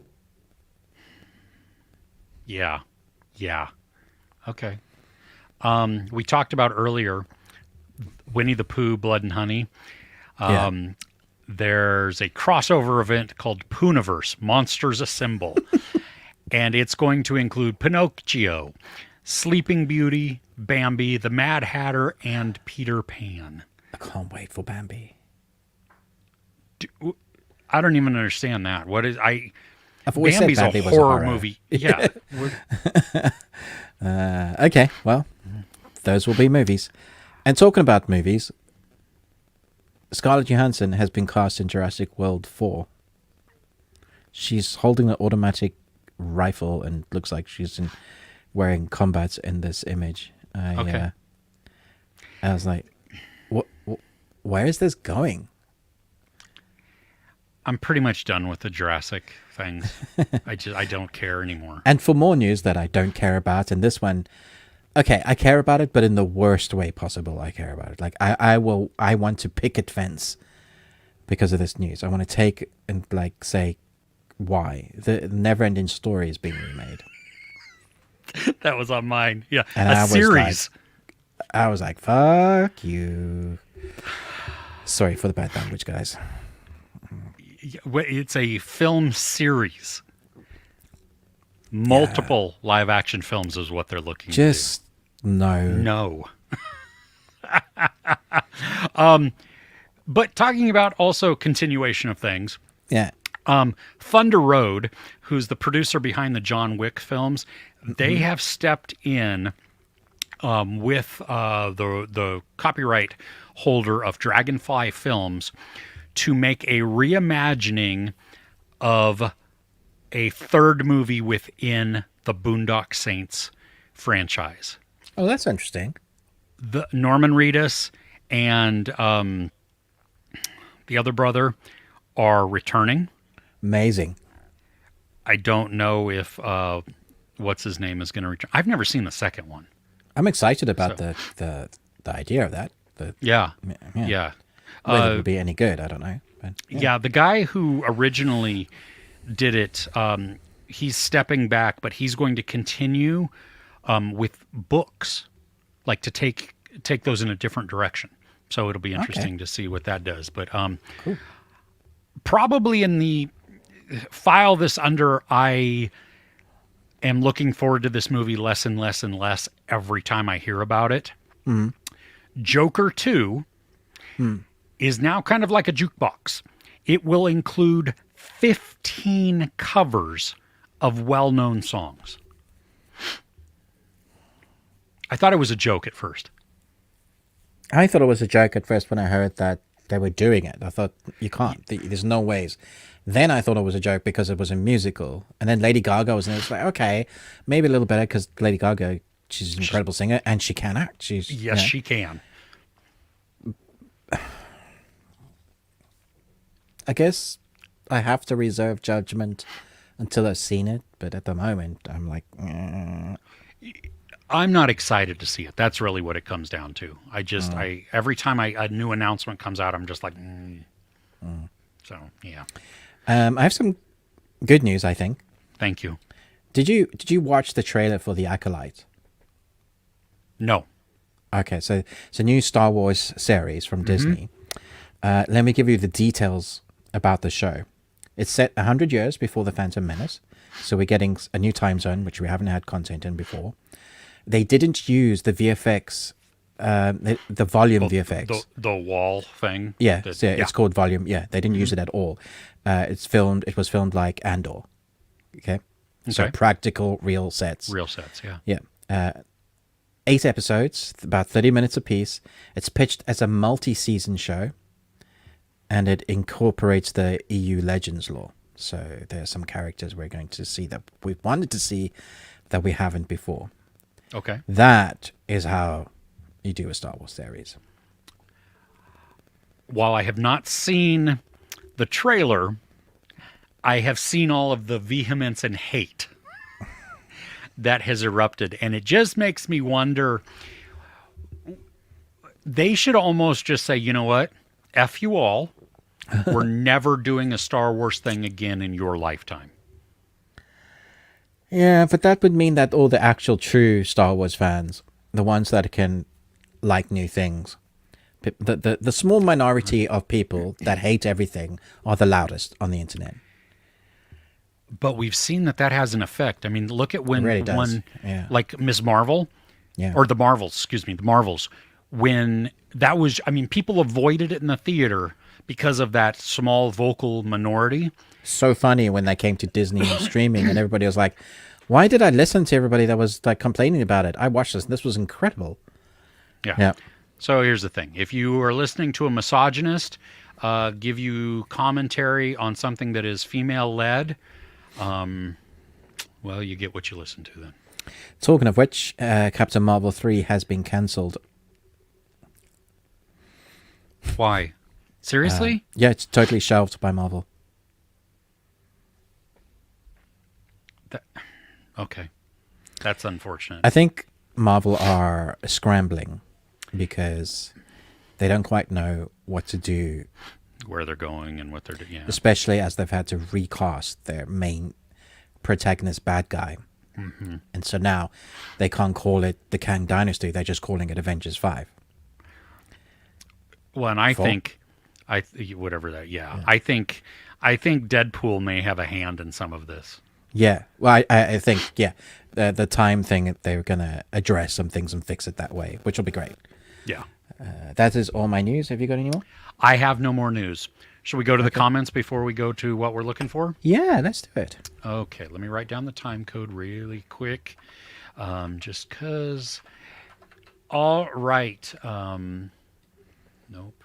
Yeah. Okay. We talked about earlier Winnie the Pooh, Blood and Honey. There's a crossover event called Poohniverse, Monsters Assemble. And it's going to include Pinocchio, Sleeping Beauty, Bambi, the Mad Hatter, and Peter Pan. I can't wait for Bambi. I don't even understand that. I've always Bambi's said Bambi a was horror movie. Yeah. Okay, well, those will be movies. And talking about movies, Scarlett Johansson has been cast in Jurassic World 4. She's holding an automatic rifle and looks like she's wearing combats in this image. I was like, where is this going? I'm pretty much done with the Jurassic things. I don't care anymore. And for more news that I don't care about, and this one, okay, I care about it, but in the worst way possible. I care about it. Like I want to picket fence because of this news. I want to take and say why the Never-Ending Story is being remade. That was on mine. Yeah, and a series. I was like, fuck you. Sorry for the bad language, guys. It's a film series. Multiple live action films is what they're looking to do. Just no. But talking about also continuation of things. Yeah. Thunder Road, who's the producer behind the John Wick films, they have stepped in with the copyright holder of Dragonfly Films to make a reimagining of a third movie within the Boondock Saints franchise. Oh, that's interesting. The Norman Reedus and the other brother are returning. Amazing. I don't know if what's his name is going to return. I've never seen the second one. I'm excited about the idea of that. Yeah. Whether it would be any good, I don't know. But, yeah, the guy who originally did it, he's stepping back, but he's going to continue with books, like to take those in a different direction. So it'll be interesting to see what that does. But cool. Probably in the file this under, I am looking forward to this movie less and less and less every time I hear about it. Mm. Joker 2 is now kind of like a jukebox. It will include 15 covers of well-known songs. I thought it was a joke at first. I thought it was a joke at first when I heard that they were doing it. I thought, you can't. There's no ways. Then I thought it was a joke because it was a musical. And then Lady Gaga was in it. It's like, okay, maybe a little better because Lady Gaga, she's an incredible singer, and she can act. Yes, she can. I guess I have to reserve judgment until I've seen it, but at the moment, I'm like, I'm not excited to see it. That's really what it comes down to. Every time a new announcement comes out, I'm just like, So, yeah. I have some good news, I think. Thank you. Did you watch the trailer for The Acolyte? No. Okay, so it's a new Star Wars series from Disney. Let me give you the details about the show. It's set 100 years before The Phantom Menace, so we're getting a new time zone, which we haven't had content in before. They didn't use the VFX, the volume VFX. The wall thing? Yeah, it's called volume. Yeah, they didn't use it at all. It was filmed like Andor. Okay? So practical, real sets. Real sets, yeah. Yeah. 8 episodes, about 30 minutes apiece. It's pitched as a multi-season show, and it incorporates the EU Legends lore. So there are some characters we're going to see that we've wanted to see that we haven't before. Okay. That is how you do a Star Wars series. While I have not seen the trailer, I have seen all of the vehemence and hate that has erupted, and it just makes me wonder. They should almost just say, you know what? F you all. We're never doing a Star Wars thing again in your lifetime. Yeah, but that would mean that all the actual true Star Wars fans, the ones that can like new things, the small minority of people that hate everything are the loudest on the internet. But we've seen that has an effect. I mean, look at when really one, like Ms. Marvel, or the Marvels, the Marvels, when that was, I mean, people avoided it in the theater because of that small vocal minority. So funny when they came to Disney streaming and everybody was like, why did I listen to everybody that was like complaining about it? I watched this. This was incredible. Yeah. So here's the thing. If you are listening to a misogynist give you commentary on something that is female-led, well, you get what you listen to then. Talking of which, Captain Marvel 3 has been cancelled. Why? Seriously? Yeah, it's totally shelved by Marvel. Okay. That's unfortunate. I think Marvel are scrambling because they don't quite know what to do. Where they're going and what they're doing. Yeah. Especially as they've had to recast their main protagonist bad guy. Mm-hmm. And so now they can't call it the Kang Dynasty. They're just calling it Avengers 5. Well, and I think, whatever that, I think Deadpool may have a hand in some of this. Yeah, well, I think, the time thing, they're going to address some things and fix it that way, which will be great. Yeah. That is all my news. Have you got any more? I have no more news. Should we go to the comments before we go to what we're looking for? Yeah, let's do it. Okay, let me write down the time code really quick, just because. All right. Nope,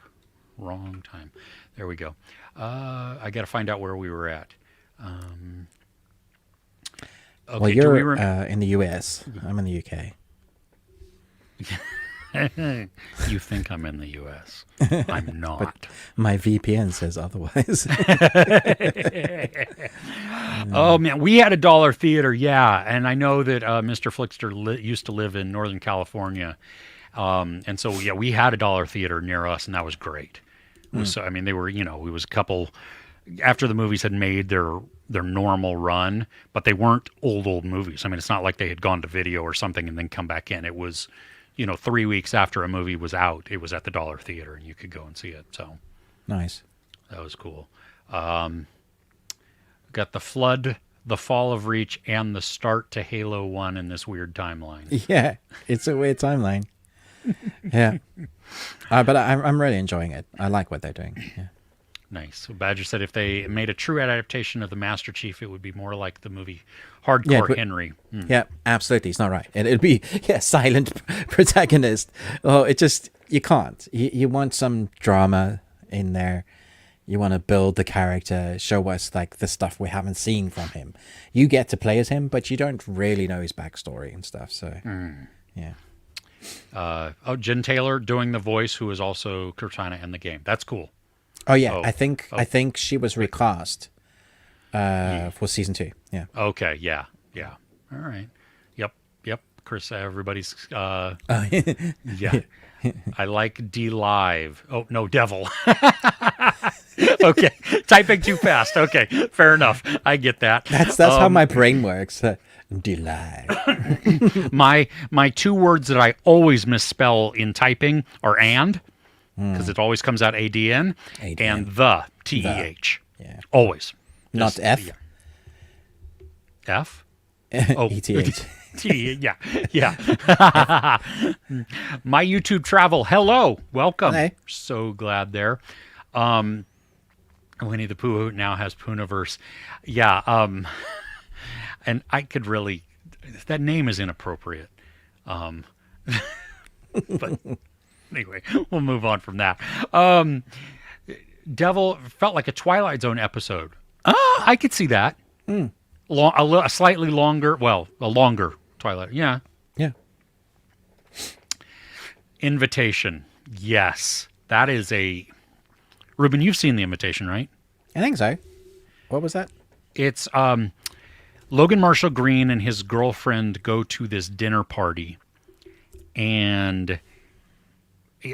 wrong time. There we go. I got to find out where we were at. Okay, well, you're in the US. I'm in the UK. You think I'm in the U.S. I'm not. But my VPN says otherwise. Oh, man. We had a dollar theater, and I know that Mr. Flickster used to live in Northern California. And so, we had a dollar theater near us, and that was great. So, I mean, they were, it was a couple, after the movies had made their normal run, but they weren't old movies. I mean, it's not like they had gone to video or something and then come back in. It was... 3 weeks after a movie was out, it was at the dollar theater and you could go and see it. So nice. That was cool. Got the Flood, the Fall of Reach, and the start to Halo 1 in this weird timeline. Yeah, it's a weird timeline. Yeah. But I'm really enjoying it. I like what they're doing. Yeah. Nice. So Badger said if they made a true adaptation of the Master Chief, it would be more like the movie Hardcore Henry. Yeah, absolutely. It's not right. And it'd be silent protagonist. Oh, you can't. You want some drama in there. You want to build the character, show us like the stuff we haven't seen from him. You get to play as him, but you don't really know his backstory and stuff. So Yeah. Jen Taylor doing the voice, who is also Cortana in the game. That's cool. Oh yeah, Oh. I think she was recast for season 2. Yeah. Okay, yeah. All right. Yep. Chris, everybody's yeah. I like D Live. Oh no, Devil. Okay, typing too fast. Okay, fair enough. I get that. That's how my brain works. Delight. My 2 words that I always misspell in typing are and, because it always comes out ADN, and the TEH. Yeah. Always. Not Just- F. yeah. F? ETH. Yeah. My YouTube travel. Hello. Welcome. Hey. So glad there. Winnie the Pooh now has Poohniverse. Yeah. And I could really, that name is inappropriate. But anyway, we'll move on from that. Devil felt like a Twilight Zone episode. I could see that. A slightly longer, a longer Twilight. Yeah. Yeah. Invitation. Yes. That is Ruben, you've seen The Invitation, right? I think so. What was that? It's Logan Marshall Green and his girlfriend go to this dinner party, and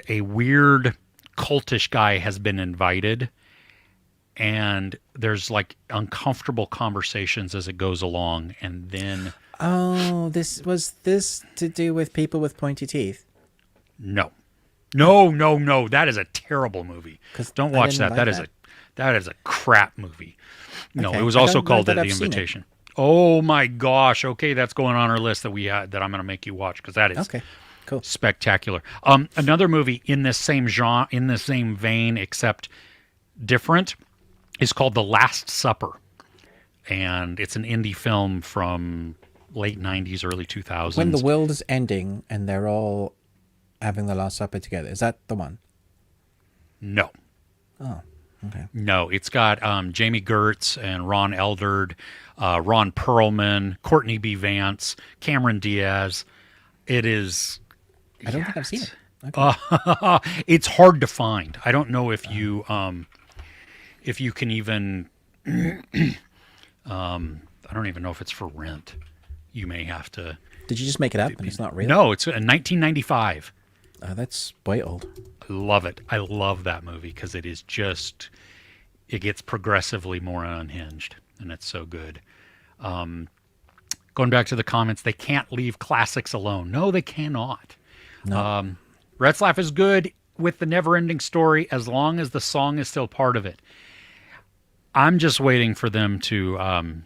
a weird cultish guy has been invited, and there's like uncomfortable conversations as it goes along, and then Oh, this to do with people with pointy teeth? no, that is a terrible movie. 'Cause Don't I watch didn't that. like That is a crap movie. No, Okay. it was I also don't know called that The I've seen it. Invitation. Oh my gosh. Okay, that's going on our list that we had that I'm going to make you watch, because that is Okay. Cool. spectacular. Another movie in this same genre, in the same vein, except different, is called The Last Supper, and it's an indie film from late '90s, early 2000s. When the world is ending and they're all having the Last Supper together. Is that the one? No. Oh, okay. No, it's got Jamie Gertz and Ron Eldard, Ron Perlman, Courtney B. Vance, Cameron Diaz. It is. I don't think I've seen it. Okay. It's hard to find. I don't know if you can even. I don't even know if it's for rent. You may have to. Did you just make it up and it's not real? No, it's in 1995. That's way old. I love it. I love that movie because it is just, it gets progressively more unhinged, and it's so good. Going back to the comments, they can't leave classics alone. No, they cannot. No. Retzlaff is good with the never-ending story as long as the song is still part of it. I'm just waiting for them to,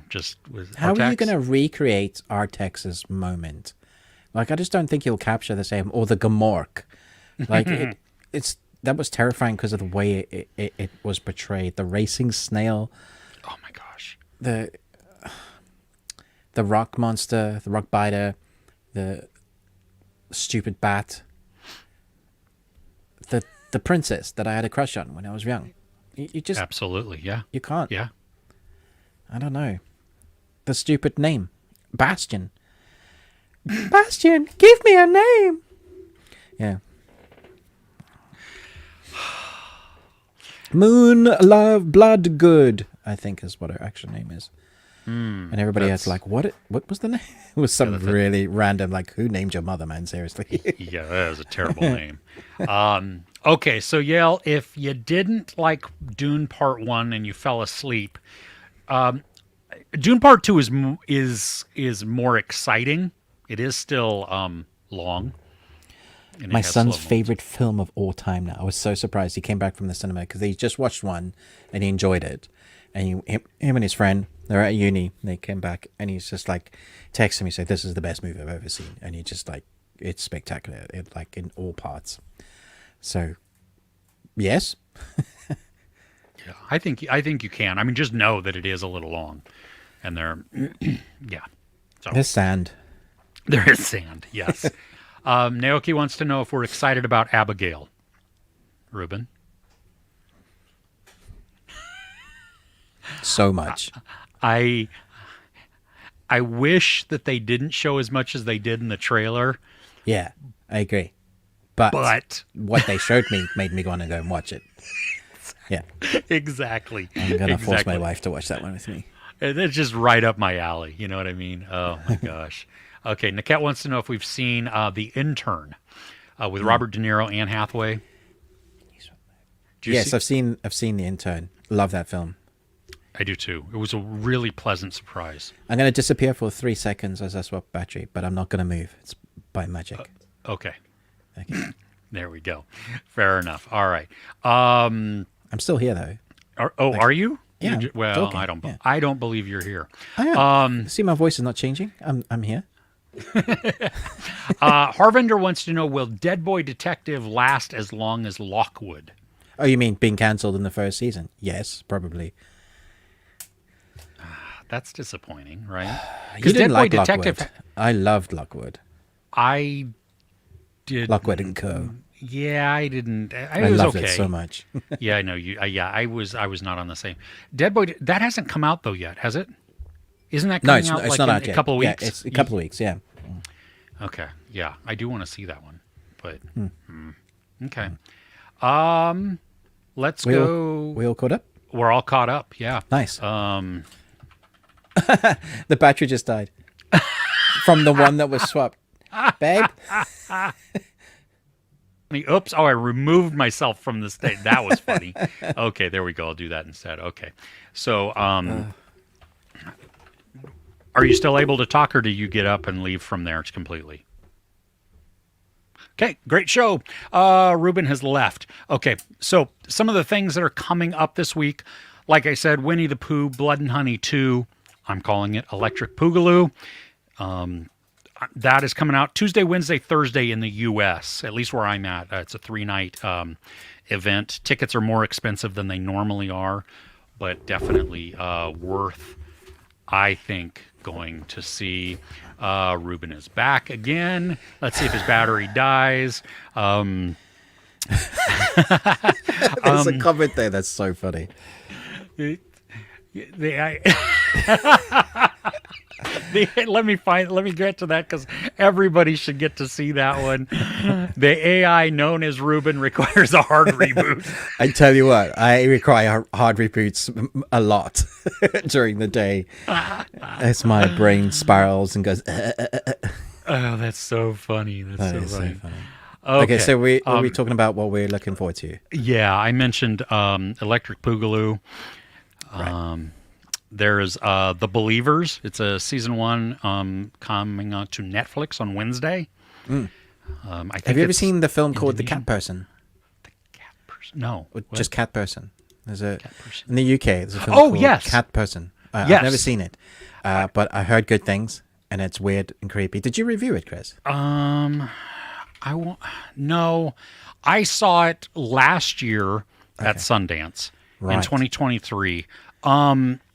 just with How are you Artax. going to recreate Artax's moment? Like, I just don't think you'll capture the same, or the Gamork. Like, that was terrifying because of the way it was portrayed. The racing snail, Oh my gosh. the rock monster, the rock biter, the stupid bat, the princess that I had a crush on when I was young. You just, Absolutely, yeah. you can't. Yeah. I don't know. The stupid name. Bastion. Bastion, give me a name. Yeah. Moon Love Blood Good, I think is what her actual name is. And everybody else like, what was the name? It was some really random, like, who named your mother, man? Seriously. Yeah, that is a terrible name. Okay, so Yale, if you didn't like Dune Part 1 and you fell asleep, Dune Part 2 is more exciting. It is still long. And it My has son's slow mo. favorite film of all time now. I was so surprised. He came back from the cinema because he just watched one and he enjoyed it. And him and his friend, they're at uni. They came back and he's just like texting me, saying, "This is the best movie I've ever seen." And he just like, it's spectacular. It like in all parts. So, yes. Yeah, I think you can. I mean, just know that it is a little long, and yeah. So There's sand. there is sand. Yes. Naoki wants to know if we're excited about Abigail. Ruben. So much. I I wish that they didn't show as much as they did in the trailer. Yeah, I agree. But what they showed me made me want to go and watch it. Yeah. Exactly. I'm going to force my wife to watch that one with me. It's just right up my alley. You know what I mean? Oh, my gosh. Okay, Niket wants to know if we've seen The Intern with Robert De Niro, Anne Hathaway. Yes, I've seen The Intern. Love that film. I do too. It was a really pleasant surprise. I'm going to disappear for 3 seconds as I swap battery, but I'm not going to move. It's by magic. Okay. Okay. There we go. Fair enough. All right. I'm still here though. Are you? Yeah. Well, talking. I don't believe you're here. I am. See, my voice is not changing. I'm here. Harvinder wants to know, will Dead Boy Detective last as long as Lockwood? Oh, you mean being cancelled in the first season? Yes, probably. That's disappointing, right? You didn't like Lockwood. I loved Lockwood. I did. Lockwood and Co. Yeah, I didn't. I was loved okay. it so much. Yeah, I know you. Yeah, I was not on the same. Dead Boy. That hasn't come out though yet, has it? Isn't that coming out it's like not in out a yet. couple of weeks? Yeah, it's a couple of weeks. Yeah. Okay. Yeah, I do want to see that one, but okay. Let's go. We all caught up. We're all caught up. Yeah. Nice. The battery just died from the one that was swapped. Babe. Oops. Oh, I removed myself from the state. That was funny. Okay, there we go. I'll do that instead. Okay. So, are you still able to talk, or do you get up and leave from there completely? Okay, great show. Ruben has left. Okay, so some of the things that are coming up this week, like I said, Winnie the Pooh, Blood and Honey 2. I'm calling it Electric Boogaloo. That is coming out Tuesday, Wednesday, Thursday in the U.S., at least where I'm at. It's a 3-night event. Tickets are more expensive than they normally are, but definitely worth, I think, going to see. Ruben is back again. Let's see if his battery dies. There's a comment there that's so funny. Let me get to that because everybody should get to see that one. The AI known as Ruben requires a hard reboot. I tell you what, I require hard reboots a lot during the day. As my brain spirals and goes. Oh, that's so funny. That's so funny. Okay, so are we talking about what we're looking forward to? Yeah, I mentioned Electric Boogaloo. Right. There's The Believers. It's a season 1 coming out to Netflix on Wednesday. Mm. I think Have you ever seen the film called The Cat Person? The Cat Person? No. Just Cat Person. There's a Cat Person. in the UK. There's a film called yes. Cat Person. Yes. I've never seen it, but I heard good things, and it's weird and creepy. Did you review it, Chris? No. I saw it last year at Sundance in 2023.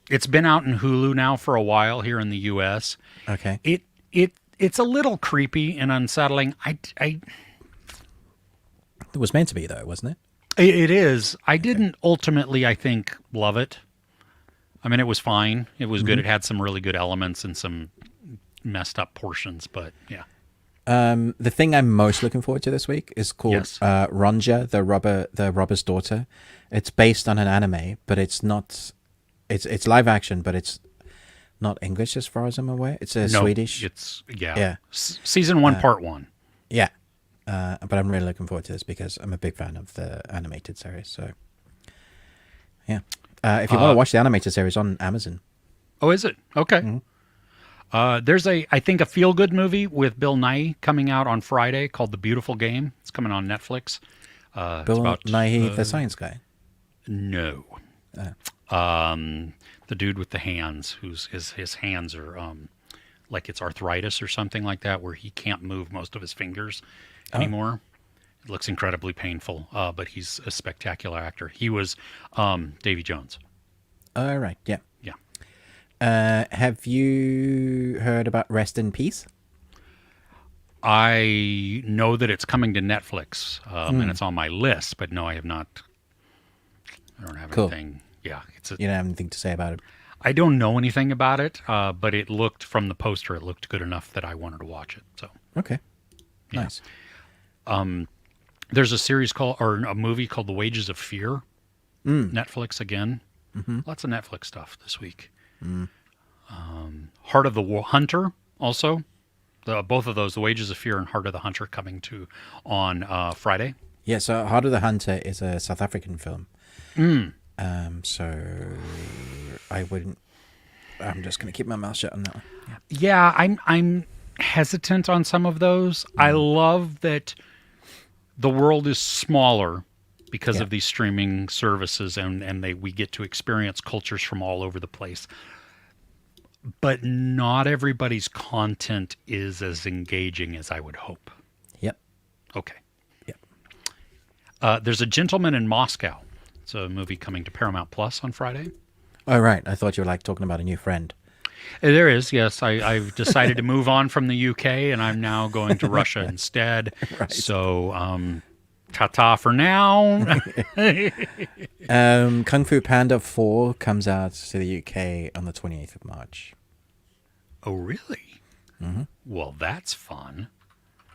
It's been out in Hulu now for a while here in the U.S. Okay. It's a little creepy and unsettling. It was meant to be, though, wasn't it? It is. I didn't ultimately, I think, love it. I mean, it was fine. It was good. It had some really good elements and some messed up portions, but yeah. The thing I'm most looking forward to this week is called Ronja, the robber's daughter. It's based on an anime, but it's not. It's live action, but it's not English as far as I'm aware. It's Swedish. It's season 1, part 1. Yeah, but I'm really looking forward to this because I'm a big fan of the animated series. So, yeah, if you want to watch the animated series on Amazon. Oh, is it? Okay. Mm-hmm. There's I think a feel-good movie with Bill Nighy coming out on Friday called The Beautiful Game. It's coming on Netflix. Bill Nighy, the science guy. No. The dude with the hands, his hands are like it's arthritis or something like that, where he can't move most of his fingers anymore. It looks incredibly painful, but he's a spectacular actor. He was Davy Jones. All right, yeah. Yeah. Have you heard about Rest in Peace? I know that it's coming to Netflix, and it's on my list, but no, I have not. I don't have anything. Yeah, you don't have anything to say about it. I don't know anything about it, but it looked from the poster, it looked good enough that I wanted to watch it. So Okay. yeah. Nice. There's a series called, or a movie called The Wages of Fear. Netflix again. Lots of Netflix stuff this week. Heart of the Hunter also. Both of those, The Wages of Fear and Heart of the Hunter, coming to on Friday. Yeah, so Heart of the Hunter is a South African film. So I'm just going to keep my mouth shut on that one. Yeah, I'm hesitant on some of those. I love that the world is smaller because of these streaming services, and we get to experience cultures from all over the place. But not everybody's content is as engaging as I would hope. Yep. Okay. Yep. There's A Gentleman in Moscow. It's a movie coming to Paramount Plus on Friday. Oh, right. I thought you were like talking about a new friend. There is, yes. I've decided to move on from the UK, and I'm now going to Russia instead. Right. So, ta-ta for now. Kung Fu Panda 4 comes out to the UK on the 28th of March. Oh, really? Well, that's fun.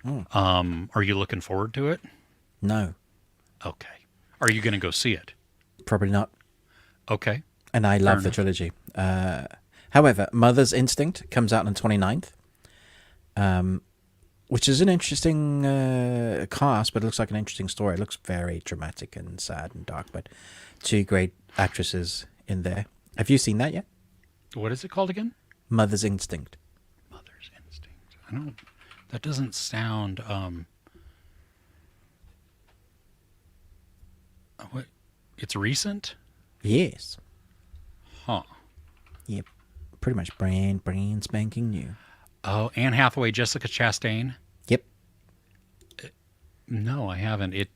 Are you looking forward to it? No, Okay. Are you going to go see it? probably not. Okay. And I love the enough. trilogy. However, Mother's Instinct comes out on the 29th, which is an interesting cast, but it looks like an interesting story. It looks very dramatic and sad and dark, but two great actresses in there. Have you seen that yet? What is it called again? Mother's Instinct. Mother's Instinct. I don't... That doesn't sound... What? It's recent? Yes. Huh. Yep. Pretty much brand spanking new. Oh, Anne Hathaway, Jessica Chastain? Yep. No, I haven't. It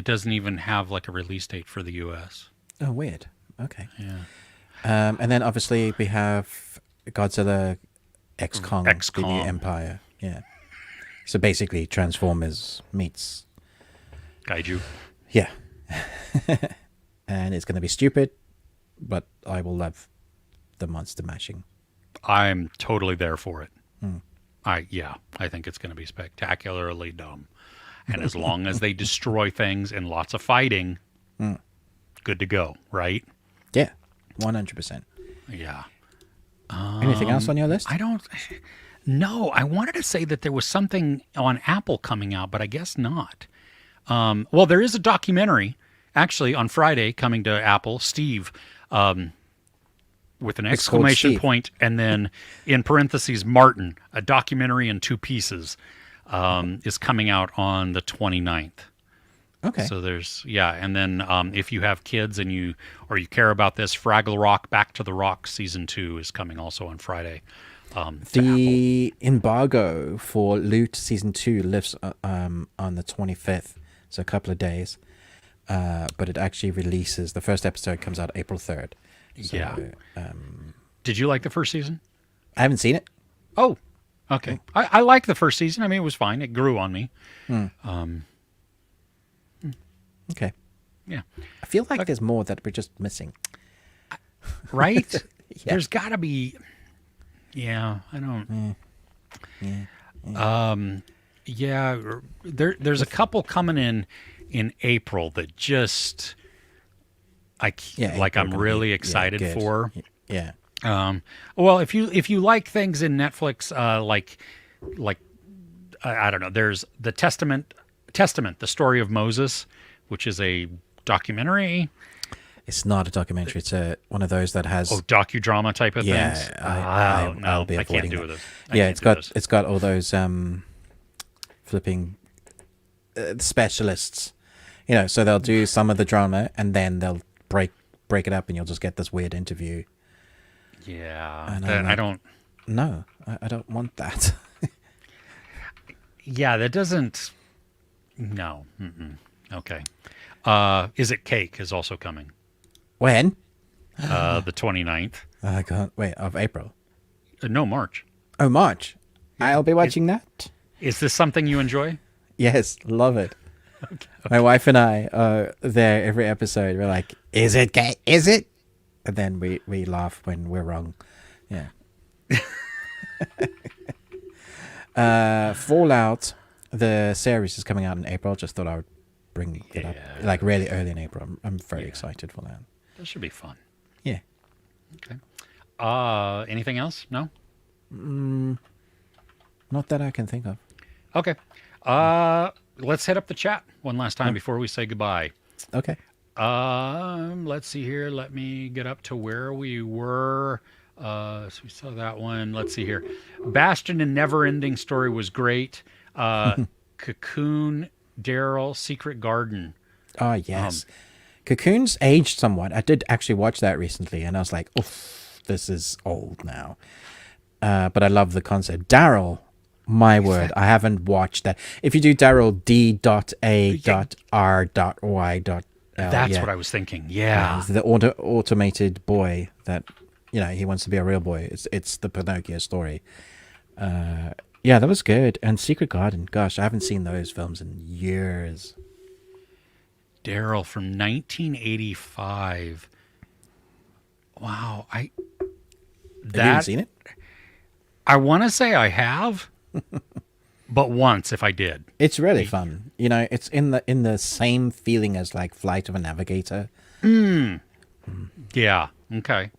doesn't even have like a release date for the U.S. Oh, weird. Okay. Yeah. And then obviously we have Godzilla X Kong, the X-Kong. new Empire. Yeah. So basically Transformers meets... Kaiju. Yeah. And it's going to be stupid, but I will love the monster mashing. I'm totally there for it. I think it's going to be spectacularly dumb. And as long as they destroy things and lots of fighting, good to go, right? Yeah. 100%. Yeah. Anything else on your list? No, I wanted to say that there was something on Apple coming out, but I guess not. Well, there is a documentary actually on Friday coming to Apple. Steve, with an exclamation point, and then in parentheses, Martin, a documentary in 2 pieces, is coming out on the 29th. Okay. So there's, and then if you have kids and you care about this, Fraggle Rock, Back to the Rock Season 2 is coming also on Friday. The embargo for Loot Season 2 lifts on the 25th, so a couple of days. But it actually releases, the first episode comes out April 3rd. So, Yeah. Did you like the first season? I haven't seen it. Oh, okay. I liked the first season. I mean, it was fine. It grew on me. Okay. Yeah. I feel like there's more that we're just missing. Right? Yeah. There's got to be. Yeah, I don't. There's a couple coming in April that just I'm April really excited good. for. Yeah. Well, if you like things in Netflix, like I don't know, there's the Testament, the story of Moses, which is a documentary. It's not a documentary. It's one of those that has docudrama type of things. I'll be I avoiding can't do that. this. It's got all those flipping specialists, so they'll do some of the drama and then they'll break it up and you'll just get this weird interview. Yeah, And I don't. No, I don't want that. Yeah, that doesn't. No. Okay. Is It Cake is also coming. When? The 29th. I can't wait. Of April. No, March. Oh, March. I'll be watching that. Is this something you enjoy? Yes, love it. Okay. My wife and I are there every episode. We're like, is it gay? Is it? and then we laugh when we're wrong. Yeah. Fallout, the series is coming out in April. Just thought I would bring it up, like really early in April. I'm very excited for that. That should be fun. Yeah. Okay. Anything else? No? Not that I can think of. Okay. Let's hit up the chat one last time before we say goodbye. Okay. Let's see here. Let me get up to where we were. So we saw that one. Let's see here. Bastion and Neverending Story was great. Cocoon, Daryl, Secret Garden. Oh, yes. Cocoon's aged somewhat. I did actually watch that recently, and I was like, oof, this is old now. But I love the concept. Daryl, my word, I haven't watched that. If you do Daryl D.A.R.Y. That's what I was thinking. Yeah. He's the automated boy that, he wants to be a real boy. It's the Pinocchio story. Yeah, that was good. And Secret Garden, gosh, I haven't seen those films in years. Daryl from 1985. Wow, Have you seen it? I want to say I have, but once if I did. It's really fun. It's in the same feeling as like Flight of a Navigator. Yeah. Okay.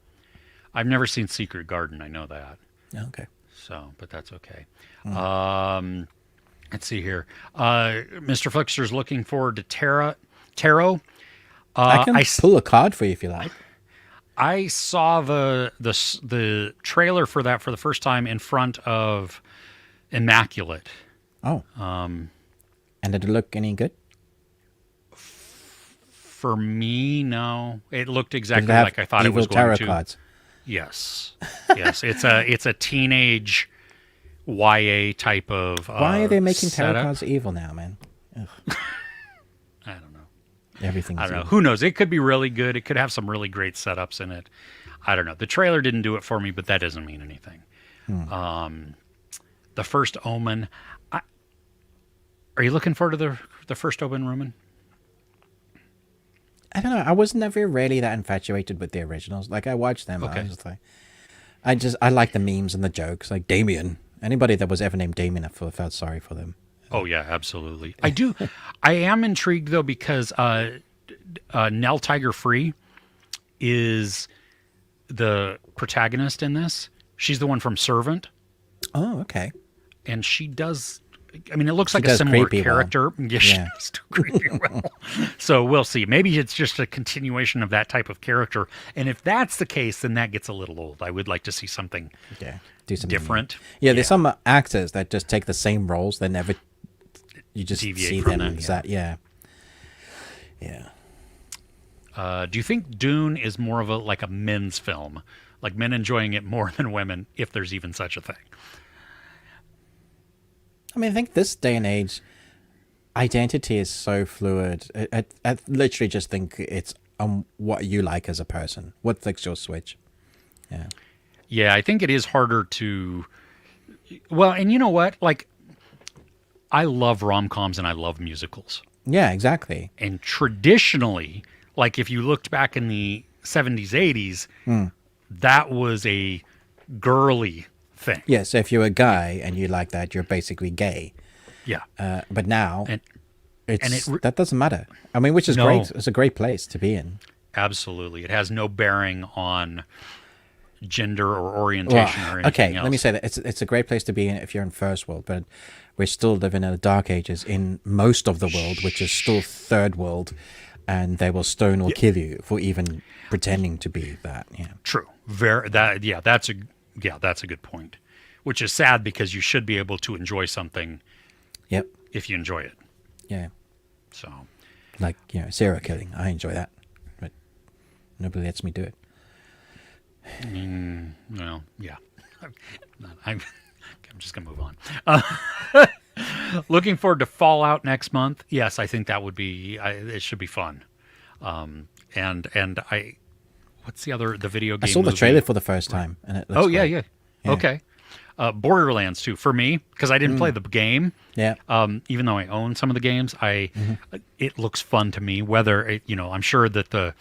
I've never seen Secret Garden. I know that. Okay. So, but that's okay. Let's see here. Mr. Flickster's looking forward to Tarot. I can pull a card for you if you like. I saw the trailer for that for the first time in front of Immaculate. Oh. And did it look any good? For me, no. It looked exactly like I thought it was going to. Cards? Yes. Yes. It's a teenage YA type of Why are they making tarot setup. cards evil now, man? Ugh. I don't know. Everything's I don't know. evil. Who knows? It could be really good. It could have some really great setups in it. I don't know. The trailer didn't do it for me, but that doesn't mean anything. The First Omen. Are you looking forward to the First Omen, Ruben? I don't know. I was never really that infatuated with the originals. Like, I watched them. Okay. I was like, I like the memes and the jokes. Like Damien. Anybody that was ever named Damien, I felt sorry for them. Oh yeah, absolutely. I do. I am intrigued though because Nell Tiger Free is the protagonist in this. She's the one from Servant. Oh, okay. And she does. I mean, it looks like a does similar creepy character. well. Yeah, she does do creepy well. So we'll see. Maybe it's just a continuation of that type of character. And if that's the case, then that gets a little old. I would like to see something Do something different. Yeah, there's some actors that just take the same roles. They never. You just Deviate see from them. that, Yeah. Do you think Dune is more of a men's film? Like men enjoying it more than women, if there's even such a thing? I mean, I think this day and age, identity is so fluid. I literally just think it's what you like as a person. What flicks your switch? Yeah. Yeah, I think it is harder to. Well, and you know what? Like, I love rom-coms and I love musicals. Yeah, exactly. And traditionally, like if you looked back in the 70s, 80s, that was a girly thing. Yeah, so if you're a guy and you like that, you're basically gay. Yeah. But now, and that doesn't matter. I mean, which is No. great. It's a great place to be in. Absolutely. It has no bearing on gender or orientation or anything else. Let me say that it's a great place to be in if you're in first world, but we're still living in the dark ages in most of the world, which is still third world, and they will stone or kill you for even pretending to be that. Yeah. True. That's a good point. Which is sad because you should be able to enjoy something Yep. if you enjoy it. Yeah. So, Like, serial killing. I enjoy that, but nobody lets me do it. well, yeah. I'm just going to move on. Looking forward to Fallout next month. Yes, I think that would be, it should be fun. And what's the video game I saw the movie? trailer for the first time, and it looks great. Yeah. Okay. Borderlands too, for me, because I didn't play the game. Yeah. Even though I own some of the games, it looks fun to me. Whether I'm sure that the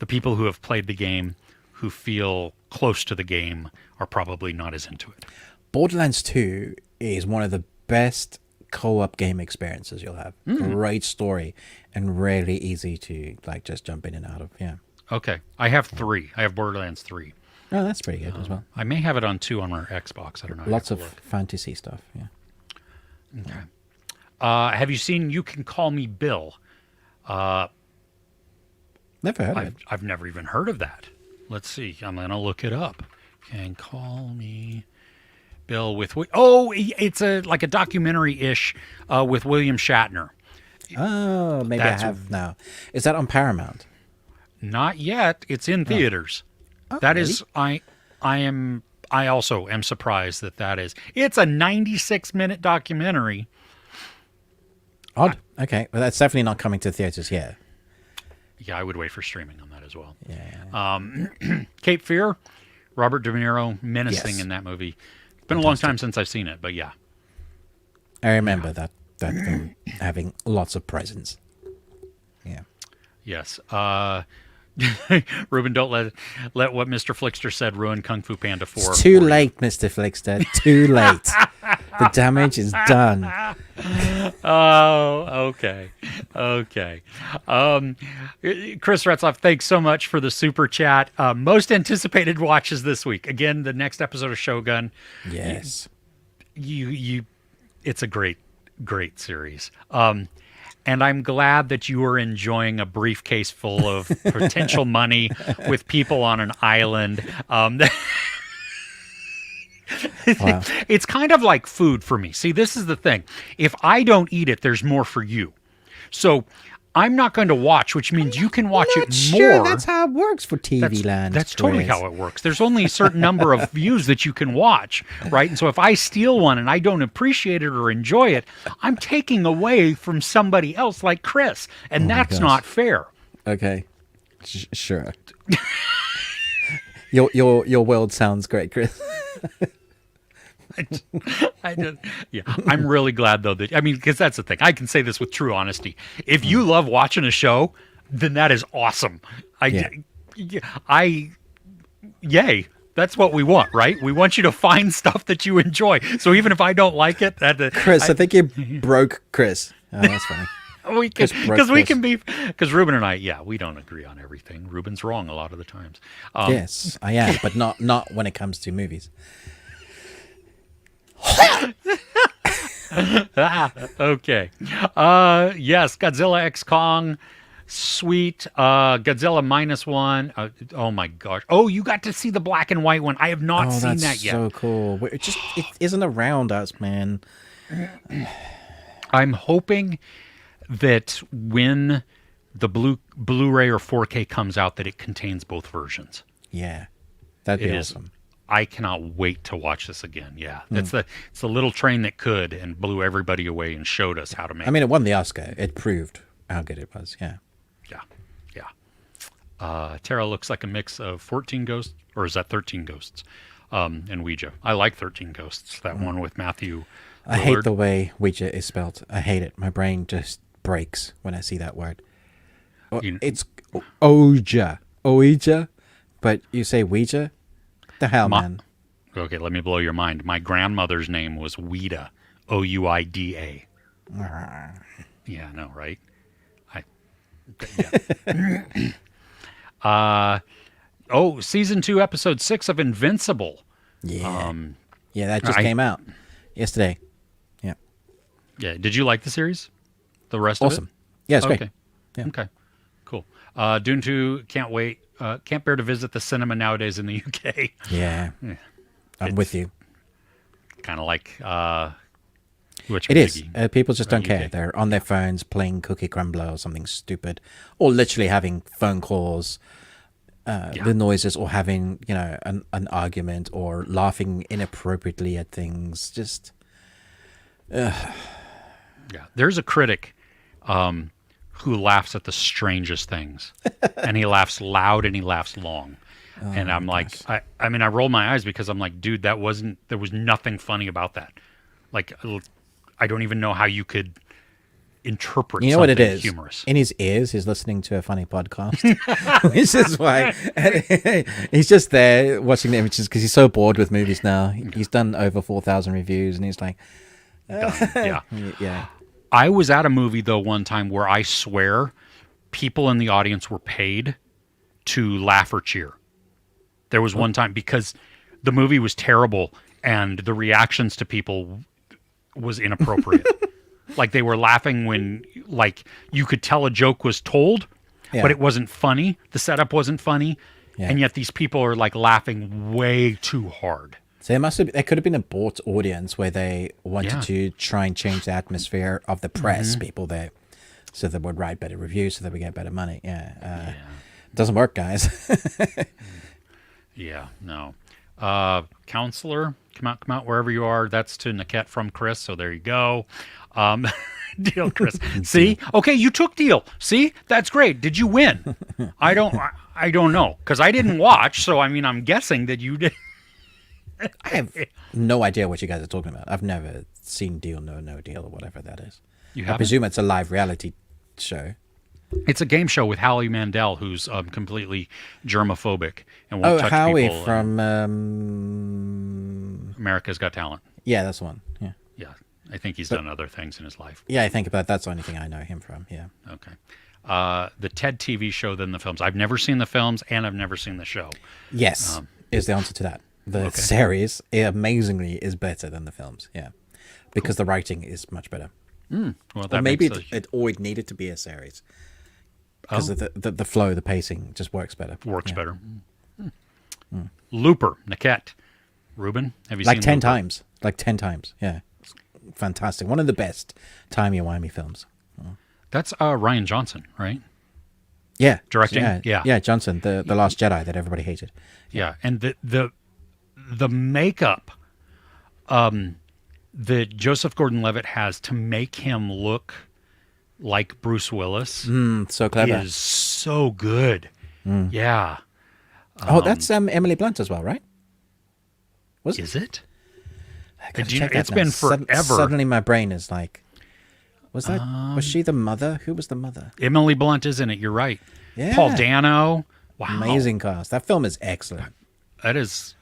people who have played the game who feel close to the game are probably not as into it. Borderlands 2 is one of the best co-op game experiences you'll have. Great story and really easy to like just jump in and out of. Yeah. Okay. I have 3. I have Borderlands 3. Oh, that's pretty good as well. I may have it on 2 on our Xbox. I don't know. Lots of fantasy stuff. Yeah. Okay. Have you seen You Can Call Me Bill? Never heard of it. I've never even heard of that. Let's see. I'm going to look it up. Can Call Me Bill with... it's like a documentary-ish with William Shatner. Oh, maybe I have now. Is that on Paramount? Not yet. It's in theaters. Oh, That really? is... I also am surprised that is. It's a 96-minute documentary. Odd. Okay. Well, that's definitely not coming to theaters yet. Yeah, I would wait for streaming on that as well. Yeah. Cape Fear, Robert De Niro, menacing Yes. in that movie. It's been a long time since I've seen it, but yeah. I remember that film having lots of presents. Yeah. Yes. Ruben, don't let what Mr. Flickster said ruin Kung Fu Panda 4. It's too for you. late, Mr. Flickster. Too late. The damage is done. Oh, okay. Okay. Chris Retzloff, thanks so much for the super chat. Most anticipated watches this week. Again, the next episode of Shogun. Yes. It's a great series. And I'm glad that you are enjoying a briefcase full of potential money with people on an island. Wow. It's kind of like food for me. See, this is the thing. If I don't eat it, there's more for you. So I'm not going to watch, which means you can watch it Sure, more. that's how it works for TV land. That's totally Chris. how it works. There's only a certain number of views that you can watch, right? And so if I steal one and I don't appreciate it or enjoy it, I'm taking away from somebody else like Chris, and that's gosh. not fair. Okay. Sure. Your world sounds great, Chris. I'm really glad though because that's the thing. I can say this with true honesty. If you love watching a show, then that is awesome. Yay. That's what we want, right? We want you to find stuff that you enjoy. So even if I don't like it, Chris, I think you broke Chris. Oh, that's funny. because Ruben and I, we don't agree on everything. Ruben's wrong a lot of the times. Yes, I am, but not when it comes to movies. Okay. Yes, Godzilla X Kong, sweet. Godzilla -1. Oh my gosh. Oh, you got to see the black and white one. I have not seen that's that yet. so cool. It isn't around us, man. I'm hoping that when the Blu-ray or 4K comes out, that it contains both versions. Yeah, that'd be awesome. I cannot wait to watch this again. Yeah, it's the little train that could and blew everybody away and showed us how to make. I mean, it won the Oscar. It proved how good it was. Yeah. Terra looks like a mix of 14 Ghosts, or is that 13 Ghosts? And Ouija. I like 13 Ghosts. That one with Matthew. I hate the way Ouija is spelled. I hate it. My brain just breaks when I see that word. It's Ouija, but you say Ouija? The hell, man. Okay, let me blow your mind. My grandmother's name was Ouida, Ouida. Yeah, I know, right? Season 2, episode 6 of Invincible. Yeah. That just came out yesterday. Yeah. Yeah. Did you like the series? The rest Awesome. of it? Yeah, it's Okay. great. Yeah. Okay. Cool. Dune 2, can't wait. Can't bear to visit the cinema nowadays in the UK. Yeah. I'm with you. Kind of like It is. People just don't UK. care. They're on their phones playing Cookie Crumbler or something stupid, or literally having phone calls, the noises, or having an argument, or laughing inappropriately at things. Just. Yeah. There's a critic who laughs at the strangest things, and he laughs loud and he laughs long. And I'm like, I mean, I roll my eyes because I'm like, dude, there was nothing funny about that. Like, I don't even know how you could interpret You know what it something is? humorous. In his ears, he's listening to a funny podcast. Which is why he's just there watching the images because he's so bored with movies now. He's done over 4,000 reviews, and he's like, Yeah. yeah. I was at a movie, though, one time where I swear people in the audience were paid to laugh or cheer. There was one time because the movie was terrible and the reactions to people was inappropriate. Like they were laughing when like you could tell a joke was told, but it wasn't funny. The setup wasn't funny. Yeah. And yet these people are like laughing way too hard. So there could have been a bought audience where they wanted to try and change the atmosphere of the press people there, so they would write better reviews, so that we get better money. Doesn't work, guys. Yeah, no. Counselor, come out wherever you are. That's to Niket from Chris. So there you go. Deal, Chris. See, okay, you took deal. See, that's great. Did you win? I don't know because I didn't watch. So I mean, I'm guessing that you did. I have no idea what you guys are talking about. I've never seen Deal No Deal or whatever that is. I presume it's a live reality show. It's a game show with Howie Mandel, who's completely germophobic and won't touch Howie people. from America's Got Talent. Yeah, that's the one. Yeah, I think he's done other things in his life. yeah. I think that's the only thing I know him from. Yeah. Okay. The TED TV show, then the films. I've never seen the films, and I've never seen the show. Yes, is the answer to that. The series, amazingly, is better than the films. Yeah, because the writing is much better. Well, that Or maybe makes it always needed to be a series because of the flow, the pacing just works better. Works better. Looper, Niket, Ruben. Have you Like seen 10 Looper? times. Like 10 times. Yeah, it's fantastic. One of the best timey-wimey films. That's Ryan Johnson, right? Yeah, Directing? Yeah. Johnson, the Last Jedi that everybody hated. Yeah, and the makeup that Joseph Gordon-Levitt has to make him look like Bruce Willis So clever. is so good. Yeah. That's Emily Blunt as well, right? Is it? I gotta Do you- check that it's now. been forever. Suddenly my brain is like, was she the mother? Who was the mother? Emily Blunt is in it. You're right. Yeah. Paul Dano. Wow. Amazing cast. That film is excellent. That is.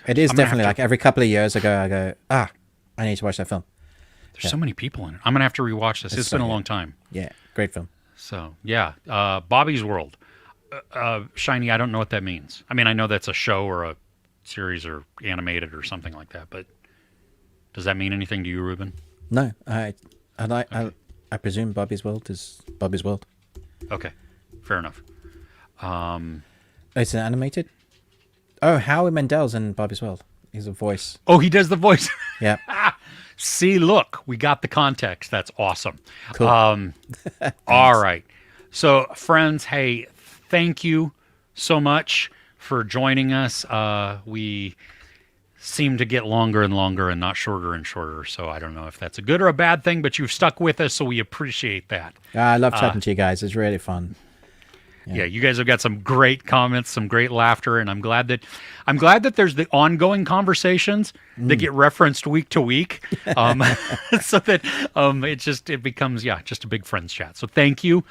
It is I'm gonna definitely have like every couple of years ago, I go, I need to watch that film. There's so many people in it. I'm gonna have to rewatch this. It's so been a good. long time. Yeah, great film. So yeah, Bobby's World. Shiny. I don't know what that means. I mean, I know that's a show or a series or animated or something like that. But does that mean anything to you, Ruben? No, I presume Bobby's World is Bobby's World. Okay, fair enough. It's an animated. Oh, Howie Mandel's in Bobby's World. He's a voice. Oh, he does the voice. Yeah. See, look, we got the context. That's awesome. Cool. All right. So, friends, hey, thank you so much for joining us. We seem to get longer and longer and not shorter and shorter. So I don't know if that's a good or a bad thing, but you've stuck with us, so we appreciate that. I love chatting to you guys. It's really fun. Yeah, you guys have got some great comments, some great laughter, and I'm glad that there's the ongoing conversations that get referenced week to week, so that it becomes just a big friends chat. So thank you.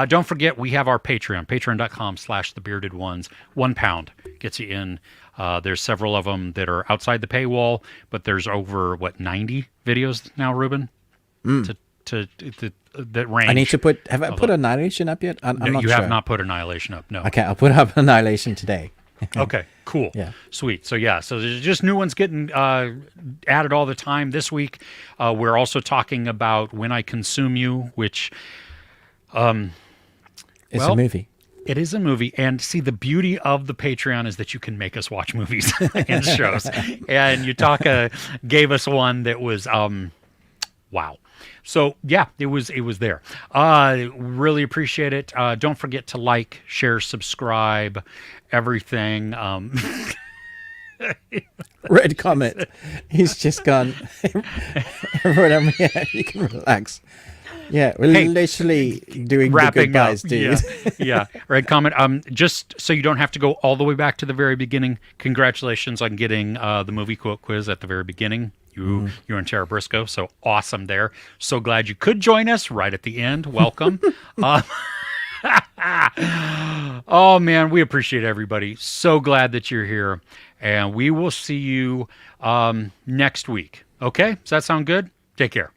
Don't forget we have our Patreon, patreon.com/thebeardedones. £1 gets you in. There's several of them that are outside the paywall, but there's over 90 videos now, Ruben, that range. I need to have I put Annihilation up yet? I'm not you sure. have not put Annihilation up. No. Okay, I'll put up Annihilation today. Okay, cool. Yeah. Sweet. So there's just new ones getting added all the time. This week, we're also talking about When I Consume You, which It's a movie. it is a movie. And see, the beauty of the Patreon is that you can make us watch movies and shows. And Yutaka gave us one that was wow. So it was there. Really appreciate it. Don't forget to like, share, subscribe, everything. Red comment. He's just gone. Everyone, you can relax. Yeah, we're literally doing the Wrapping goodbyes, up. dude. Yeah. Right. Comment. Just so you don't have to go all the way back to the very beginning. Congratulations on getting the movie quote quiz at the very beginning. You're in Tara Briscoe, so awesome there. So glad you could join us right at the end. Welcome. Oh man, we appreciate everybody. So glad that you're here, and we will see you next week. Okay, does that sound good? Take care.